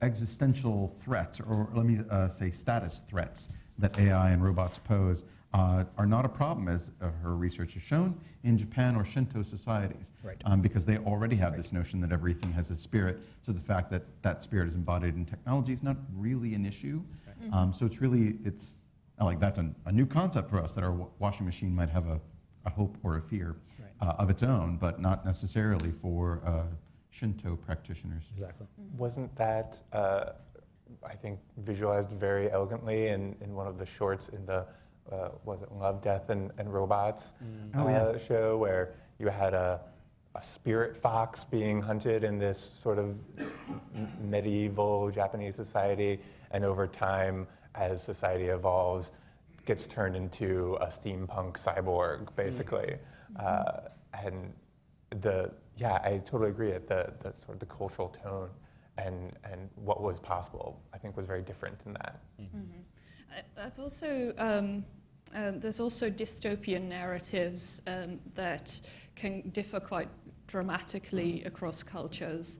existential threats, or let me say status threats, that AI and robots pose are not a problem, as her research has shown, in Japan or Shinto societies. Right. Because they already have this notion that everything has a spirit, so the fact that that spirit is embodied in technology is not really an issue. Right. So it's like that's a new concept for us, that our washing machine might have a hope or a fear of its own, but not necessarily for Shinto practitioners. Exactly. Wasn't that, I think, visualized very elegantly in one of the shorts in the, was it Love, Death, and Robots show, where you had a spirit fox being hunted in this sort of medieval Japanese society, and over time, as society evolves, gets turned into a steampunk cyborg, basically. And I totally agree that the sort of the cultural tone and what was possible, I think, was very different in that. I've also there's also dystopian narratives that can differ quite dramatically across cultures.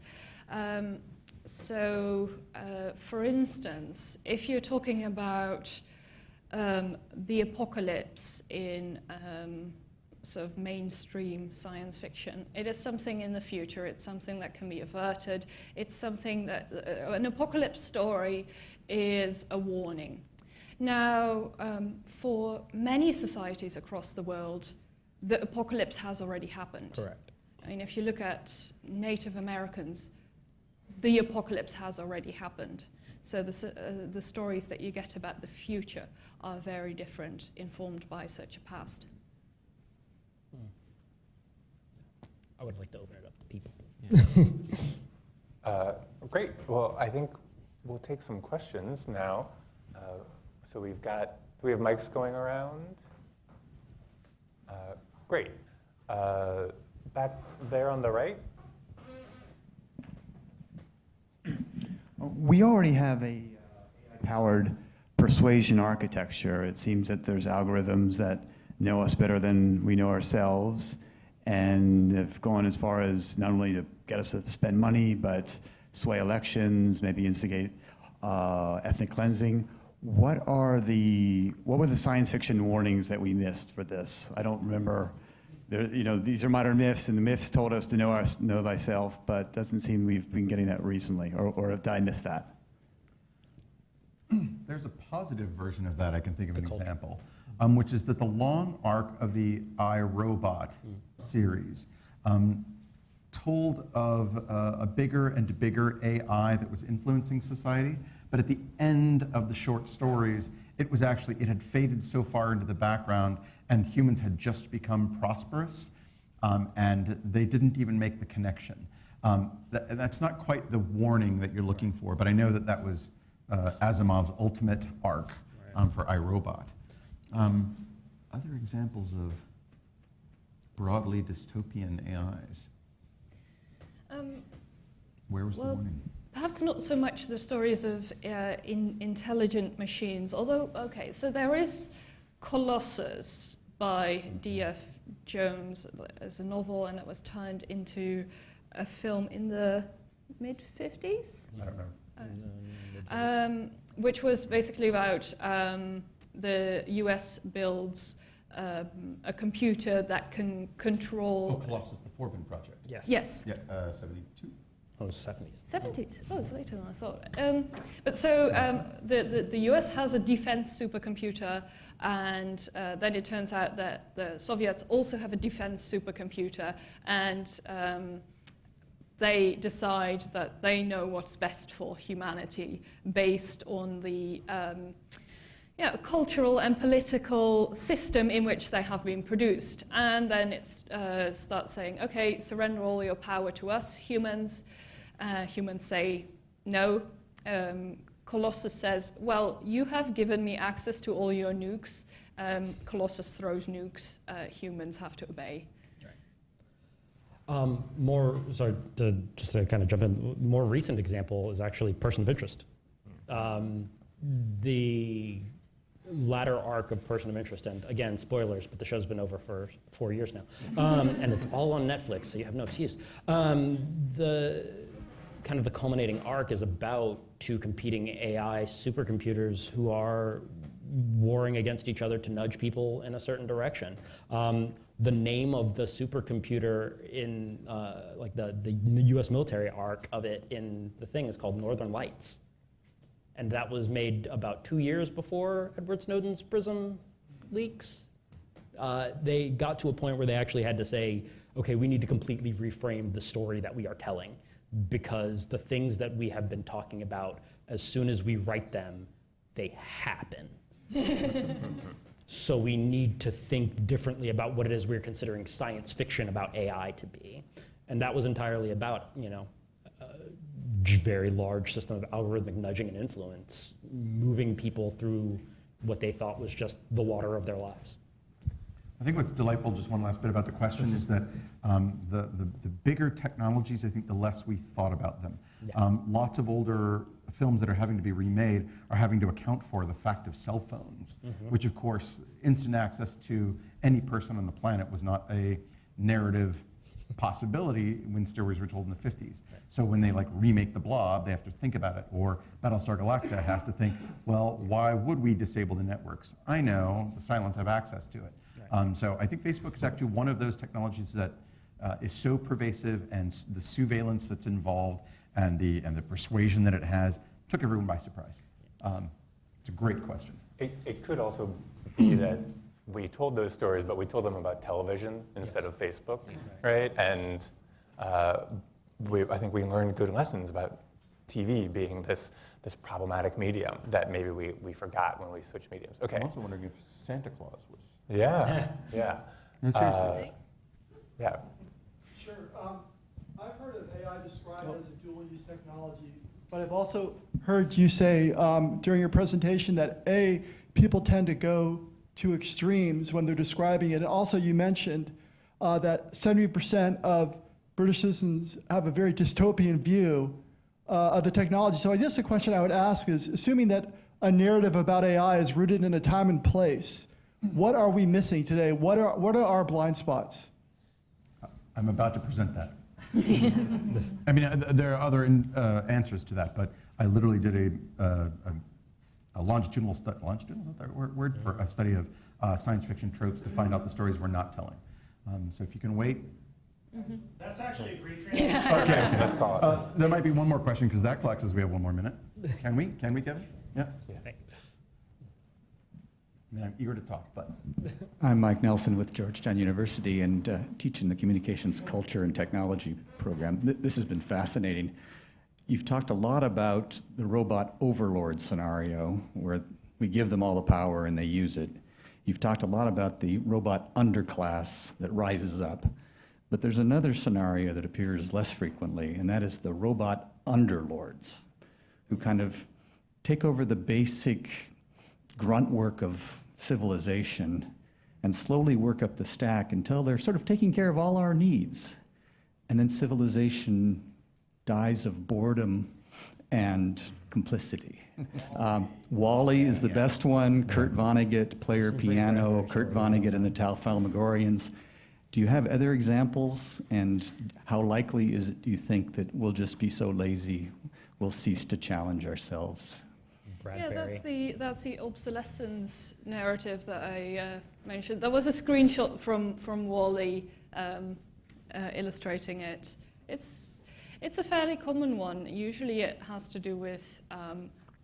For instance, if you're talking about the apocalypse in sort of mainstream science fiction, it is something in the future, it's something that can be averted, it's something that, an apocalypse story is a warning. Now, for many societies across the world, the apocalypse has already happened. Correct. I mean, if you look at Native Americans, the apocalypse has already happened. So the stories that you get about the future are very different, informed by such a past. I would like to open it up to people. Great. Well, I think we'll take some questions now. So do we have mics going around? Great. Back there on the right. We already have a powered persuasion architecture. It seems that there's algorithms that know us better than we know ourselves, and have gone as far as not only to get us to spend money, but sway elections, maybe instigate ethnic cleansing. What were the science fiction warnings that we missed for this? I don't remember. These are modern myths, and the myths told us to know thyself, but doesn't seem we've been getting that recently, or did I miss that? There's a positive version of that. I can think of an example, which is that the long arc of the iRobot series told of a bigger and bigger AI that was influencing society, but at the end of the short stories, it had faded so far into the background, and humans had just become prosperous, and they didn't even make the connection. That's not quite the warning that you're looking for, but I know that was Asimov's ultimate arc for iRobot. Other examples of broadly dystopian AIs? Where was the warning? Perhaps not so much the stories of intelligent machines, although, okay, so there is Colossus by D.F. Jones as a novel, and it was turned into a film in the mid-50s? I don't know. Which was basically about the US builds a computer that can control... Oh, Colossus, the Forbin project. Yes. Yes. Yeah, 72. Oh, 70s. 70s. Oh, it's later than I thought. But so the US has a defense supercomputer, and then it turns out that the Soviets also have a defense supercomputer, and they decide that they know what's best for humanity based on the cultural and political system in which they have been produced. And then it starts saying, okay, surrender all your power to us, humans. Humans say no. Colossus says, well, you have given me access to all your nukes. Colossus throws nukes. Humans have to obey. Just to kind of jump in, more recent example is actually Person of Interest. The latter arc of Person of Interest, and again, spoilers, but the show's been over for 4 years now, and it's all on Netflix, so you have no excuse. The culminating arc is about two competing AI supercomputers who are warring against each other to nudge people in a certain direction. The name of the supercomputer in the U.S. military arc of it in the thing is called Northern Lights. And that was made about 2 years before Edward Snowden's PRISM leaks. They got to a point where they actually had to say, okay, we need to completely reframe the story that we are telling, because the things that we have been talking about, as soon as we write them, they happen. So we need to think differently about what it is we're considering science fiction about AI to be. And that was entirely about, a very large system of algorithmic nudging and influence, moving people through what they thought was just the water of their lives. I think what's delightful, just one last bit about the question, is that the bigger technologies, I think the less we thought about them. Yeah. Lots of older films that are having to be remade are having to account for the fact of cell phones, which of course, instant access to any person on the planet was not a narrative possibility when stories were told in the 50s. So when they remake The Blob, they have to think about it. Or Battlestar Galactica has to think, well, why would we disable the networks? I know the Silence have access to it. So I think Facebook is actually one of those technologies that is so pervasive, and the surveillance that's involved and the persuasion that it has took everyone by surprise. It's a great question. It could also be that we told those stories, but we told them about television instead of Facebook, right? And I think we learned good lessons about TV being this problematic medium that maybe we forgot when we switched mediums. Okay. I'm also wondering if Santa Claus was. Yeah, yeah. No, seriously. Yeah. Sure. I've heard of AI described as a dual-use technology, but I've also heard you say during your presentation that people tend to go to extremes when they're describing it. And also you mentioned that 70% of British citizens have a very dystopian view of the technology. So I guess the question I would ask is, assuming that a narrative about AI is rooted in a time and place, what are we missing today? What are our blind spots? I'm about to present that. I mean, there are other answers to that, but I literally did a longitudinal study. Longitudinal is that the word for a study of science fiction tropes to find out the stories we're not telling. So if you can wait. That's actually a great transition. Okay. Let's call it. There might be one more question because that clock says we have 1 more minute. Can we, Kevin? Yeah. I mean, I'm eager to talk, but. I'm Mike Nelson with Georgetown University and teach in the Communications Culture and Technology program. This has been fascinating. You've talked a lot about the robot overlord scenario where we give them all the power and they use it. You've talked a lot about the robot underclass that rises up. But there's another scenario that appears less frequently, and that is the robot underlords, who kind of take over the basic grunt work of civilization and slowly work up the stack until they're sort of taking care of all our needs. And then civilization dies of boredom and complicity. Wall-E is the best one. Kurt Vonnegut, player piano, Kurt Vonnegut and the Talfalmagorians. Do you have other examples? And how likely is it, do you think, that we'll just be so lazy we'll cease to challenge ourselves? Yeah, that's the obsolescence narrative that I mentioned. There was a screenshot from Wall-E illustrating it. It's a fairly common one. Usually it has to do with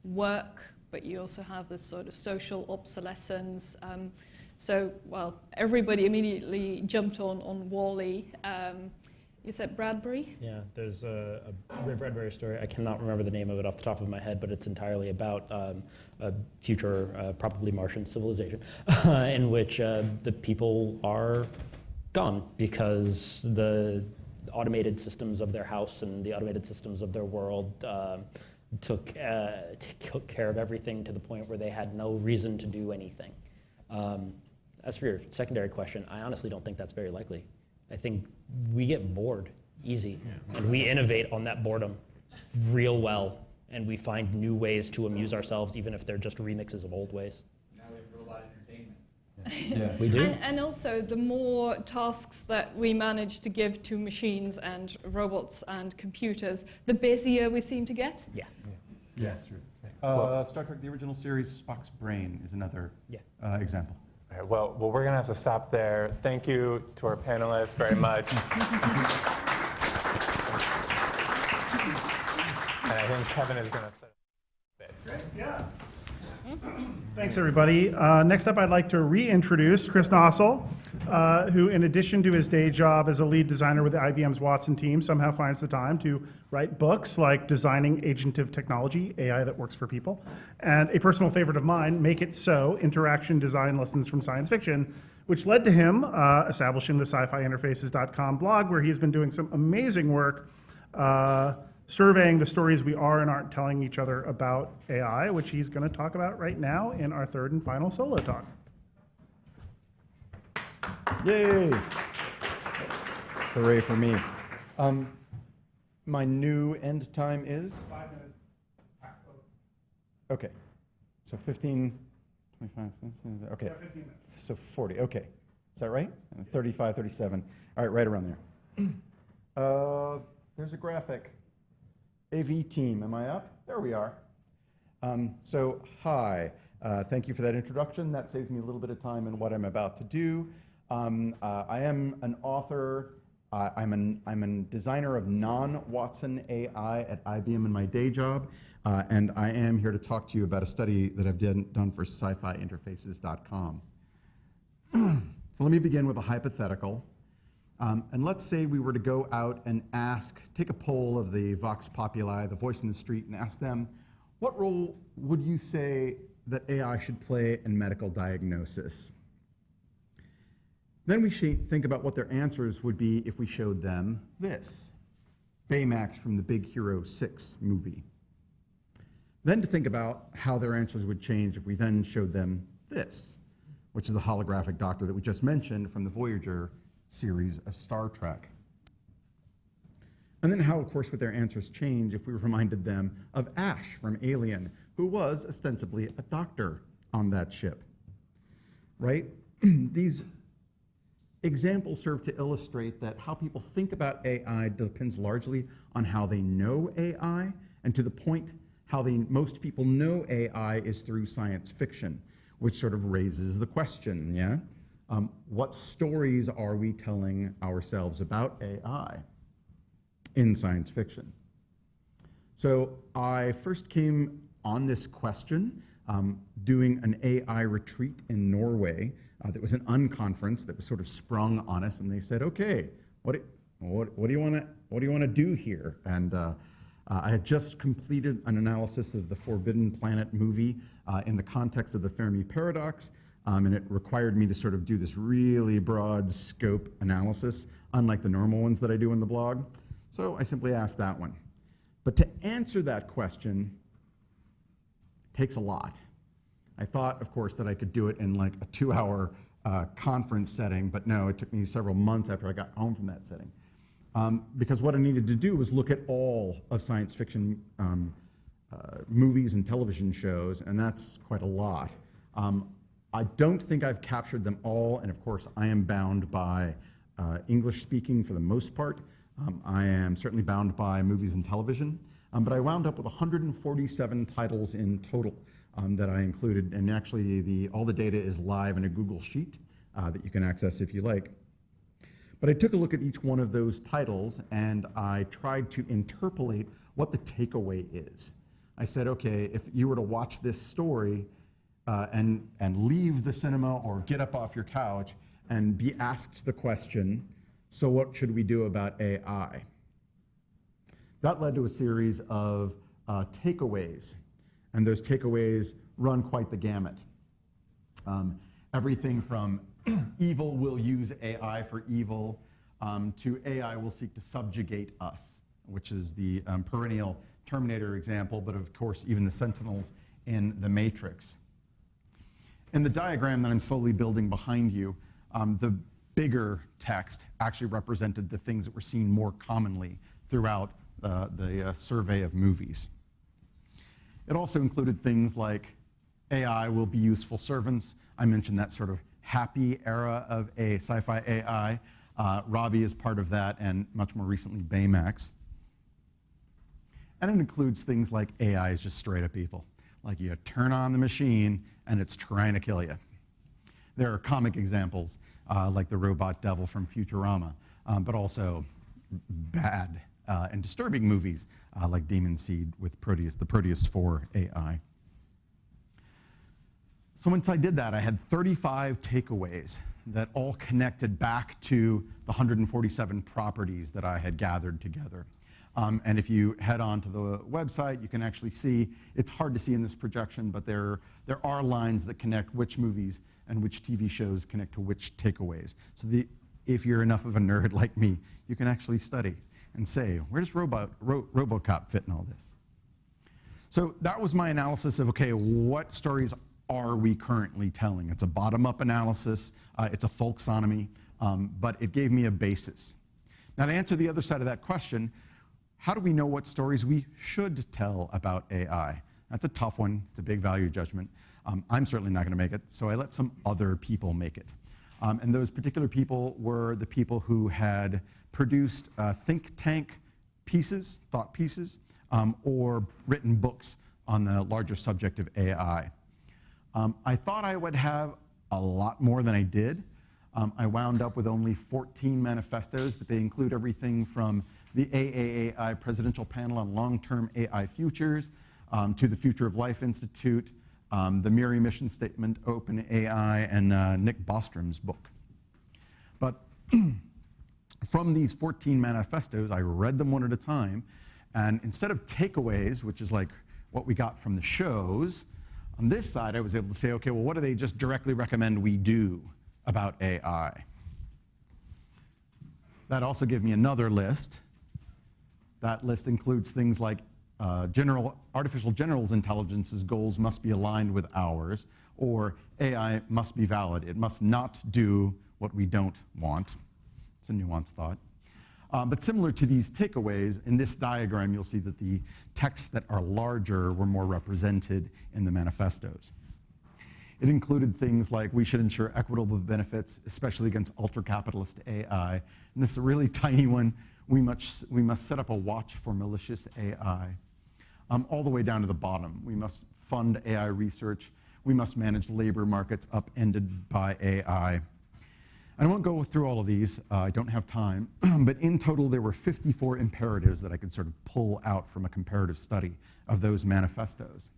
work, but you also have this sort of social obsolescence. So, well, everybody immediately jumped on Wall-E. You said Bradbury? Yeah, there's a Ray Bradbury story. I cannot remember the name of it off the top of my head, but it's entirely about a future, probably Martian civilization, in which the people are gone because the automated systems of their house and the automated systems of their world took care of everything to the point where they had no reason to do anything. As for your secondary question, I honestly don't think that's very likely. I think we get bored easy, and we innovate on that boredom real well, and we find new ways to amuse ourselves, even if they're just remixes of old ways. Now we have robot entertainment. Yeah, we do. And also, the more tasks that we manage to give to machines and robots and computers, the busier we seem to get. Yeah. Yeah, true. Star Trek, the original series, Spock's brain is another example. All right, well, we're going to have to stop there. Thank you to our panelists very much. And I think Kevin is going to set up a bit. Great, yeah. Thanks, everybody. Next up, I'd like to reintroduce Chris Noessel, who, in addition to his day job as a lead designer with IBM's Watson team, somehow finds the time to write books like Designing Agentive Technology, AI that Works for People, and a personal favorite of mine, Make It So, Interaction Design Lessons from Science Fiction, which led to him establishing the Sci-Fi Interfaces.com blog, where he's been doing some amazing work surveying the stories we are and aren't telling each other about AI, which he's going to talk about right now in our third and final solo talk. Yay! Hooray for me. My new end time is? 5 minutes. Okay. So 15, 25, okay. Yeah, 15 minutes. So 40, okay. Is that right? 35, 37. All right, right around there. There's a graphic. AV team, am I up? There we are. So, hi. Thank you for that introduction. That saves me a little bit of time in what I'm about to do. I am an author. I'm a designer of non-Watson AI at IBM in my day job. And I am here to talk to you about a study that I've done for Sci-Fi Interfaces.com. So let me begin with a hypothetical. And let's say we were to go out and take a poll of the Vox Populi, the voice in the street, and ask them, what role would you say that AI should play in medical diagnosis? Then we should think about what their answers would be if we showed them this, Baymax from the Big Hero 6 movie. Then to think about how their answers would change if we then showed them this, which is the holographic doctor that we just mentioned from the Voyager series of Star Trek. And then how, of course, would their answers change if we reminded them of Ash from Alien, who was ostensibly a doctor on that ship, right? These examples serve to illustrate that how people think about AI depends largely on how they know AI, and to the point, how most people know AI is through science fiction, which sort of raises the question, yeah? What stories are we telling ourselves about AI in science fiction? So I first came on this question doing an AI retreat in Norway. That was an unconference that was sort of sprung on us, and they said, "Okay, what do you want to do here?" And I had just completed an analysis of the Forbidden Planet movie in the context of the Fermi paradox. And it required me to sort of do this really broad scope analysis, unlike the normal ones that I do in the blog. So I simply asked that one. But to answer that question takes a lot. I thought, of course, that I could do it in like a 2-hour conference setting, but no, it took me several months after I got home from that setting. Because what I needed to do was look at all of science fiction movies and television shows, and that's quite a lot. I don't think I've captured them all, and of course I am bound by English speaking for the most part. I am certainly bound by movies and television, but I wound up with 147 titles in total that I included, and actually all the data is live in a Google Sheet that you can access if you like. But I took a look at each one of those titles and I tried to interpolate what the takeaway is. I said, okay, if you were to watch this story and leave the cinema or get up off your couch and be asked the question, so what should we do about AI? That led to a series of takeaways, and those takeaways run quite the gamut. Everything from evil will use AI for evil to AI will seek to subjugate us, which is the perennial Terminator example, but of course even the Sentinels in the Matrix. In the diagram that I'm slowly building behind you, the bigger text actually represented the things that were seen more commonly throughout the survey of movies. It also included things like AI will be useful servants. I mentioned that sort of happy era of a sci-fi AI. Robbie is part of that, and much more recently Baymax. And it includes things like AI is just straight up evil. Like you turn on the machine and it's trying to kill you. There are comic examples like the robot devil from Futurama, but also bad and disturbing movies like Demon Seed with Proteus, the Proteus 4 AI. So once I did that, I had 35 takeaways that all connected back to the 147 properties that I had gathered together. And if you head on to the website, you can actually see, it's hard to see in this projection, but there are lines that connect which movies and which TV shows connect to which takeaways. So if you're enough of a nerd like me, you can actually study and say, where does RoboCop fit in all this? So that was my analysis of, okay, what stories are we currently telling? It's a bottom-up analysis, it's a folksonomy, but it gave me a basis. Now to answer the other side of that question, how do we know what stories we should tell about AI? That's a tough one. It's a big value judgment. I'm certainly not going to make it, so I let some other people make it. And those particular people were the people who had produced think tank pieces, thought pieces, or written books on the larger subject of AI. I thought I would have a lot more than I did. I wound up with only 14 manifestos, but they include everything from the AAAI Presidential Panel on Long-Term AI Futures, to the Future of Life Institute, the Miri Mission Statement, OpenAI, and Nick Bostrom's book. But from these 14 manifestos, I read them one at a time, and instead of takeaways, which is like what we got from the shows, on this side I was able to say, okay, well, what do they just directly recommend we do about AI? That also gave me another list. That list includes things like artificial general intelligence's goals must be aligned with ours, or AI must be valid. It must not do what we don't want. It's a nuanced thought. But similar to these takeaways, in this diagram you'll see that the texts that are larger were more represented in the manifestos. It included things like we should ensure equitable benefits, especially against ultra-capitalist AI. And this is a really tiny one. We must set up a watch for malicious AI. All the way down to the bottom. We must fund AI research. We must manage labor markets upended by AI. I won't go through all of these. I don't have time. But in total, there were 54 imperatives that I could sort of pull out from a comparative study of those manifestos.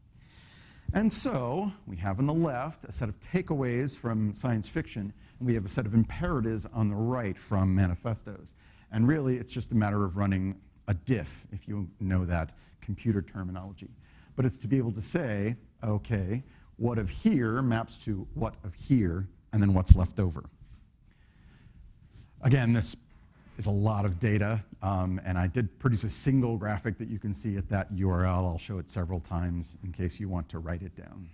And so we have on the left a set of takeaways from science fiction, and we have a set of imperatives on the right from manifestos. And really, it's just a matter of running a diff, if you know that computer terminology. But it's to be able to say, okay, what of here maps to what of here, and then what's left over. Again, this is a lot of data, and I did produce a single graphic that you can see at that URL. I'll show it several times in case you want to write it down.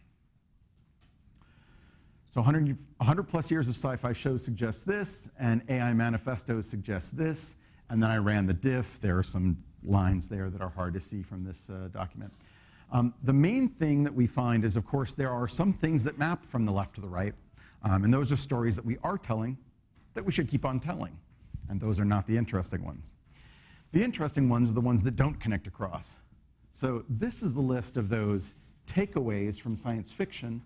So 100 plus years of sci-fi shows suggest this, and AI manifestos suggest this, and then I ran the diff. There are some lines there that are hard to see from this document. The main thing that we find is, of course, there are some things that map from the left to the right, and those are stories that we are telling that we should keep on telling, and those are not the interesting ones. The interesting ones are the ones that don't connect across. So this is the list of those takeaways from science fiction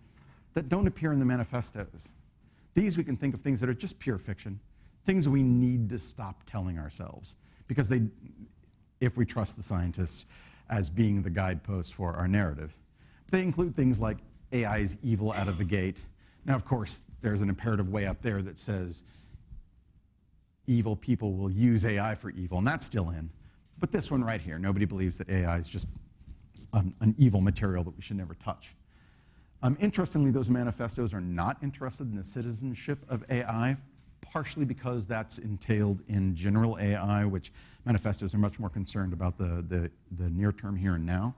that don't appear in the manifestos. These we can think of things that are just pure fiction, things we need to stop telling ourselves, because they, if we trust the scientists as being the guideposts for our narrative. They include things like AI is evil out of the gate. Now, of course, there's an imperative way up there that says evil people will use AI for evil, and that's still in. But this one right here, nobody believes that AI is just an evil material that we should never touch. Interestingly, those manifestos are not interested in the citizenship of AI, partially because that's entailed in general AI, which manifestos are much more concerned about the near term here and now.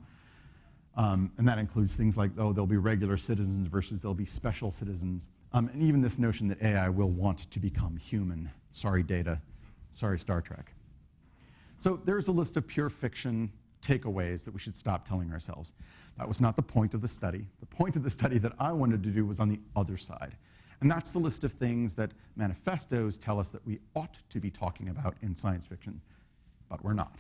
And that includes things like, oh, there'll be regular citizens versus there'll be special citizens. And even this notion that AI will want to become human. Sorry, Data. Sorry, Star Trek. So there's a list of pure fiction takeaways that we should stop telling ourselves. That was not the point of the study. The point of the study that I wanted to do was on the other side. And that's the list of things that manifestos tell us that we ought to be talking about in science fiction, but we're not.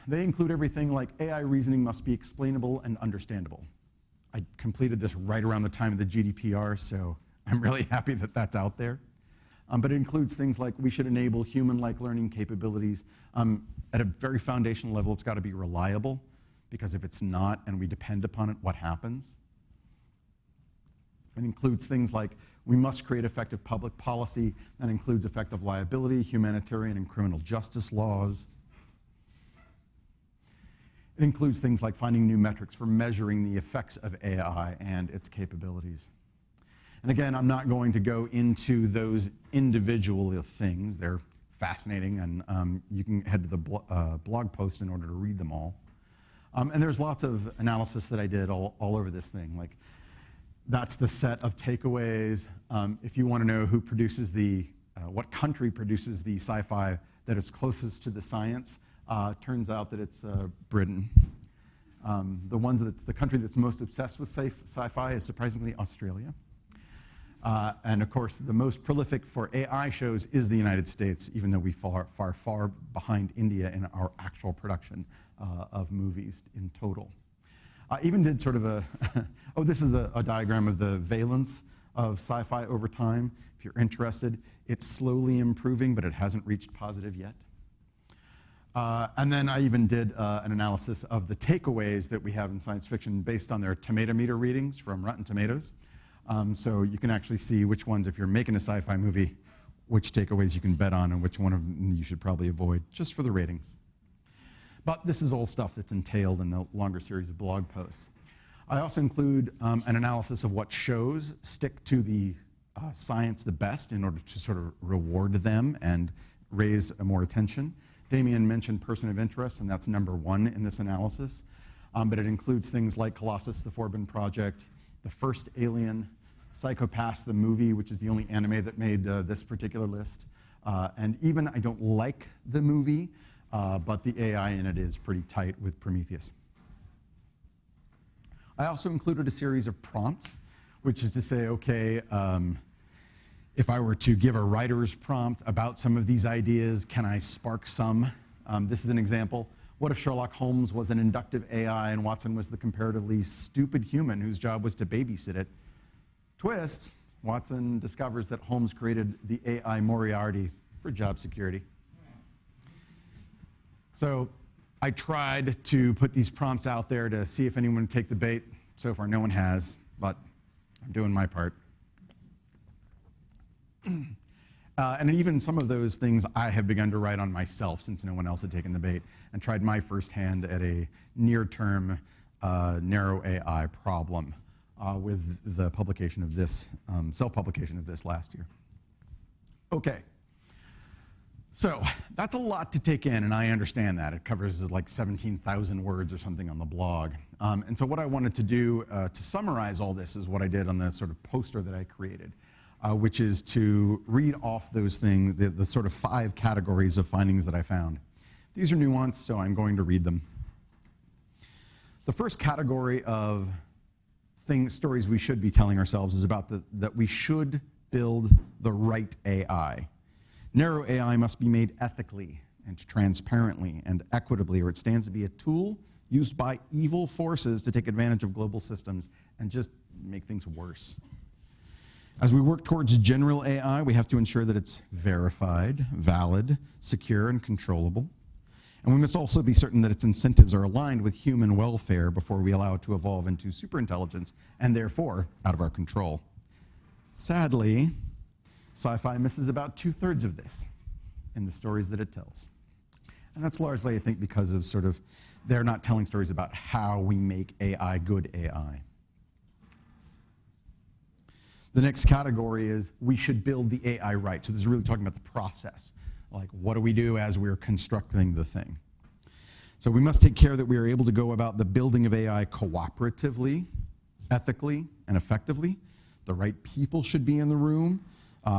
They include everything like AI reasoning must be explainable and understandable. I completed this right around the time of the GDPR, so I'm really happy that that's out there. But it includes things like we should enable human-like learning capabilities. At a very foundational level, it's got to be reliable, because if it's not and we depend upon it, what happens? It includes things like we must create effective public policy. That includes effective liability, humanitarian and criminal justice laws. It includes things like finding new metrics for measuring the effects of AI and its capabilities. And again, I'm not going to go into those individual things. They're fascinating, and you can head to the blog post in order to read them all. And there's lots of analysis that I did all over this thing. Like, that's the set of takeaways. If you want to know who produces what country produces the sci-fi that is closest to the science, turns out that it's Britain. The country that's most obsessed with sci-fi is surprisingly Australia. And of course, the most prolific for AI shows is the United States, even though we far behind India in our actual production of movies in total. I even did sort of this is a diagram of the valence of sci-fi over time. If you're interested, it's slowly improving, but it hasn't reached positive yet. And then I even did an analysis of the takeaways that we have in science fiction based on their tomato meter readings from Rotten Tomatoes. So you can actually see which ones, if you're making a sci-fi movie, which takeaways you can bet on and which one of them you should probably avoid, just for the ratings. But this is all stuff that's entailed in the longer series of blog posts. I also include an analysis of what shows stick to the science the best in order to sort of reward them and raise more attention. Damien mentioned Person of Interest, and that's number one in this analysis. But it includes things like Colossus, the Forbin Project, The First Alien, Psycho-Pass, the movie, which is the only anime that made this particular list. And even I don't like the movie, but the AI in it is pretty tight with Prometheus. I also included a series of prompts, which is to say, okay, if I were to give a writer's prompt about some of these ideas, can I spark some? This is an example. What if Sherlock Holmes was an inductive AI and Watson was the comparatively stupid human whose job was to babysit it? Twist, Watson discovers that Holmes created the AI Moriarty for job security. So I tried to put these prompts out there to see if anyone would take the bait. So far, no one has, but I'm doing my part. And even some of those things I have begun to write on myself since no one else had taken the bait and tried my first hand at a near-term narrow AI problem with the publication of this, self-publication of this last year. Okay. So that's a lot to take in, and I understand that. It covers like 17,000 words or something on the blog. And so what I wanted to do to summarize all this is what I did on the sort of poster that I created, which is to read off those things, the sort of 5 categories of findings that I found. These are nuanced, so I'm going to read them. The first category of stories we should be telling ourselves is about that we should build the right AI. Narrow AI must be made ethically and transparently and equitably, or it stands to be a tool used by evil forces to take advantage of global systems and just make things worse. As we work towards general AI, we have to ensure that it's verified, valid, secure, and controllable. And we must also be certain that its incentives are aligned with human welfare before we allow it to evolve into superintelligence and therefore out of our control. Sadly, sci-fi misses about 2/3 of this in the stories that it tells. And that's largely, I think, because of sort of they're not telling stories about how we make AI good AI. The next category is we should build the AI right. So this is really talking about the process. Like, what do we do as we're constructing the thing? So we must take care that we are able to go about the building of AI cooperatively, ethically, and effectively. The right people should be in the room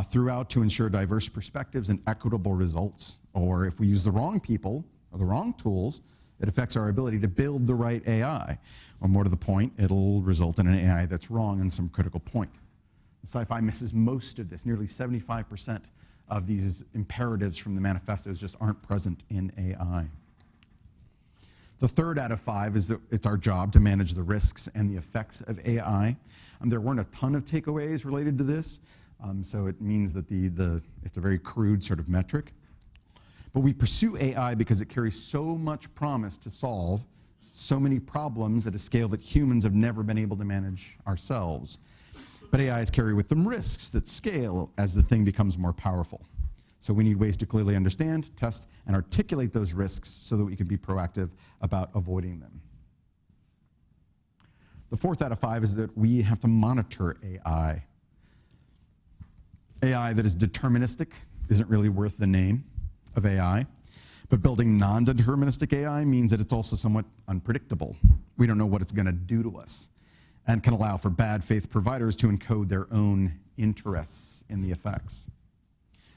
throughout to ensure diverse perspectives and equitable results. Or if we use the wrong people or the wrong tools, it affects our ability to build the right AI. Or more to the point, it'll result in an AI that's wrong on some critical point. Sci-fi misses most of this. Nearly 75% of these imperatives from the manifestos just aren't present in AI. The third out of 5 is that it's our job to manage the risks and the effects of AI. There weren't a ton of takeaways related to this, so it means that it's a very crude sort of metric. But we pursue AI because it carries so much promise to solve so many problems at a scale that humans have never been able to manage ourselves. But AIs carry with them risks that scale as the thing becomes more powerful. So we need ways to clearly understand, test, and articulate those risks so that we can be proactive about avoiding them. The fourth out of 5 is that we have to monitor AI. AI that is deterministic isn't really worth the name of AI, but building non-deterministic AI means that it's also somewhat unpredictable. We don't know what it's going to do to us, and can allow for bad faith providers to encode their own interests in the effects.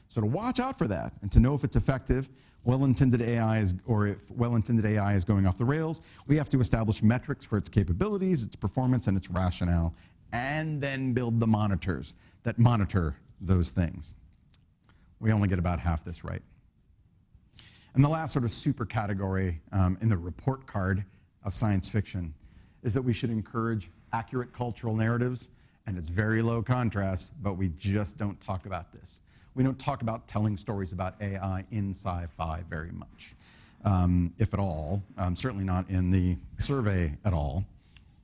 So to watch out for that and to know if it's effective, well-intended AI is, or if well-intended AI is going off the rails, we have to establish metrics for its capabilities, its performance, and its rationale, and then build the monitors that monitor those things. We only get about half this right. And the last sort of super category in the report card of science fiction is that we should encourage accurate cultural narratives, and it's very low contrast, but we just don't talk about this. We don't talk about telling stories about AI in sci-fi very much, if at all, certainly not in the survey at all,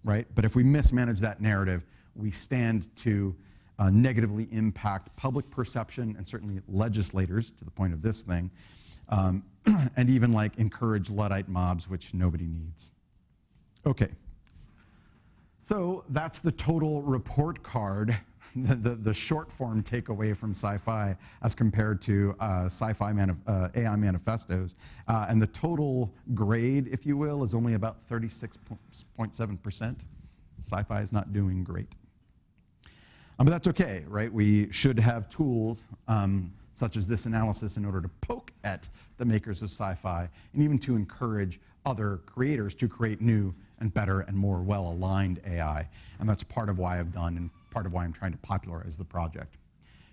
right? But if we mismanage that narrative, we stand to negatively impact public perception and certainly legislators to the point of this thing, and even like encourage Luddite mobs, which nobody needs. Okay. So that's the total report card, the short form takeaway from sci-fi as compared to sci-fi AI manifestos. And the total grade, if you will, is only about 36.7%. Sci-fi is not doing great. But that's okay, right? We should have tools such as this analysis in order to poke at the makers of sci-fi and even to encourage other creators to create new and better and more well-aligned AI. And that's part of why I've done and part of why I'm trying to popularize the project.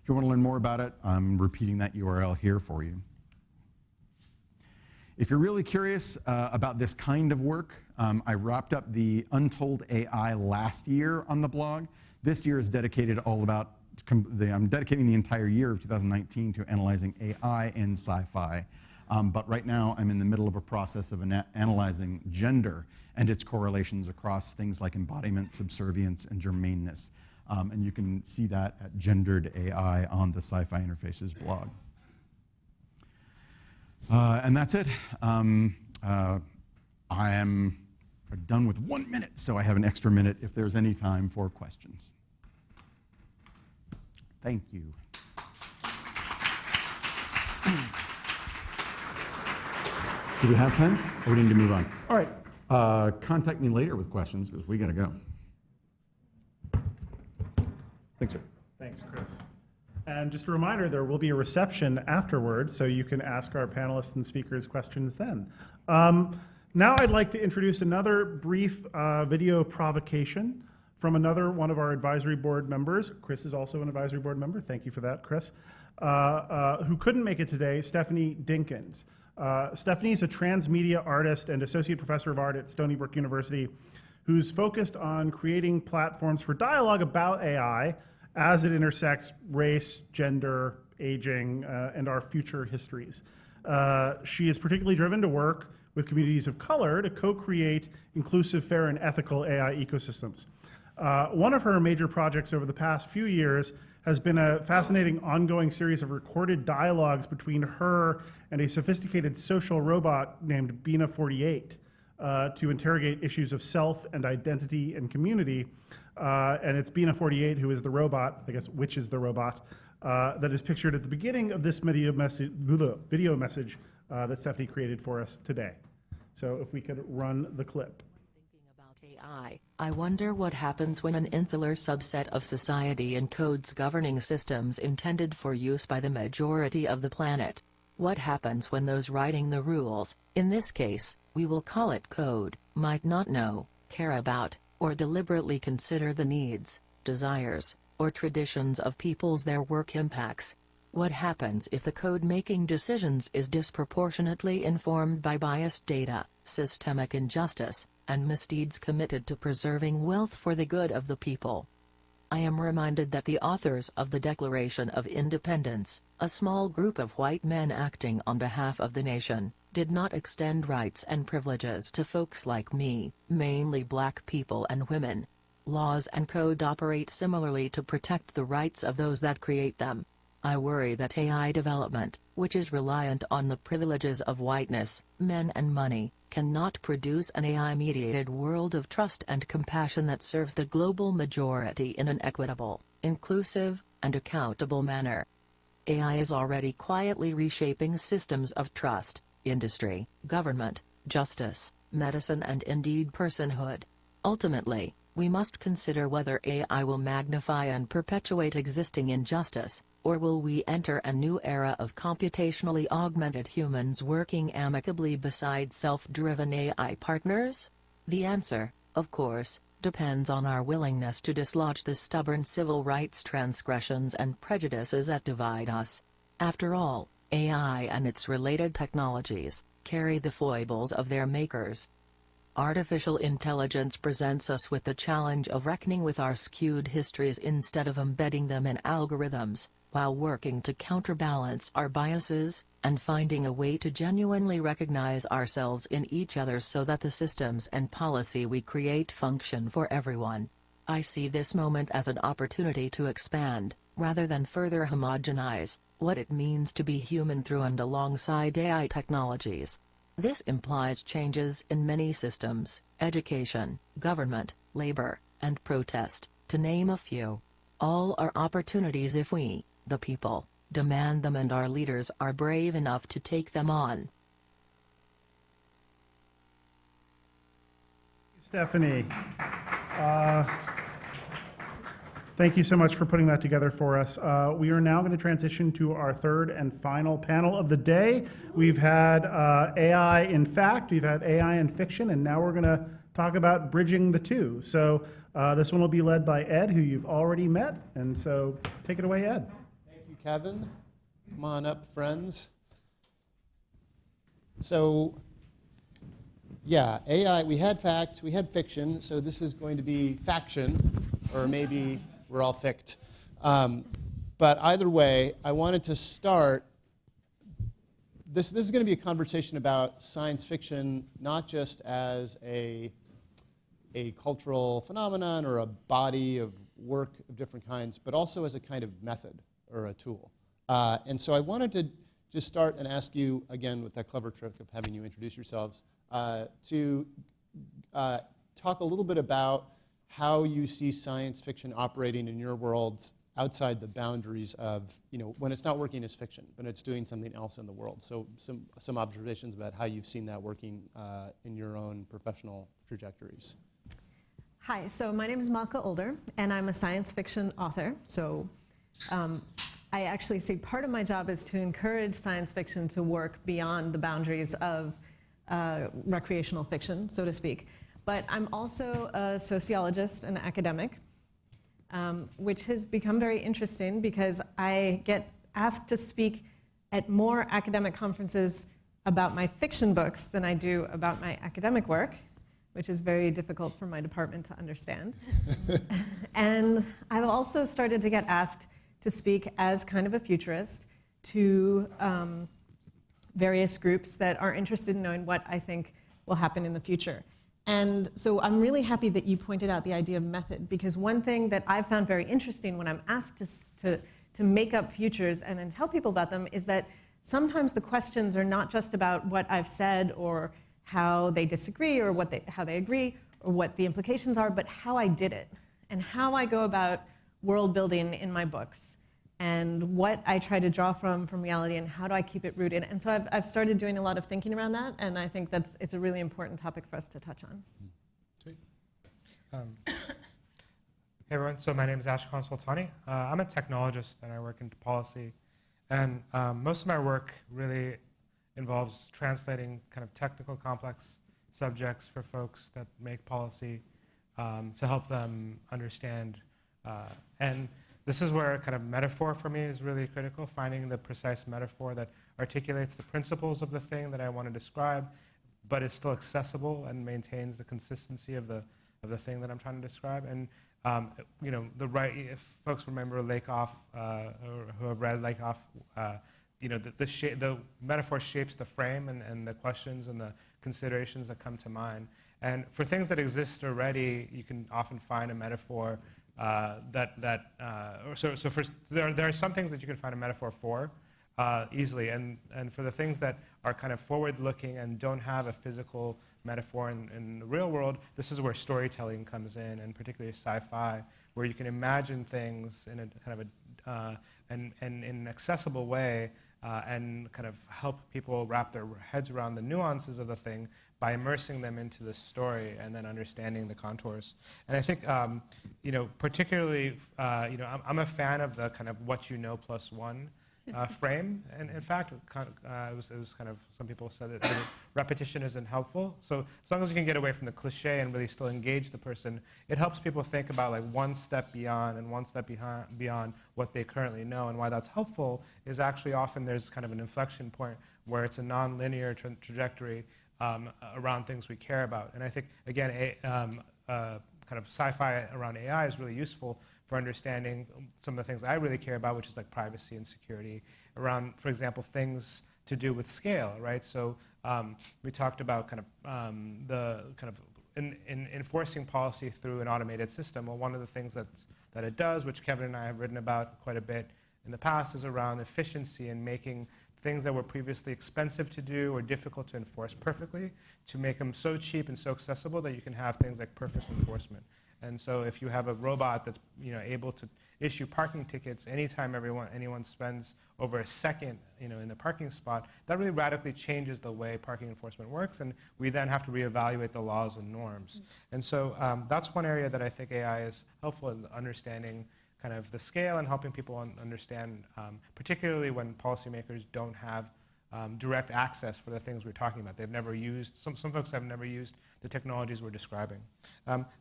If you want to learn more about it, I'm repeating that URL here for you. If you're really curious about this kind of work, I wrapped up the Untold AI last year on the blog. This year is dedicated all about, I'm dedicating the entire year of 2019 to analyzing AI in sci-fi. But right now, I'm in the middle of a process of analyzing gender and its correlations across things like embodiment, subservience, and germaneness. And you can see that at Gendered AI on the Sci-Fi Interfaces blog. And that's it. I am done with 1 minute, so I have an extra minute if there's any time for questions. Thank you. Do we have time, or we need to move on? All right, contact me later with questions, because we got to go. Thanks, sir. Thanks, Chris. And just a reminder, there will be a reception afterwards, so you can ask our panelists and speakers questions then. Now I'd like to introduce another brief video provocation from another one of our advisory board members. Chris is also an advisory board member. Thank you for that, Chris. Who couldn't make it today, Stephanie Dinkins. Stephanie is a transmedia artist and associate professor of art at Stony Brook University, who's focused on creating platforms for dialogue about AI as it intersects race, gender, aging, and our future histories. She is particularly driven to work with communities of color to co-create inclusive, fair, and ethical AI ecosystems. One of her major projects over the past few years has been a fascinating ongoing series of recorded dialogues between her and a sophisticated social robot named Bina 48 to interrogate issues of self and identity and community. And it's Bina 48 who is the robot, I guess, which is the robot, that is pictured at the beginning of this video message that Stephanie created for us today. So if we could run the clip. I wonder what happens when an insular subset of society encodes governing systems intended for use by the majority of the planet. What happens when those writing the rules, in this case, we will call it code, might not know, care about, or deliberately consider the needs, desires, or traditions of peoples their work impacts? What happens if the code-making decisions is disproportionately informed by biased data, systemic injustice, and misdeeds committed to preserving wealth for the good of the people? I am reminded that the authors of the Declaration of Independence, a small group of white men acting on behalf of the nation, did not extend rights and privileges to folks like me, mainly black people and women. Laws and code operate similarly to protect the rights of those that create them. I worry that AI development, which is reliant on the privileges of whiteness, men and money, cannot produce an AI-mediated world of trust and compassion that serves the global majority in an equitable, inclusive, and accountable manner. AI is already quietly reshaping systems of trust, industry, government, justice, medicine, and indeed personhood. Ultimately, we must consider whether AI will magnify and perpetuate existing injustice, or will we enter a new era of computationally augmented humans working amicably beside self-driven AI partners? The answer, of course, depends on our willingness to dislodge the stubborn civil rights transgressions and prejudices that divide us. After all, AI and its related technologies carry the foibles of their makers. Artificial intelligence presents us with the challenge of reckoning with our skewed histories instead of embedding them in algorithms, while working to counterbalance our biases, and finding a way to genuinely recognize ourselves in each other so that the systems and policy we create function for everyone. I see this moment as an opportunity to expand, rather than further homogenize, what it means to be human through and alongside AI technologies. This implies changes in many systems: education, government, labor, and protest, to name a few. All are opportunities if we, the people, demand them and our leaders are brave enough to take them on. Stephanie, thank you so much for putting that together for us. We are now going to transition to our third and final panel of the day. We've had AI in fact, we've had AI in fiction, and now we're going to talk about bridging the two. So this one will be led by Ed, who you've already met, and so take it away, Ed. Thank you, Kevin. Come on up, friends. So, yeah, AI, we had facts, we had fiction, so this is going to be faction, or maybe we're all fict. But either way, I wanted to start, this is going to be a conversation about science fiction, not just as a cultural phenomenon or a body of work of different kinds, but also as a kind of method or a tool. And so I wanted to just start and ask you, again, with that clever trick of having you introduce yourselves, to talk a little bit about how you see science fiction operating in your worlds outside the boundaries of, when it's not working as fiction, but it's doing something else in the world. So some observations about how you've seen that working in your own professional trajectories. Hi, so my name is Malka Older, and I'm a science fiction author. So I actually see part of my job is to encourage science fiction to work beyond the boundaries of recreational fiction, so to speak. But I'm also a sociologist and academic, which has become very interesting because I get asked to speak at more academic conferences about my fiction books than I do about my academic work, which is very difficult for my department to understand. And I've also started to get asked to speak as kind of a futurist to various groups that are interested in knowing what I think will happen in the future. And so I'm really happy that you pointed out the idea of method, because one thing that I've found very interesting when I'm asked to make up futures and then tell people about them is that sometimes the questions are not just about what I've said or how they disagree or how they agree or what the implications are, but how I did it and how I go about world building in my books and what I try to draw from reality and how do I keep it rooted. And so I've started doing a lot of thinking around that, and I think it's a really important topic for us to touch on. Sweet. Hey everyone, so my name is Ashkan Sultani. I'm a technologist and I work in policy. And most of my work really involves translating kind of technical, complex subjects for folks that make policy to help them understand. And this is where kind of metaphor for me is really critical, finding the precise metaphor that articulates the principles of the thing that I want to describe, but is still accessible and maintains the consistency of the thing that I'm trying to describe. And if folks remember Lakoff, or who have read Lakoff, the metaphor shapes the frame and the questions and the considerations that come to mind. And for things that exist already, you can often find a metaphor there are some things that you can find a metaphor for easily, and for the things that are kind of forward-looking and don't have a physical metaphor in the real world, this is where storytelling comes in, and particularly sci-fi, where you can imagine things in a kind of in an accessible way and kind of help people wrap their heads around the nuances of the thing by immersing them into the story and then understanding the contours. And I think, particularly, I'm a fan of the kind of what you know plus one frame. And in fact, it was kind of, some people said that repetition isn't helpful. So as long as you can get away from the cliche and really still engage the person, it helps people think about like one step beyond and one step beyond what they currently know. And why that's helpful is actually often there's kind of an inflection point where it's a non-linear trajectory around things we care about. And I think, again, kind of sci-fi around AI is really useful for understanding some of the things I really care about, which is like privacy and security around, for example, things to do with scale, right? So we talked about kind of in enforcing policy through an automated system. Well, one of the things that it does, which Kevin and I have written about quite a bit in the past, is around efficiency and making things that were previously expensive to do or difficult to enforce perfectly, to make them so cheap and so accessible that you can have things like perfect enforcement. And so if you have a robot that's able to issue parking tickets anytime anyone spends over a second in the parking spot, that really radically changes the way parking enforcement works, and we then have to reevaluate the laws and norms. And so that's one area that I think AI is helpful in understanding kind of the scale and helping people understand, particularly when policymakers don't have direct access for the things we're talking about. They've never used, some folks have never used the technologies we're describing.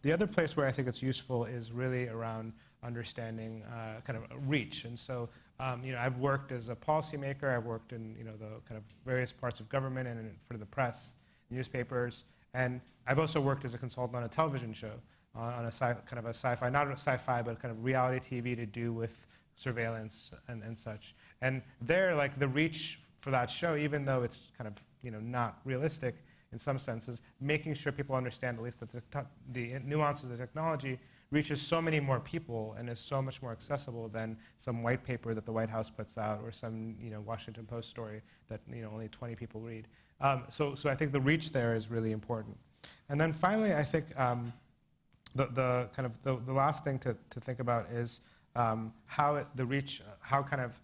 The other place where I think it's useful is really around understanding kind of reach. And so, I've worked as a policymaker, I've worked in, the kind of various parts of government and for the press, newspapers, and I've also worked as a consultant on a television show, on a kind of a sci-fi, not a sci-fi, but kind of reality TV to do with surveillance and such. And there, like the reach for that show, even though it's kind of not realistic in some senses, making sure people understand at least that the nuances of the technology reaches so many more people and is so much more accessible than some white paper that the White House puts out or some Washington Post story that only 20 people read. So I think the reach there is really important. And then finally, I think the last thing to think about is how kind of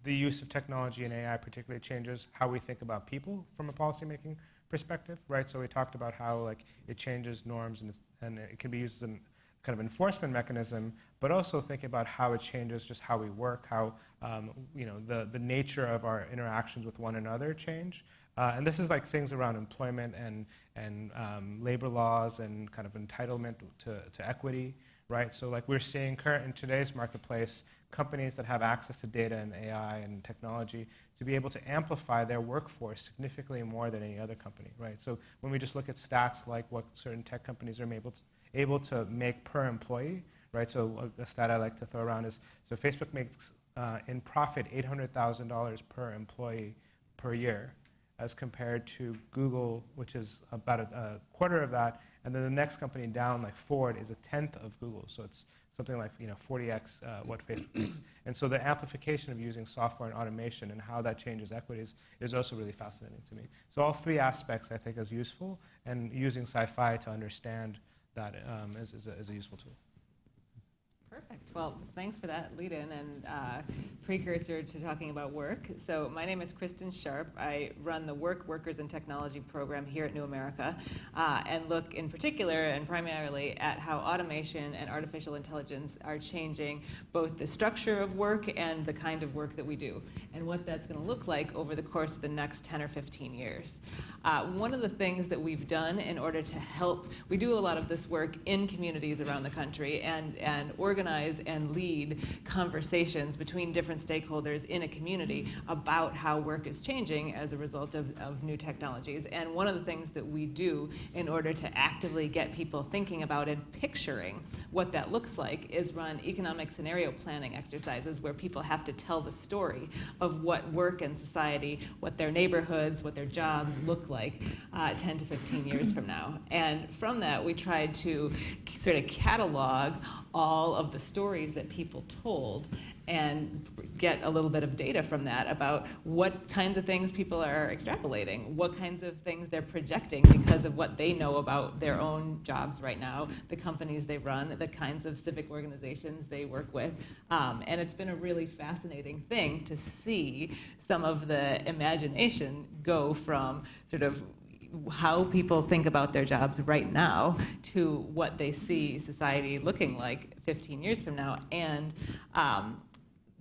the use of technology and AI particularly changes how we think about people from a policymaking perspective, right? So we talked about how like it changes norms and it can be used as a kind of enforcement mechanism, but also think about how it changes just how we work, how the nature of our interactions with one another change. And this is like things around employment and labor laws and kind of entitlement to equity, right? So like we're seeing in today's marketplace, companies that have access to data and AI and technology to be able to amplify their workforce significantly more than any other company, right? So when we just look at stats like what certain tech companies are able to make per employee, right? So a stat I like to throw around is, so Facebook makes in profit $800,000 per employee per year, as compared to Google, which is about a quarter of that, and then the next company down, like Ford, is a tenth of Google. So it's something like 40x what Facebook makes. And so the amplification of using software and automation and how that changes equities is also really fascinating to me. So all three aspects I think is useful, and using sci-fi to understand that is a useful tool. Perfect. Well, thanks for that lead-in and precursor to talking about work. So my name is Kristen Sharp. I run the Work, Workers, and Technology program here at New America, and look in particular and primarily at how automation and artificial intelligence are changing both the structure of work and the kind of work that we do, and what that's going to look like over the course of the next 10 or 15 years. One of the things that we've done in order to help, we do a lot of this work in communities around the country and organize and lead conversations between different stakeholders in a community about how work is changing as a result of new technologies. And one of the things that we do in order to actively get people thinking about and picturing what that looks like is run economic scenario planning exercises where people have to tell the story of what work and society, what their neighborhoods, what their jobs look like 10 to 15 years from now. And from that, we tried to sort of catalog all of the stories that people told and get a little bit of data from that about what kinds of things people are extrapolating, what kinds of things they're projecting because of what they know about their own jobs right now, the companies they run, the kinds of civic organizations they work with. And it's been a really fascinating thing to see some of the imagination go from sort of how people think about their jobs right now to what they see society looking like 15 years from now. And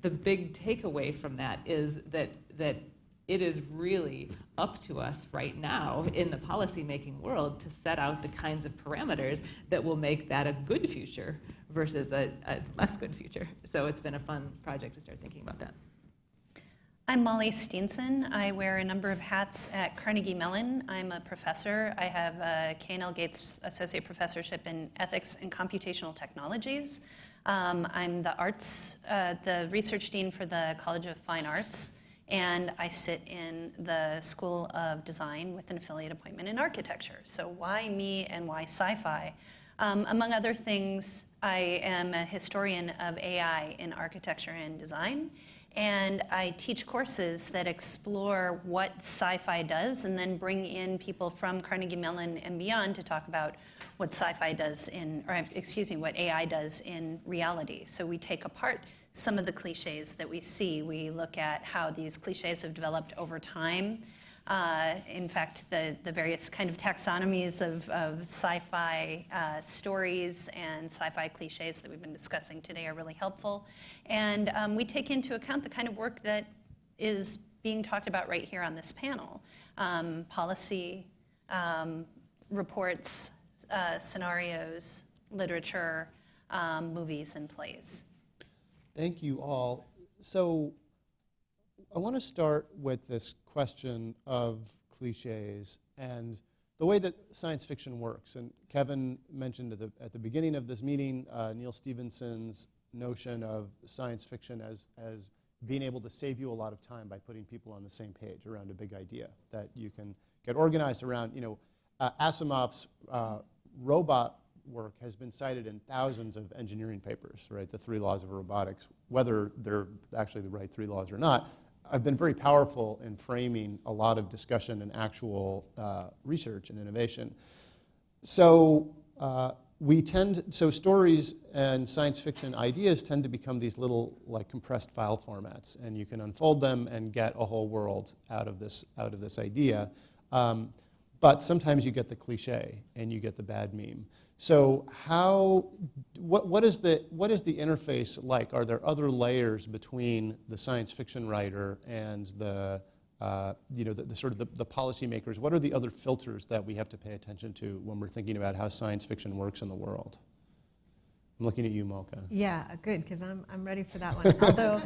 the big takeaway from that is that it is really up to us right now in the policymaking world to set out the kinds of parameters that will make that a good future versus a less good future. So it's been a fun project to start thinking about that. I'm Molly Steenson. I wear a number of hats at Carnegie Mellon. I'm a professor. I have a K&L Gates Associate Professorship in Ethics and Computational Technologies. I'm the research dean for the College of Fine Arts, and I sit in the School of Design with an affiliate appointment in architecture. So why me and why sci-fi? Among other things, I am a historian of AI in architecture and design. And I teach courses that explore what sci-fi does and then bring in people from Carnegie Mellon and beyond to talk about what sci-fi does what AI does in reality. So we take apart some of the cliches that we see. We look at how these cliches have developed over time. In fact, the various kind of taxonomies of sci-fi stories and sci-fi cliches that we've been discussing today are really helpful. And we take into account the kind of work that is being talked about right here on this panel. Policy, reports, scenarios, literature, movies, and plays. Thank you all. So I want to start with this question of cliches and the way that science fiction works. And Kevin mentioned at the beginning of this meeting Neil Stephenson's notion of science fiction as being able to save you a lot of time by putting people on the same page around a big idea that you can get organized around. Asimov's robot work has been cited in thousands of engineering papers, right? The 3 laws of robotics, whether they're actually the right 3 laws or not, have been very powerful in framing a lot of discussion and actual research and innovation. So so stories and science fiction ideas tend to become these little like compressed file formats, and you can unfold them and get a whole world out of this idea. But sometimes you get the cliche and you get the bad meme. So what is the interface like? Are there other layers between the science fiction writer and the policymakers? What are the other filters that we have to pay attention to when we're thinking about how science fiction works in the world? I'm looking at you, Malka. Yeah, good, because I'm ready for that one. Although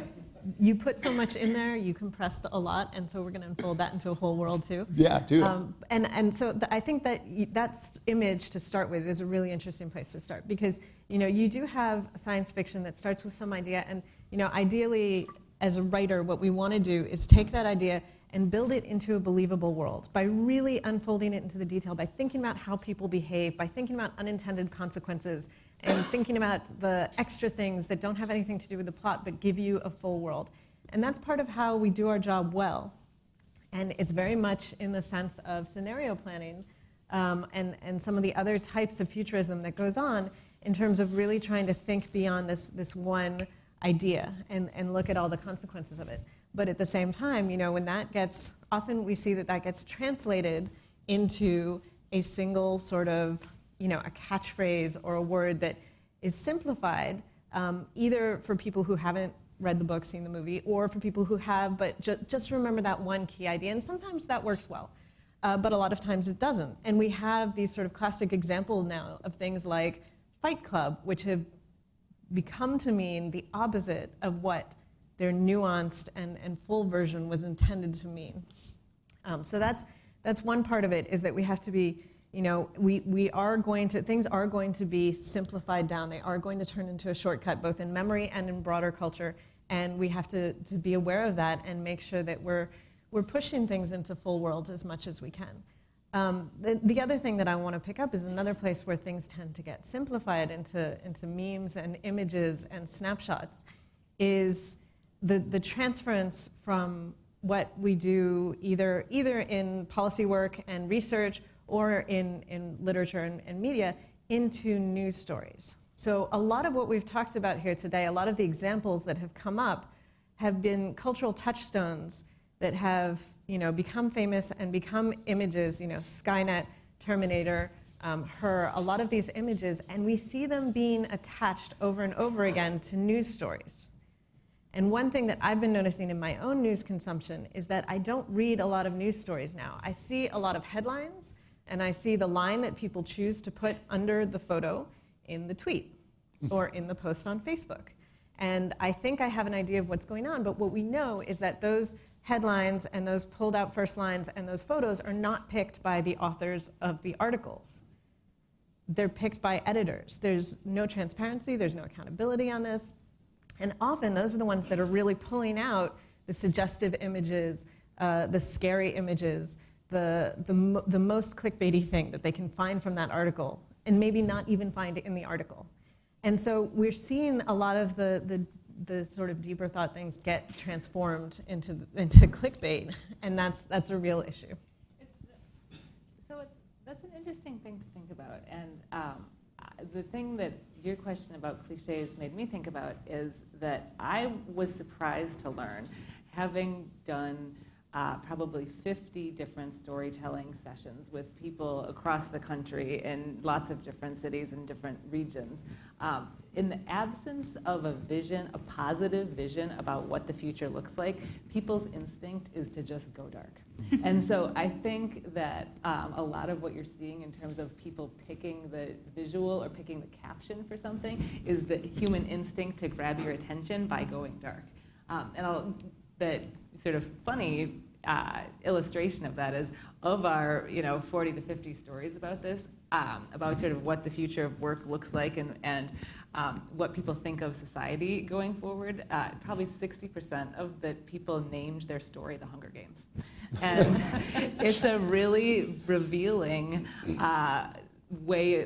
you put so much in there, you compressed a lot, and so we're going to unfold that into a whole world too. Yeah, do it. So I think that that image to start with is a really interesting place to start, because you do have science fiction that starts with some idea, and ideally as a writer, what we want to do is take that idea and build it into a believable world by really unfolding it into the detail, by thinking about how people behave, by thinking about unintended consequences, and thinking about the extra things that don't have anything to do with the plot but give you a full world. And that's part of how we do our job well. And it's very much in the sense of scenario planning and some of the other types of futurism that goes on in terms of really trying to think beyond this one idea and look at all the consequences of it. But at the same time, when that gets, often we see that gets translated into a single sort of, a catchphrase or a word that is simplified, either for people who haven't read the book, seen the movie, or for people who have, but just remember that one key idea. And sometimes that works well, but a lot of times it doesn't. And we have these sort of classic examples now of things like Fight Club, which have become to mean the opposite of what their nuanced and full version was intended to mean. So that's one part of it, is that we have to be, things are going to be simplified down. They are going to turn into a shortcut, both in memory and in broader culture. And we have to be aware of that and make sure that we're pushing things into full worlds as much as we can. The other thing that I want to pick up is another place where things tend to get simplified into memes and images and snapshots is the transference from what we do either in policy work and research or in literature and media into news stories. So a lot of what we've talked about here today, a lot of the examples that have come up have been cultural touchstones that have become famous and become images, Skynet, Terminator, Her, a lot of these images, and we see them being attached over and over again to news stories. And one thing that I've been noticing in my own news consumption is that I don't read a lot of news stories now. I see a lot of headlines, and I see the line that people choose to put under the photo in the tweet or in the post on Facebook. And I think I have an idea of what's going on, but what we know is that those headlines and those pulled out first lines and those photos are not picked by the authors of the articles. They're picked by editors. There's no transparency, there's no accountability on this. And often those are the ones that are really pulling out the suggestive images, the scary images, the most clickbaity thing that they can find from that article, and maybe not even find it in the article. And so we're seeing a lot of the sort of deeper thought things get transformed into clickbait, and that's a real issue. So that's an interesting thing to think about. And the thing that your question about cliches made me think about is that I was surprised to learn, having done probably 50 different storytelling sessions with people across the country in lots of different cities and different regions. In the absence of a vision, a positive vision about what the future looks like, people's instinct is to just go dark. And so I think that a lot of what you're seeing in terms of people picking the visual or picking the caption for something is the human instinct to grab your attention by going dark. The sort of funny illustration of that is, of our 40 to 50 stories about this, about sort of what the future of work looks like and what people think of society going forward, probably 60% of the people named their story The Hunger Games. And it's a really revealing way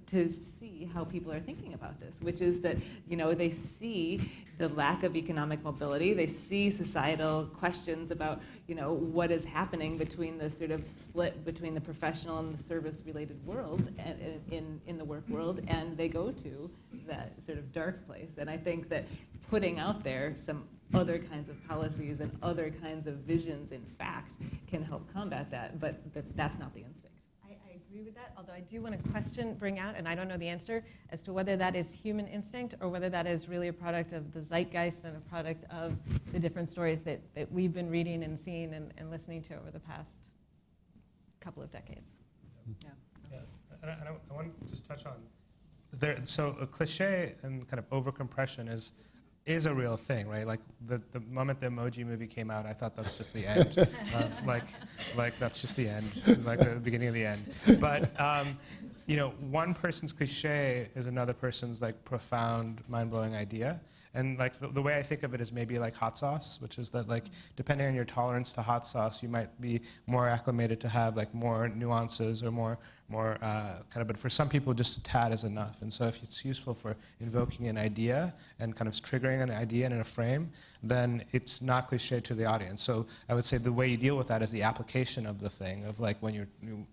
to see how people are thinking about this, which is that they see the lack of economic mobility. They see societal questions about, what is happening between the sort of split between the professional and the service-related world and in the work world, and they go to that sort of dark place. And I think that putting out there some other kinds of policies and other kinds of visions, in fact, can help combat that, but that's not the instinct. I agree with that, although I do want to bring out, and I don't know the answer, as to whether that is human instinct or whether that is really a product of the zeitgeist and a product of the different stories that we've been reading and seeing and listening to over the past couple of decades. Yeah. And I want to just touch on so a cliche and kind of overcompression is a real thing, right? Like the moment the Emoji Movie came out, I thought that's just the end. Like that's just the end, like the beginning of the end. But one person's cliche is another person's like profound, mind-blowing idea. And like the way I think of it is maybe like hot sauce, which is that like depending on your tolerance to hot sauce, you might be more acclimated to have like more nuances or more but for some people just a tad is enough. And so if it's useful for invoking an idea and kind of triggering an idea in a frame, then it's not cliche to the audience. So I would say the way you deal with that is the application of the thing, of like when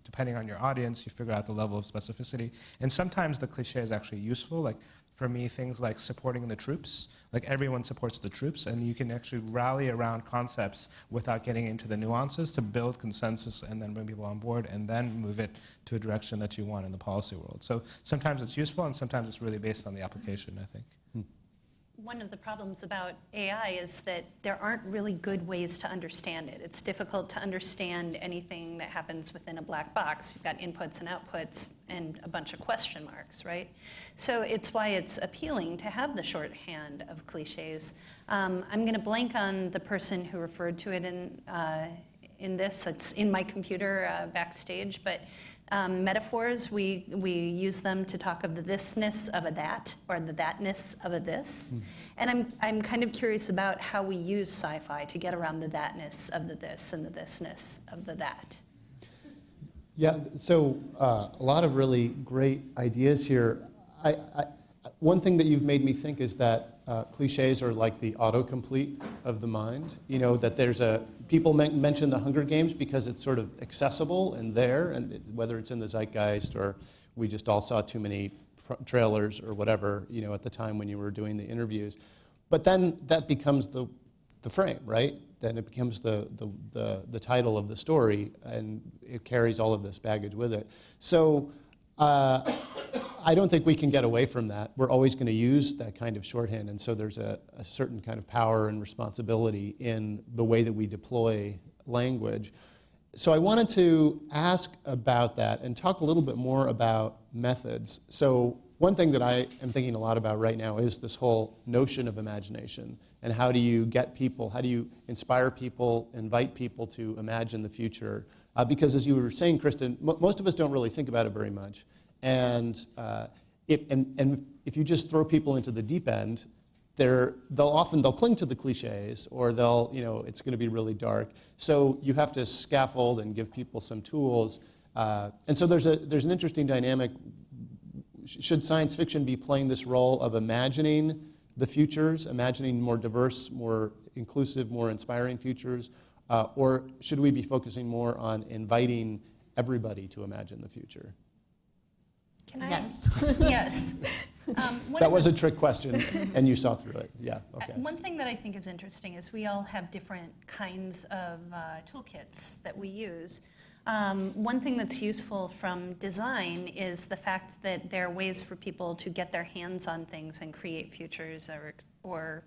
depending on your audience, you figure out the level of specificity. And sometimes the cliche is actually useful. Like for me, things like supporting the troops, like everyone supports the troops, and you can actually rally around concepts without getting into the nuances to build consensus and then bring people on board and then move it to a direction that you want in the policy world. So sometimes it's useful and sometimes it's really based on the application, I think. One of the problems about AI is that there aren't really good ways to understand it. It's difficult to understand anything that happens within a black box. You've got inputs and outputs and a bunch of question marks, right? So it's why it's appealing to have the shorthand of cliches. I'm going to blank on the person who referred to it in this. It's in my computer backstage, but metaphors, we use them to talk of the thisness of a that, or the thatness of a this. And I'm kind of curious about how we use sci-fi to get around the thatness of the this and the thisness of the that. Yeah, so a lot of really great ideas here. One thing that you've made me think is that cliches are like the autocomplete of the mind. That there's people mention the Hunger Games because it's sort of accessible and there, and whether it's in the zeitgeist or we just all saw too many trailers or whatever, at the time when you were doing the interviews. But then that becomes the frame, right? Then it becomes the title of the story, and it carries all of this baggage with it. So I don't think we can get away from that. We're always going to use that kind of shorthand, and so there's a certain kind of power and responsibility in the way that we deploy language. So I wanted to ask about that and talk a little bit more about methods. So one thing that I am thinking a lot about right now is this whole notion of imagination, and how do you get people, how do you inspire people, invite people to imagine the future? Because as you were saying, Kristen, most of us don't really think about it very much. And if you just throw people into the deep end, they'll cling to the cliches, or it's going to be really dark. So you have to scaffold and give people some tools. And so there's an interesting dynamic. Should science fiction be playing this role of imagining the futures, imagining more diverse, more inclusive, more inspiring futures, or should we be focusing more on inviting everybody to imagine the future? Can I? Yes. Yes. That was a trick question, and you saw through it. Yeah, okay. One thing that I think is interesting is we all have different kinds of toolkits that we use. One thing that's useful from design is the fact that there are ways for people to get their hands on things and create futures or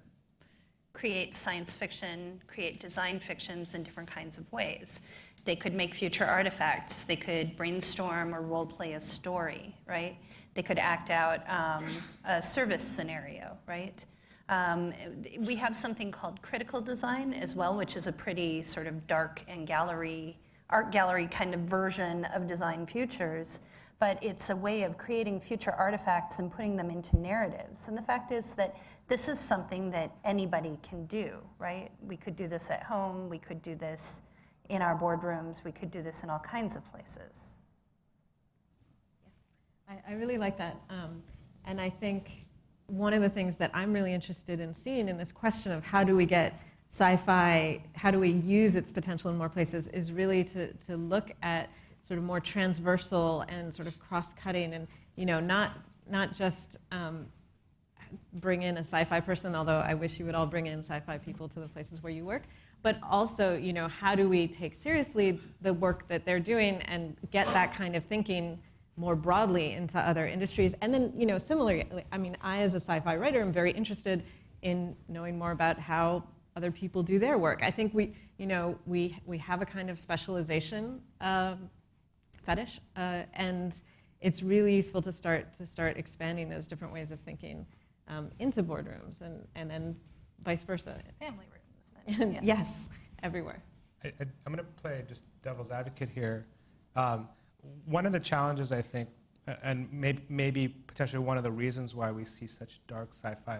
create science fiction, create design fictions in different kinds of ways. They could make future artifacts. They could brainstorm or role play a story, right? They could act out a service scenario, right? We have something called critical design as well, which is a pretty sort of dark and art gallery kind of version of design futures. But it's a way of creating future artifacts and putting them into narratives. And the fact is that this is something that anybody can do, right? We could do this at home. We could do this in our boardrooms. We could do this in all kinds of places. I really like that. And I think one of the things that I'm really interested in seeing in this question of how do we get sci-fi, how do we use its potential in more places, is really to look at sort of more transversal and sort of cross-cutting, and not just bring in a sci-fi person, although I wish you would all bring in sci-fi people to the places where you work, but also, how do we take seriously the work that they're doing and get that kind of thinking more broadly into other industries. And then, similarly, I mean, I as a sci-fi writer am very interested in knowing more about how other people do their work. I think we have a kind of specialization fetish, and it's really useful to start expanding those different ways of thinking into boardrooms, and then vice versa. Family rooms. Then, yeah. Yes, everywhere. I'm going to play just devil's advocate here. One of the challenges, I think, and maybe potentially one of the reasons why we see such dark sci-fi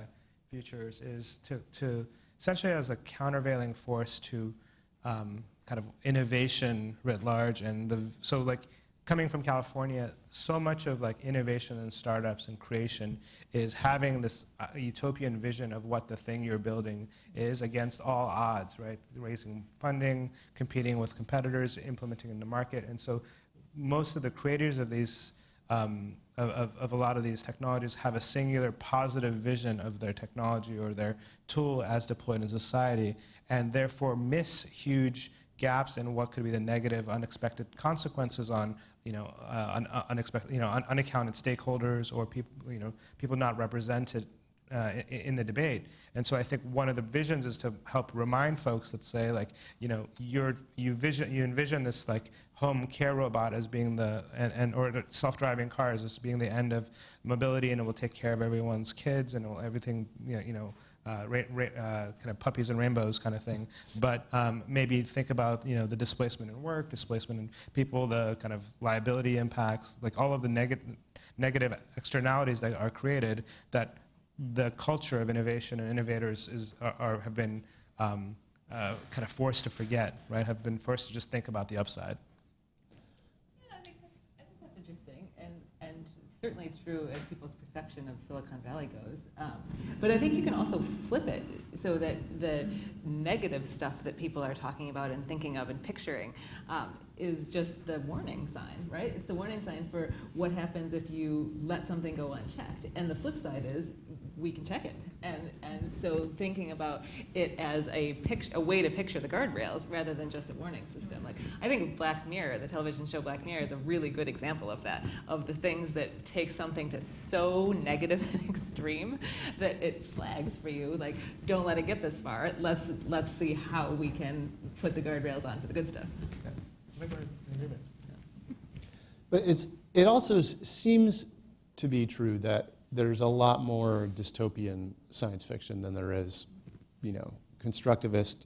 futures, is to essentially as a countervailing force to kind of innovation writ large. And so like coming from California, so much of like innovation and startups and creation is having this utopian vision of what the thing you're building is against all odds, right? Raising funding, competing with competitors, implementing in the market. And so most of the creators of these, of a lot of these technologies have a singular positive vision of their technology or their tool as deployed in society, and therefore miss huge gaps in what could be the negative, unexpected consequences on, unaccounted stakeholders or people not represented in the debate. And so I think one of the visions is to help remind folks that say, like, you envision this like home care robot as being or self-driving cars as being the end of mobility, and it will take care of everyone's kids and everything, kind of puppies and rainbows kind of thing. But maybe think about the displacement in work, displacement in people, the kind of liability impacts, like all of the negative externalities that are created, that the culture of innovation and innovators have been kind of forced to forget, right? Have been forced to just think about the upside. Yeah, I think that's interesting, and certainly true as people's perception of Silicon Valley goes. But I think you can also flip it so that the negative stuff that people are talking about and thinking of and picturing is just the warning sign, right? It's the warning sign for what happens if you let something go unchecked. And the flip side is we can check it. And so thinking about it as a way to picture the guardrails rather than just a warning system. Like, I think Black Mirror, the television show Black Mirror, is a really good example of that, of the things that take something to so negative and extreme that it flags for you. Like, don't let it get this far. Let's see how we can put the guardrails on for the good stuff. But it also seems to be true that there's a lot more dystopian science fiction than there is, constructivist,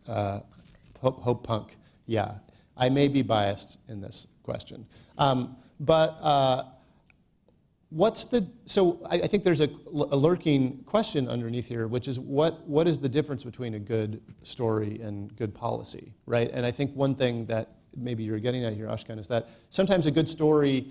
hope punk. Yeah, I may be biased in this question. So I think there's a lurking question underneath here, which is what is the difference between a good story and good policy, right? And I think one thing that maybe you're getting at here, Ashkan, is that sometimes a good story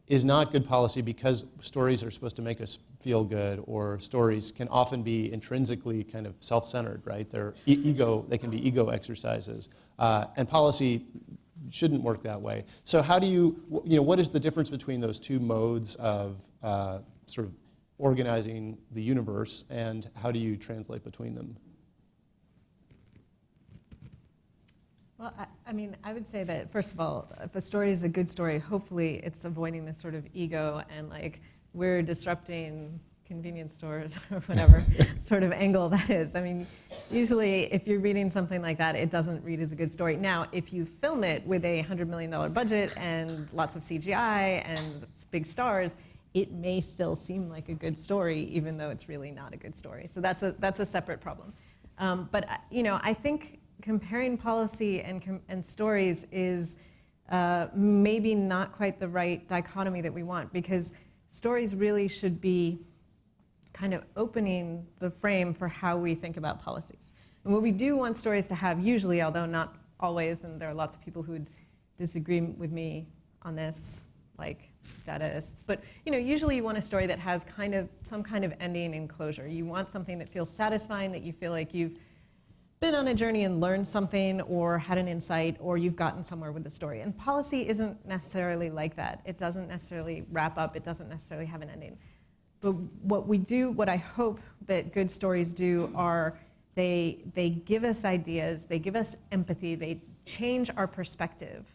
is not good policy because stories are supposed to make us feel good, or stories can often be intrinsically kind of self-centered, right? They can be ego exercises. And policy shouldn't work that way. So how do what is the difference between those two modes of sort of organizing the universe, and how do you translate between them? Well, I would say that, first of all, if a story is a good story, hopefully it's avoiding this sort of ego and like we're disrupting convenience stores or whatever sort of angle that is. I mean, usually if you're reading something like that, it doesn't read as a good story. Now, if you film it with a $100 million budget and lots of CGI and big stars, it may still seem like a good story, even though it's really not a good story. So that's a separate problem. But I think comparing policy and stories is maybe not quite the right dichotomy that we want, because stories really should be kind of opening the frame for how we think about policies. And what we do want stories to have usually, although not always, and there are lots of people who would disagree with me on this, like dataists. But usually you want a story that has some kind of ending and closure. You want something that feels satisfying, that you feel like you've been on a journey and learned something or had an insight or you've gotten somewhere with the story. And policy isn't necessarily like that. It doesn't necessarily wrap up. It doesn't necessarily have an ending. But what I hope that good stories do are they give us ideas, they give us empathy, they change our perspective.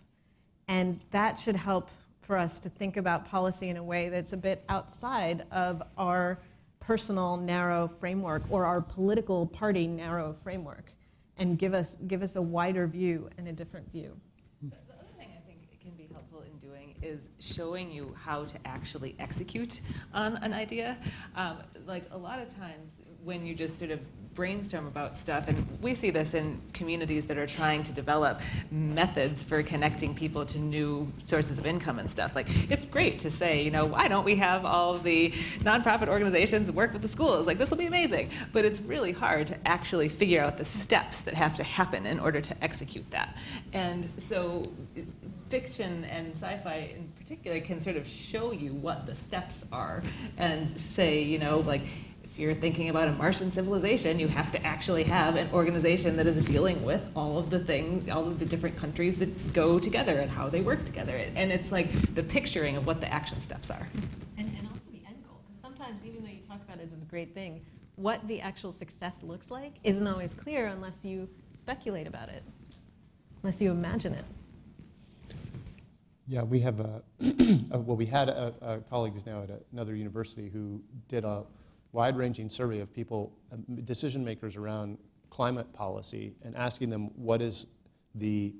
And that should help for us to think about policy in a way that's a bit outside of our personal narrow framework or our political party narrow framework, and give us a wider view and a different view. The other thing I think it can be helpful in doing is showing you how to actually execute on an idea. Like a lot of times when you just sort of brainstorm about stuff, and we see this in communities that are trying to develop methods for connecting people to new sources of income and stuff. Like, it's great to say, why don't we have all the nonprofit organizations work with the schools? Like, this will be amazing. But it's really hard to actually figure out the steps that have to happen in order to execute that. And so fiction and sci-fi in particular can sort of show you what the steps are and say, like, if you're thinking about a Martian civilization, you have to actually have an organization that is dealing with all of the things, all of the different countries that go together and how they work together. And it's like the picturing of what the action steps are. And also the end goal. Because sometimes, even though you talk about it as a great thing, what the actual success looks like isn't always clear unless you speculate about it, unless you imagine it. Yeah, we have we had a colleague who's now at another university who did a wide-ranging survey of people, decision makers around climate policy, and asking them what is the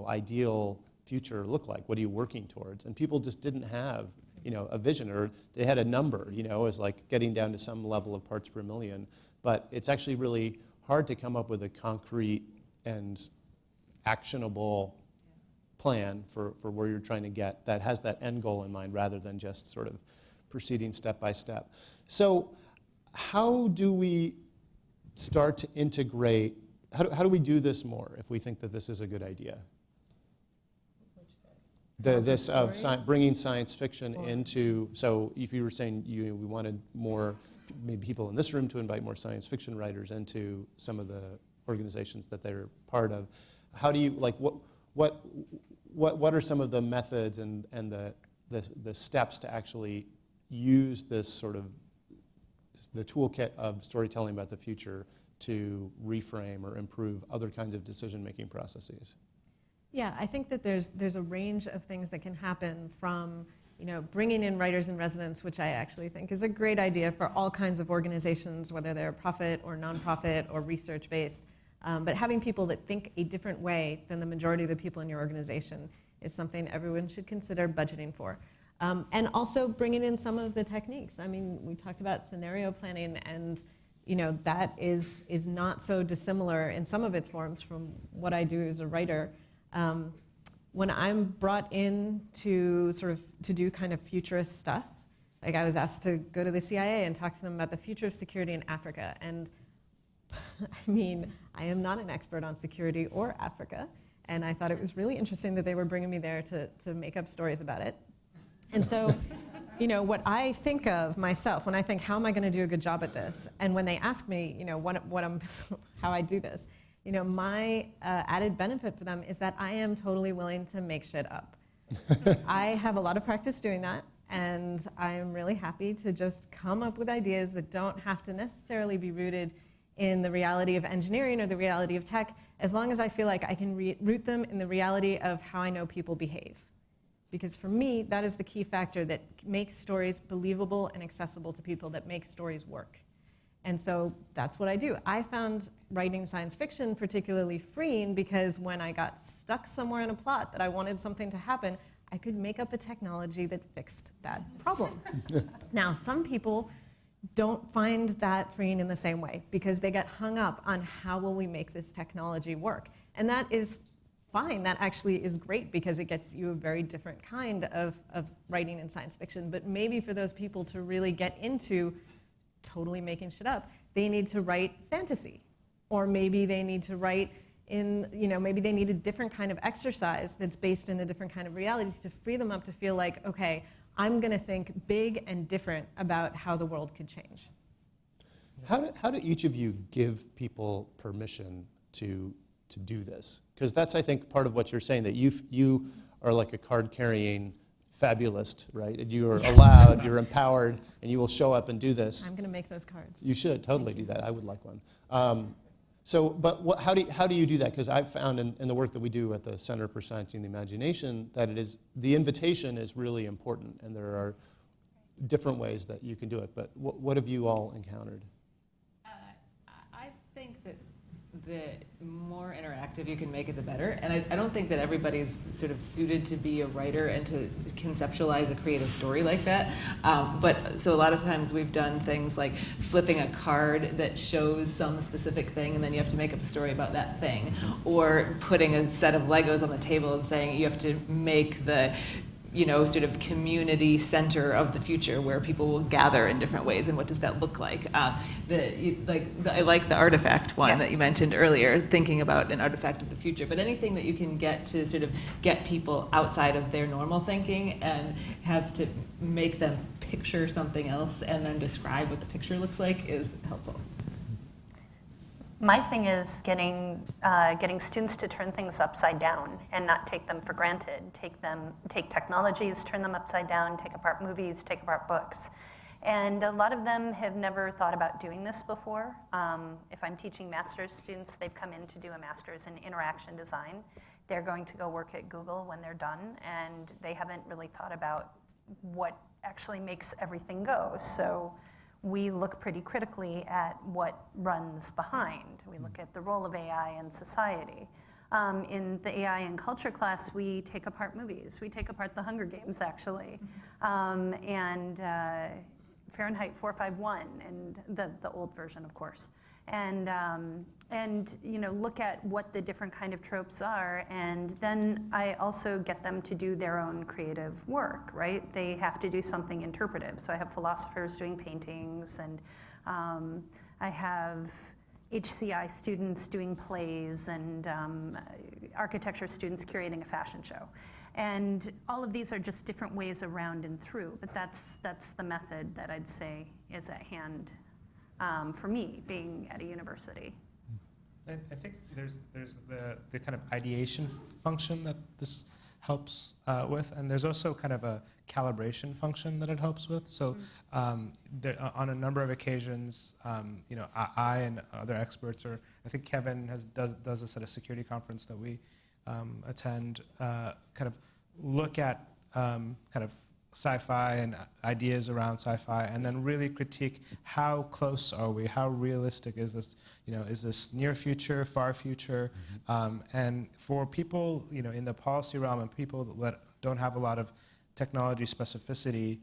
ideal future look like? What are you working towards? And people just didn't have a vision, or they had a number, as like getting down to some level of parts per million. But it's actually really hard to come up with a concrete and actionable plan for where you're trying to get that has that end goal in mind, rather than just sort of proceeding step by step. So how do we start to integrate, how do we do this more if we think that this is a good idea? This of bringing science fiction into, so if you were saying we wanted more, maybe people in this room to invite more science fiction writers into some of the organizations that they're part of, how do you, like, what are some of the methods and the steps to actually use this sort of the toolkit of storytelling about the future to reframe or improve other kinds of decision-making processes? Yeah, I think that there's a range of things that can happen, from bringing in writers in residence, which I actually think is a great idea for all kinds of organizations, whether they're profit or nonprofit or research-based. But having people that think a different way than the majority of the people in your organization is something everyone should consider budgeting for. And also bringing in some of the techniques. I mean, we talked about scenario planning, and that is not so dissimilar in some of its forms from what I do as a writer. When I'm brought in to do kind of futurist stuff, like I was asked to go to the CIA and talk to them about the future of security in Africa. And I mean, I am not an expert on security or Africa, and I thought it was really interesting that they were bringing me there to make up stories about it. And so, what I think of myself when I think, how am I going to do a good job at this? And when they ask me, how I do this, my added benefit for them is that I am totally willing to make shit up. I have a lot of practice doing that, and I am really happy to just come up with ideas that don't have to necessarily be rooted in the reality of engineering or the reality of tech, as long as I feel like I can root them in the reality of how I know people behave. Because for me, that is the key factor that makes stories believable and accessible to people, that makes stories work. And so that's what I do. I found writing science fiction particularly freeing because when I got stuck somewhere in a plot that I wanted something to happen, I could make up a technology that fixed that problem. Now, some people don't find that freeing in the same way because they get hung up on how will we make this technology work. And that is fine. That actually is great because it gets you a very different kind of writing in science fiction. But maybe for those people to really get into totally making shit up, they need to write fantasy. Or maybe they need to write maybe they need a different kind of exercise that's based in a different kind of reality to free them up to feel like, okay, I'm going to think big and different about how the world could change. How do each of you give people permission to do this? Because that's, I think, part of what you're saying, that you are like a card-carrying fabulist, right? And you are allowed, you're empowered, and you will show up and do this. I'm going to make those cards. You should totally do that. I would like one. How do you do that? Because I've found in the work that we do at the Center for Science and the Imagination that the invitation is really important, and there are different ways that you can do it. But what have you all encountered? I think that the more interactive you can make it, the better. And I don't think that everybody's sort of suited to be a writer and to conceptualize a creative story like that. So a lot of times we've done things like flipping a card that shows some specific thing, and then you have to make up a story about that thing. Or putting a set of Legos on the table and saying you have to make the sort of community center of the future where people will gather in different ways, and what does that look like? I like the artifact one that you mentioned earlier, thinking about an artifact of the future, but anything that you can get to sort of get people outside of their normal thinking and have to make them picture something else and then describe what the picture looks like is helpful. My thing is getting students to turn things upside down and not take them for granted. Take technologies, turn them upside down, take apart movies, take apart books. And a lot of them have never thought about doing this before. If I'm teaching master's students, they've come in to do a master's in interaction design. They're going to go work at Google when they're done, and they haven't really thought about what actually makes everything go. So we look pretty critically at what runs behind. We look at the role of AI in society. In the AI and culture class, we take apart movies. We take apart the Hunger Games, actually, and Fahrenheit 451, and the old version, of course. And look at what the different kind of tropes are, and then I also get them to do their own creative work, right? They have to do something interpretive. So I have philosophers doing paintings, and I have HCI students doing plays, and architecture students curating a fashion show. And all of these are just different ways around and through, but that's the method that I'd say is at hand for me, being at a university. I think there's the kind of ideation function that this helps with, and there's also kind of a calibration function that it helps with. So on a number of occasions, I and other experts, or I think Kevin does this at a security conference that we attend, kind of look at kind of sci-fi and ideas around sci-fi, and then really critique how close are we, how realistic is this, is this near future, far future, and for people, in the policy realm and people that don't have a lot of technology specificity,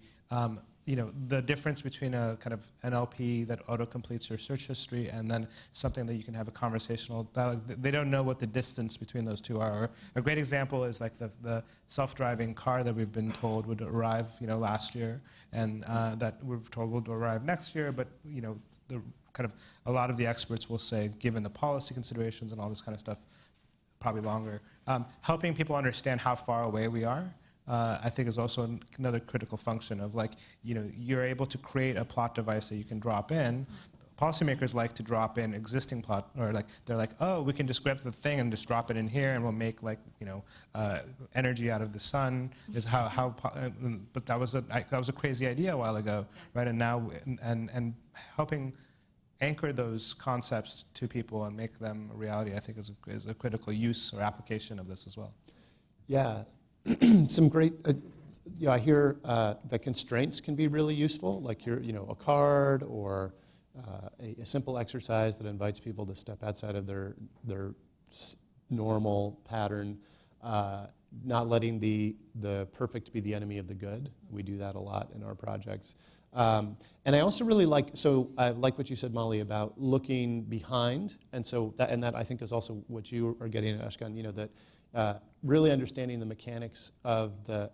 the difference between a kind of NLP that auto-completes your search history and then something that you can have a conversational dialogue, they don't know what the distance between those two are. A great example is like the self-driving car that we've been told would arrive, last year, and that we're told will arrive next year, but, the kind of a lot of the experts will say, given the policy considerations and all this kind of stuff, probably longer. Helping people understand how far away we are, I think is also another critical function of you're able to create a plot device that you can drop in. Policymakers like to drop in existing plot, or they're like, oh, we can just grab the thing and just drop it in here, and we'll make energy out of the sun. Is but that was a crazy idea a while ago, right? And now and helping anchor those concepts to people and make them a reality, I think is a critical use or application of this as well. Yeah. Some great, I hear the constraints can be really useful, like a card or a simple exercise that invites people to step outside of their normal pattern, not letting the perfect be the enemy of the good. We do that a lot in our projects. And I also really like what you said, Molly, about looking behind, and that I think is also what you are getting at, Ashkan, that really understanding the mechanics of the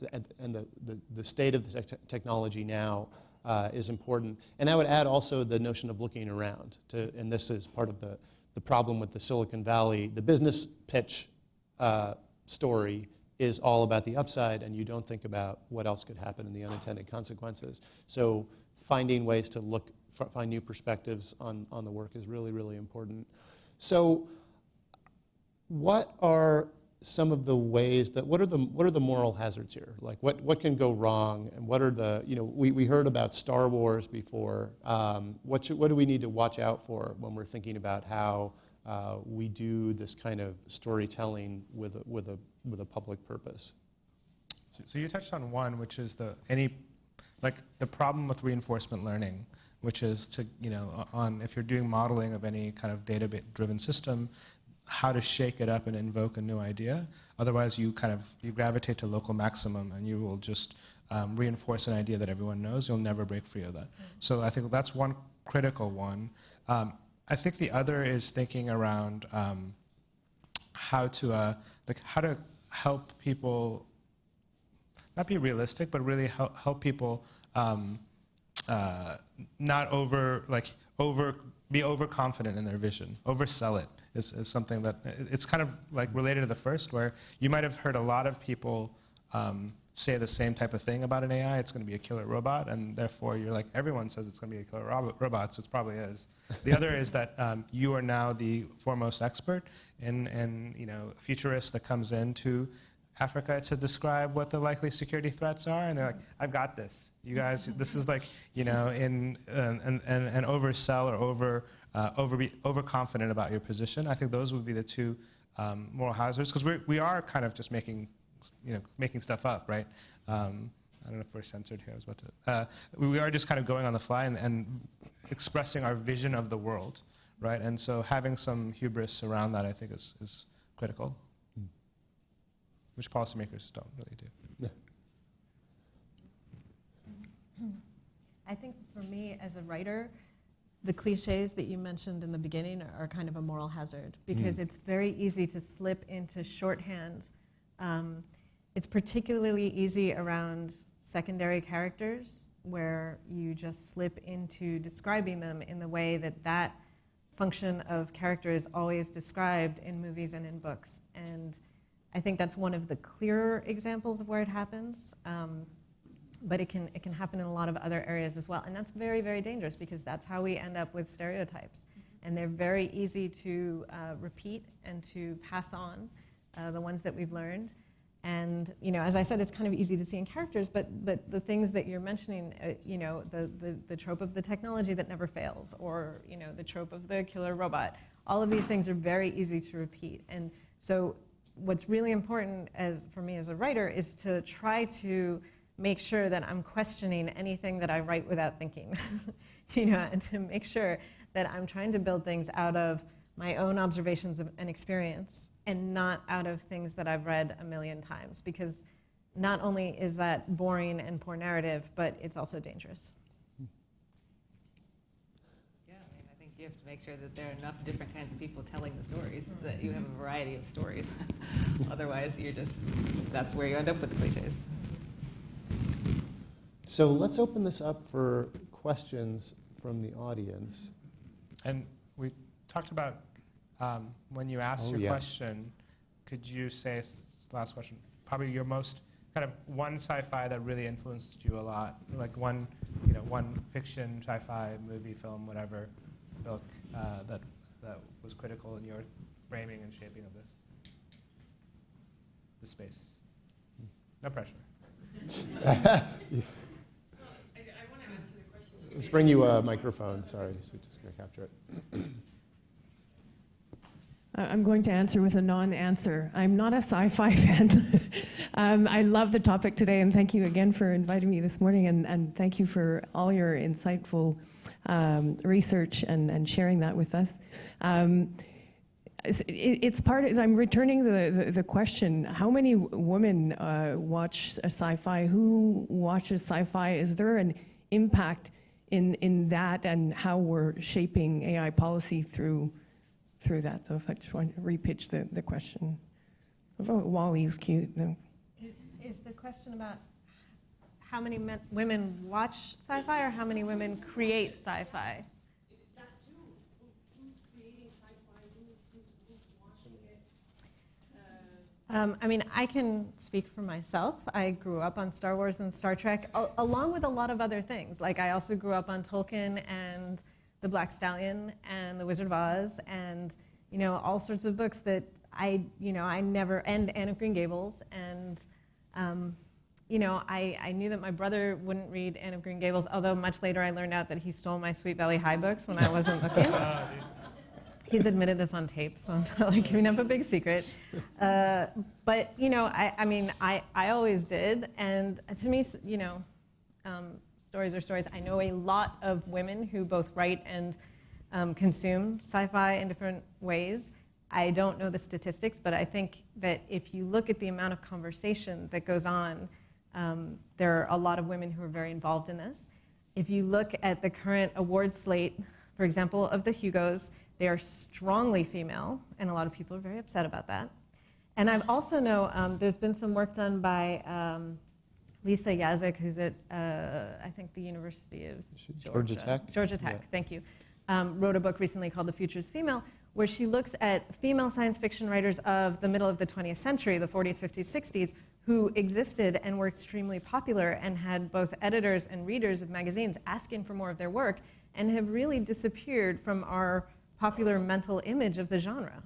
state of the technology now is important. And I would add also the notion of looking around, and this is part of the the problem with the Silicon Valley, the business pitch story is all about the upside, and you don't think about what else could happen in the unintended consequences. So finding ways to find new perspectives on the work is really, really important. So what are some of the ways that, what are the moral hazards here? Like what can go wrong, and what are the, we heard about Star Wars before. What do we need to watch out for when we're thinking about how we do this kind of storytelling with a public purpose? So you touched on one, which is the problem with reinforcement learning, which is to, if you're doing modeling of any kind of data-driven system, how to shake it up and invoke a new idea. Otherwise, you gravitate to local maximum, and you will just reinforce an idea that everyone knows. You'll never break free of that. So I think that's one critical one. I think the other is thinking around how to help people not be realistic, but really help people not be overconfident in their vision, oversell it. Is something that, it's kind of like related to the first, where you might have heard a lot of people say the same type of thing about an AI. It's going to be a killer robot, and therefore you're like, everyone says it's going to be a killer robot, so it probably is. The other is that you are now the foremost expert in a futurist that comes into Africa to describe what the likely security threats are, and they're like, I've got this. You guys, this is like, an oversell or overconfident about your position. I think those would be the two moral hazards, because we are kind of just making stuff up, right? I don't know if we're censored here. We are just kind of going on the fly and expressing our vision of the world, right? And so having some hubris around that, I think, is critical, which policymakers don't really do. I think for me as a writer, the cliches that you mentioned in the beginning are kind of a moral hazard, because it's very easy to slip into shorthand. It's particularly easy around secondary characters, where you just slip into describing them in the way that function of character is always described in movies and in books. And I think that's one of the clearer examples of where it happens. But it can happen in a lot of other areas as well. And that's very, very dangerous, because that's how we end up with stereotypes. And they're very easy to repeat and to pass on, the ones that we've learned. And as I said, it's kind of easy to see in characters, but the things that you're mentioning, the trope of the technology that never fails, or the trope of the killer robot, all of these things are very easy to repeat. And so what's really important for me as a writer is to try to make sure that I'm questioning anything that I write without thinking, and to make sure that I'm trying to build things out of my own observations and experience, and not out of things that I've read a million times, because not only is that boring and poor narrative, but it's also dangerous. Yeah, I think you have to make sure that there are enough different kinds of people telling the stories, that you have a variety of stories. Otherwise, that's where you end up with the cliches. So let's open this up for questions from the audience. And we talked about when you asked your question, could you say, last question, probably your most kind of one sci-fi that really influenced you a lot, like one fiction, sci-fi, movie, film, whatever, book that was critical in your framing and shaping of this space? No pressure. Let's bring you a microphone, sorry, so we're just going to capture it. I'm going to answer with a non-answer. I'm not a sci-fi fan. I love the topic today, and thank you again for inviting me this morning, and thank you for all your insightful research and sharing that with us. It's part of, I'm returning the question, how many women watch sci-fi? Who watches sci-fi? Is there an impact in that, and how we're shaping AI policy through that? So if I just want to repitch the question. Wally's cute. No. Is the question about how many women watch sci-fi, or how many women create sci-fi? That too. Who's creating sci-fi? I mean, I can speak for myself. I grew up on Star Wars and Star Trek, along with a lot of other things. Like, I also grew up on Tolkien and The Black Stallion and The Wizard of Oz and, you know, all sorts of books that I never, and Anne of Green Gables. And, you know, I knew that my brother wouldn't read Anne of Green Gables, although much later I learned out that he stole my Sweet Valley High books when I wasn't looking. He's admitted this on tape, so I'm not like giving up a big secret. But, you know, I mean, I always did. And to me, you know, stories are stories. I know a lot of women who both write and consume sci-fi in different ways. I don't know the statistics, but I think that if you look at the amount of conversation that goes on, there are a lot of women who are very involved in this. If you look at the current award slate, for example, of the Hugos, they are strongly female, and a lot of people are very upset about that. And I also know there's been some work done by Lisa Yazek, who's at, I think, the University of Georgia Tech? Georgia Tech, Yeah. thank you. Wrote a book recently called The Future is Female, where she looks at female science fiction writers of the middle of the 20th century, the 40s, 50s, 60s, who existed and were extremely popular and had both editors and readers of magazines asking for more of their work, and have really disappeared from our popular mental image of the genre.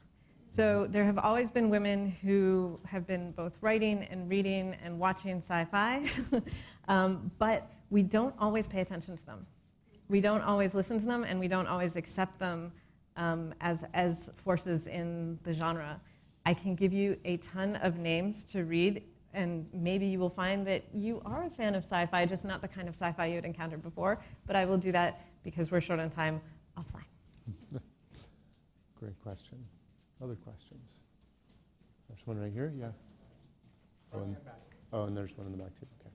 So there have always been women who have been both writing and reading and watching sci-fi, but we don't always pay attention to them. We don't always listen to them, and we don't always accept them as forces in the genre. I can give you a ton of names to read, and maybe you will find that you are a fan of sci-fi, just not the kind of sci-fi you had encountered before, but I will do that because we're short on time offline. Great question. Other questions? There's one right here, yeah. Oh, and there's one in the back too, okay.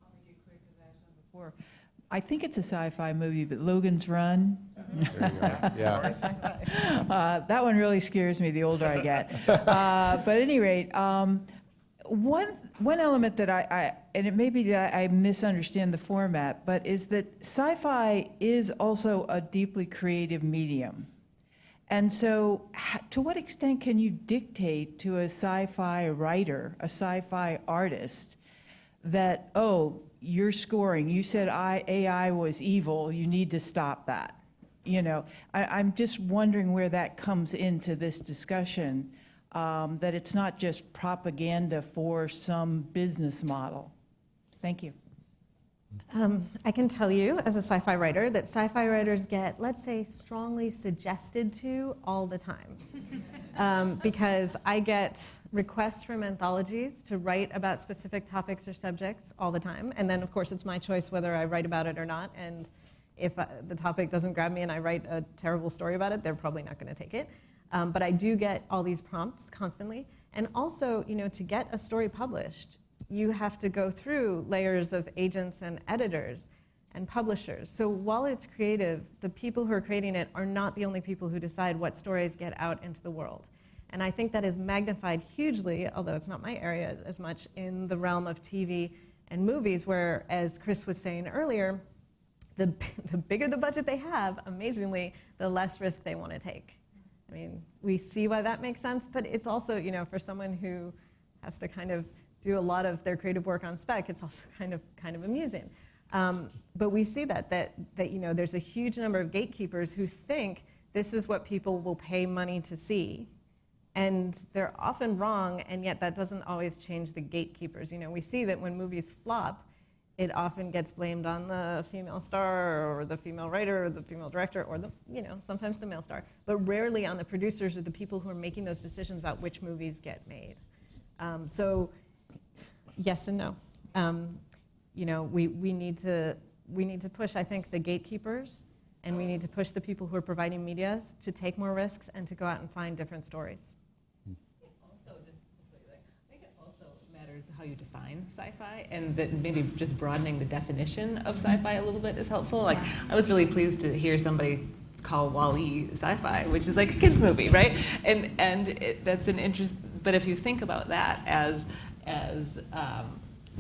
I'll make it quick because I asked one before. I think it's a sci-fi movie, but Logan's Run. There you go. Yeah. That one really scares me the older I get. But at any rate, one element that and it may be that I misunderstand the format, but is that sci-fi is also a deeply creative medium. And so to what extent can you dictate to a sci-fi writer, a sci-fi artist, that, oh, you're scoring, you said AI was evil, you need to stop that? You know, I'm just wondering where that comes into this discussion, that it's not just propaganda for some business model. Thank you. I can tell you, as a sci-fi writer, that sci-fi writers get, let's say, strongly suggested to all the time. Because I get requests from anthologies to write about specific topics or subjects all the time. And then, of course, it's my choice whether I write about it or not. And if the topic doesn't grab me and I write a terrible story about it, they're probably not going to take it. But I do get all these prompts constantly. And also, you know, to get a story published, you have to go through layers of agents and editors and publishers. So while it's creative, the people who are creating it are not the only people who decide what stories get out into the world. And I think that is magnified hugely, although it's not my area as much, in the realm of TV and movies, where, as Chris was saying earlier, the bigger the budget they have, amazingly, the less risk they want to take. I mean, we see why that makes sense, but it's also, you know, for someone who has to kind of do a lot of their creative work on spec, it's also kind of amusing. But we see that you know, there's a huge number of gatekeepers who think this is what people will pay money to see. And they're often wrong, and yet that doesn't always change the gatekeepers. You know, we see that when movies flop, it often gets blamed on the female star or the female writer or the female director or the, you know, sometimes the male star, but rarely on the producers or the people who are making those decisions about which movies get made. So yes and no. You know, we need to push, I think, the gatekeepers, and we need to push the people who are providing media to take more risks and to go out and find different stories. I think it also matters how you define sci-fi, and that maybe just broadening the definition of sci-fi a little bit is helpful. Like, I was really pleased to hear somebody call Wall-E sci-fi, which is like a kid's movie, right? And that's an interest. But if you think about that as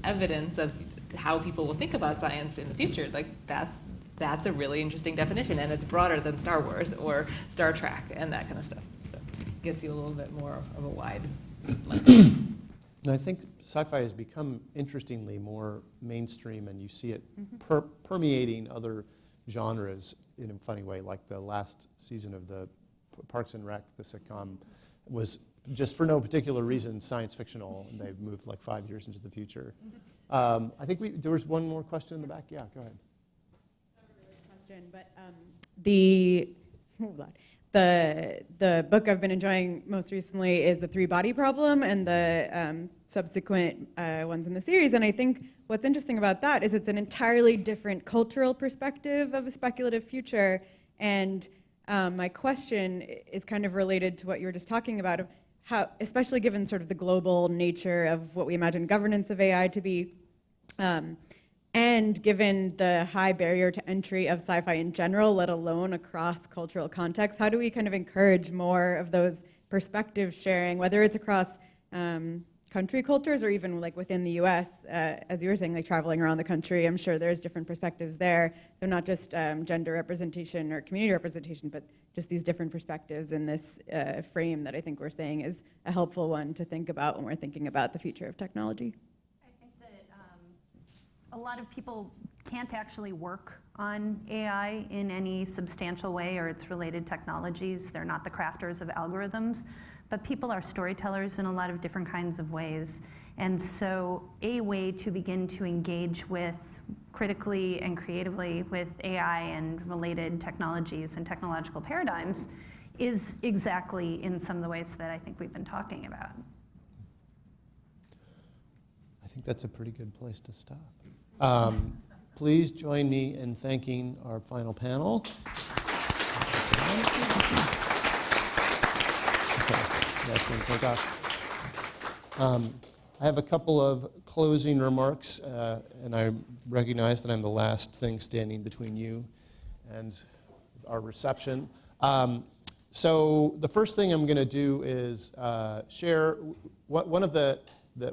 evidence of how people will think about science in the future, like that's a really interesting definition, and it's broader than Star Wars or Star Trek and that kind of stuff. So. gets you a little bit more of a wide. And I think sci-fi has become, interestingly, more mainstream, and you see it permeating other genres in a funny way, like the last season of the Parks and Rec, the sitcom, was just for no particular reason science fictional, and they've moved like 5 years into the future. I think there was one more question in the back. Yeah, go ahead. Question, but the book I've been enjoying most recently is The Three-Body Problem and the subsequent ones in the series. And I think what's interesting about that is it's an entirely different cultural perspective of a speculative future. And my question is kind of related to what you were just talking about, of how, especially given sort of the global nature of what we imagine governance of AI to be, and given the high barrier to entry of sci-fi in general, let alone across cultural contexts, how do we kind of encourage more of those perspective sharing, whether it's across country cultures or even like within the US, as you were saying, like traveling around the country, I'm sure there's different perspectives there. So not just gender representation or community representation, but just these different perspectives in this frame that I think we're saying is a helpful one to think about when we're thinking about the future of technology. A lot of people can't actually work on AI in any substantial way or its related technologies. They're not the crafters of algorithms, but people are storytellers in a lot of different kinds of ways. And so a way to begin to engage with critically and creatively with AI and related technologies and technological paradigms is exactly in some of the ways that I think we've been talking about. I think that's a pretty good place to stop. Please join me in thanking our final panel. Okay, that's going to take off. I have a couple of closing remarks, and I recognize that I'm the last thing standing between you and our reception. So the first thing I'm going to do is share one of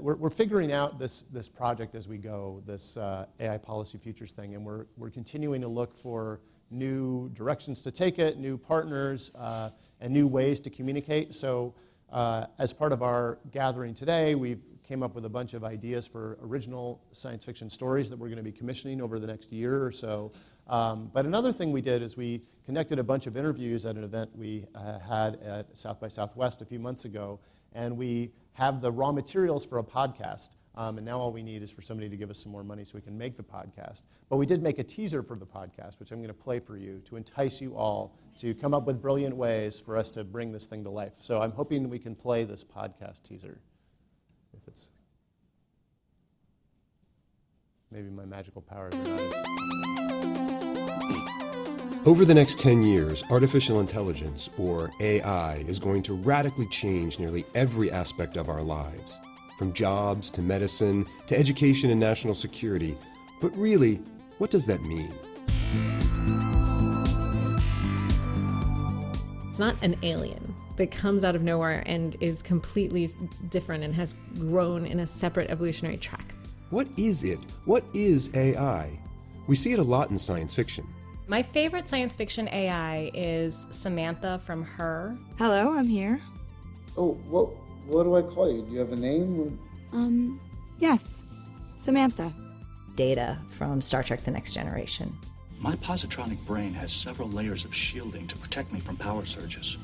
we're figuring out this project as we go, this AI policy futures thing, and we're continuing to look for new directions to take it, new partners, and new ways to communicate. So as part of our gathering today, we've came up with a bunch of ideas for original science fiction stories that we're going to be commissioning over the next year or so. But another thing we did is we conducted a bunch of interviews at an event we had at South by Southwest a few months ago, and we have the raw materials for a podcast, and now all we need is for somebody to give us some more money so we can make the podcast. But we did make a teaser for the podcast, which I'm going to play for you to entice you all to come up with brilliant ways for us to bring this thing to life. So I'm hoping we can play this podcast teaser. If it's maybe my magical powers are not as... Over the next 10 years, artificial intelligence, or AI, is going to radically change nearly every aspect of our lives, from jobs to medicine to education and national security. But really, what does that mean? It's not an alien that comes out of nowhere and is completely different and has grown in a separate evolutionary track. What is it? What is AI? We see it a lot in science fiction. My favorite science fiction AI is Samantha from Her. Hello, I'm here. Oh, what do I call you? Do you have a name? Yes, Samantha. Data from Star Trek The Next Generation. My positronic brain has several layers of shielding to protect me from power surges.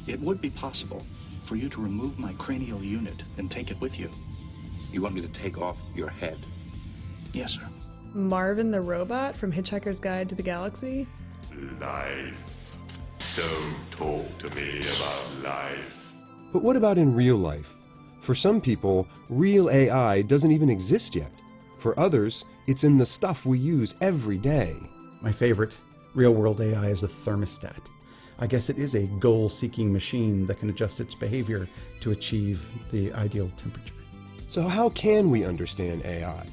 It would be possible for you to remove my cranial unit and take it with you. You want me to take off your head? Yes, sir. Marvin the robot from Hitchhiker's Guide to the Galaxy. Life. Don't talk to me about life. But what about in real life? For some people, real AI doesn't even exist yet. For others, it's in the stuff we use every day. My favorite real-world AI is a thermostat. I guess it is a goal-seeking machine that can adjust its behavior to achieve the ideal temperature. So how can we understand AI?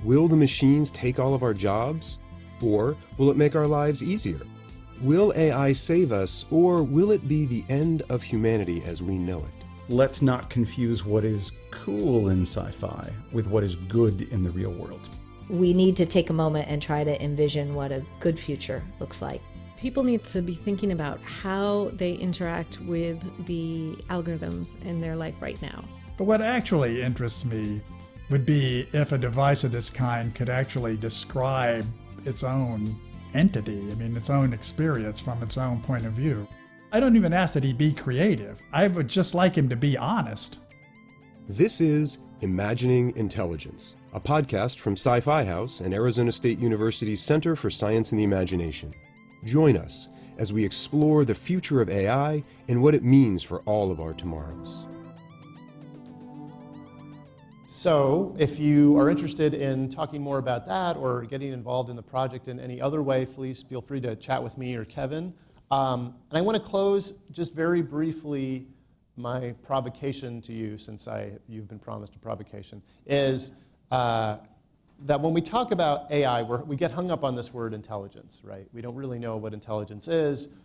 Will the machines take all of our jobs? Or will it make our lives easier? Will AI save us, or will it be the end of humanity as we know it? Let's not confuse what is cool in sci-fi with what is good in the real world. We need to take a moment and try to envision what a good future looks like. people need to be thinking about how they interact with the algorithms in their life right now. But what actually interests me would be if a device of this kind could actually describe its own entity, its own experience from its own point of view. I don't even ask that he be creative. I would just like him to be honest. This is Imagining Intelligence, a podcast from Sci-Fi House and Arizona State University's Center for Science and the Imagination. Join us as we explore the future of AI and what it means for all of our tomorrows. So if you are interested in talking more about that or getting involved in the project in any other way, please feel free to chat with me or Kevin. And I want to close just very briefly my provocation to you, since you've been promised a provocation, is that when we talk about AI, we get hung up on this word intelligence, right? We don't really know what intelligence is.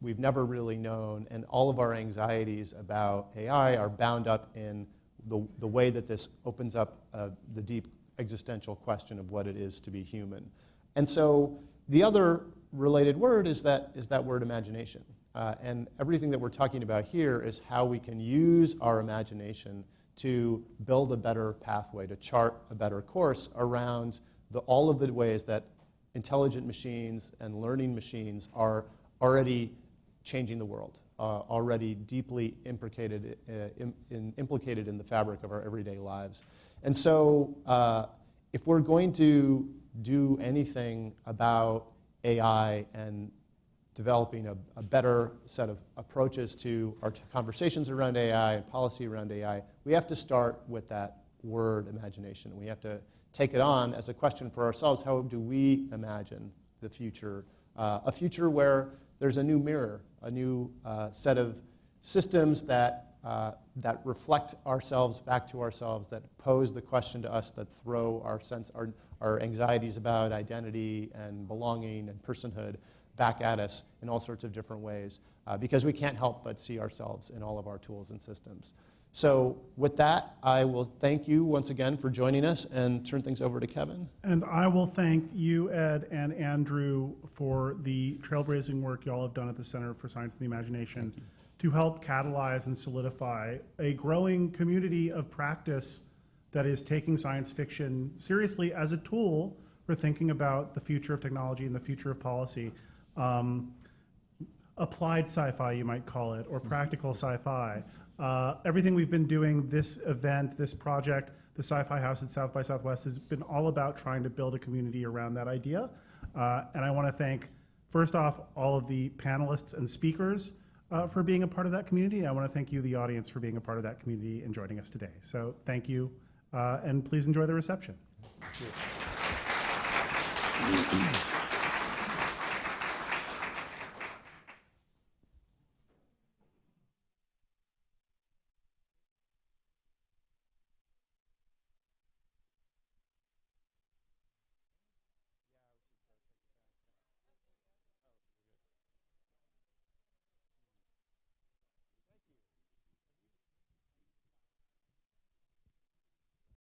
We've never really known, and all of our anxieties about AI are bound up in the way that this opens up the deep existential question of what it is to be human. And so the other related word is that word imagination. And everything that we're talking about here is how we can use our imagination to build a better pathway, to chart a better course around all of the ways that intelligent machines and learning machines are already changing the world, already deeply implicated in the fabric of our everyday lives. And so if we're going to do anything about AI and developing a better set of approaches to our conversations around AI and policy around AI, we have to start with that word imagination. We have to take it on as a question for ourselves. How do we imagine the future? A future where there's a new mirror, a new set of systems that reflect ourselves back to ourselves, that pose the question to us, that throw our anxieties about identity and belonging and personhood back at us in all sorts of different ways, because we can't help but see ourselves in all of our tools and systems. So with that, I will thank you once again for joining us and turn things over to Kevin. And I will thank you, Ed, and Andrew for the trailblazing work you all have done at the Center for Science and the Imagination to help catalyze and solidify a growing community of practice that is taking science fiction seriously as a tool for thinking about the future of technology and the future of policy. Applied sci-fi, you might call it, or practical sci-fi. Everything we've been doing, this event, this project, the Sci-Fi House at South by Southwest, has been all about trying to build a community around that idea. And I want to thank, first off, all of the panelists and speakers for being a part of that community. I want to thank you, the audience, for being a part of that community and joining us today. So thank you, and please enjoy the reception. Thank you.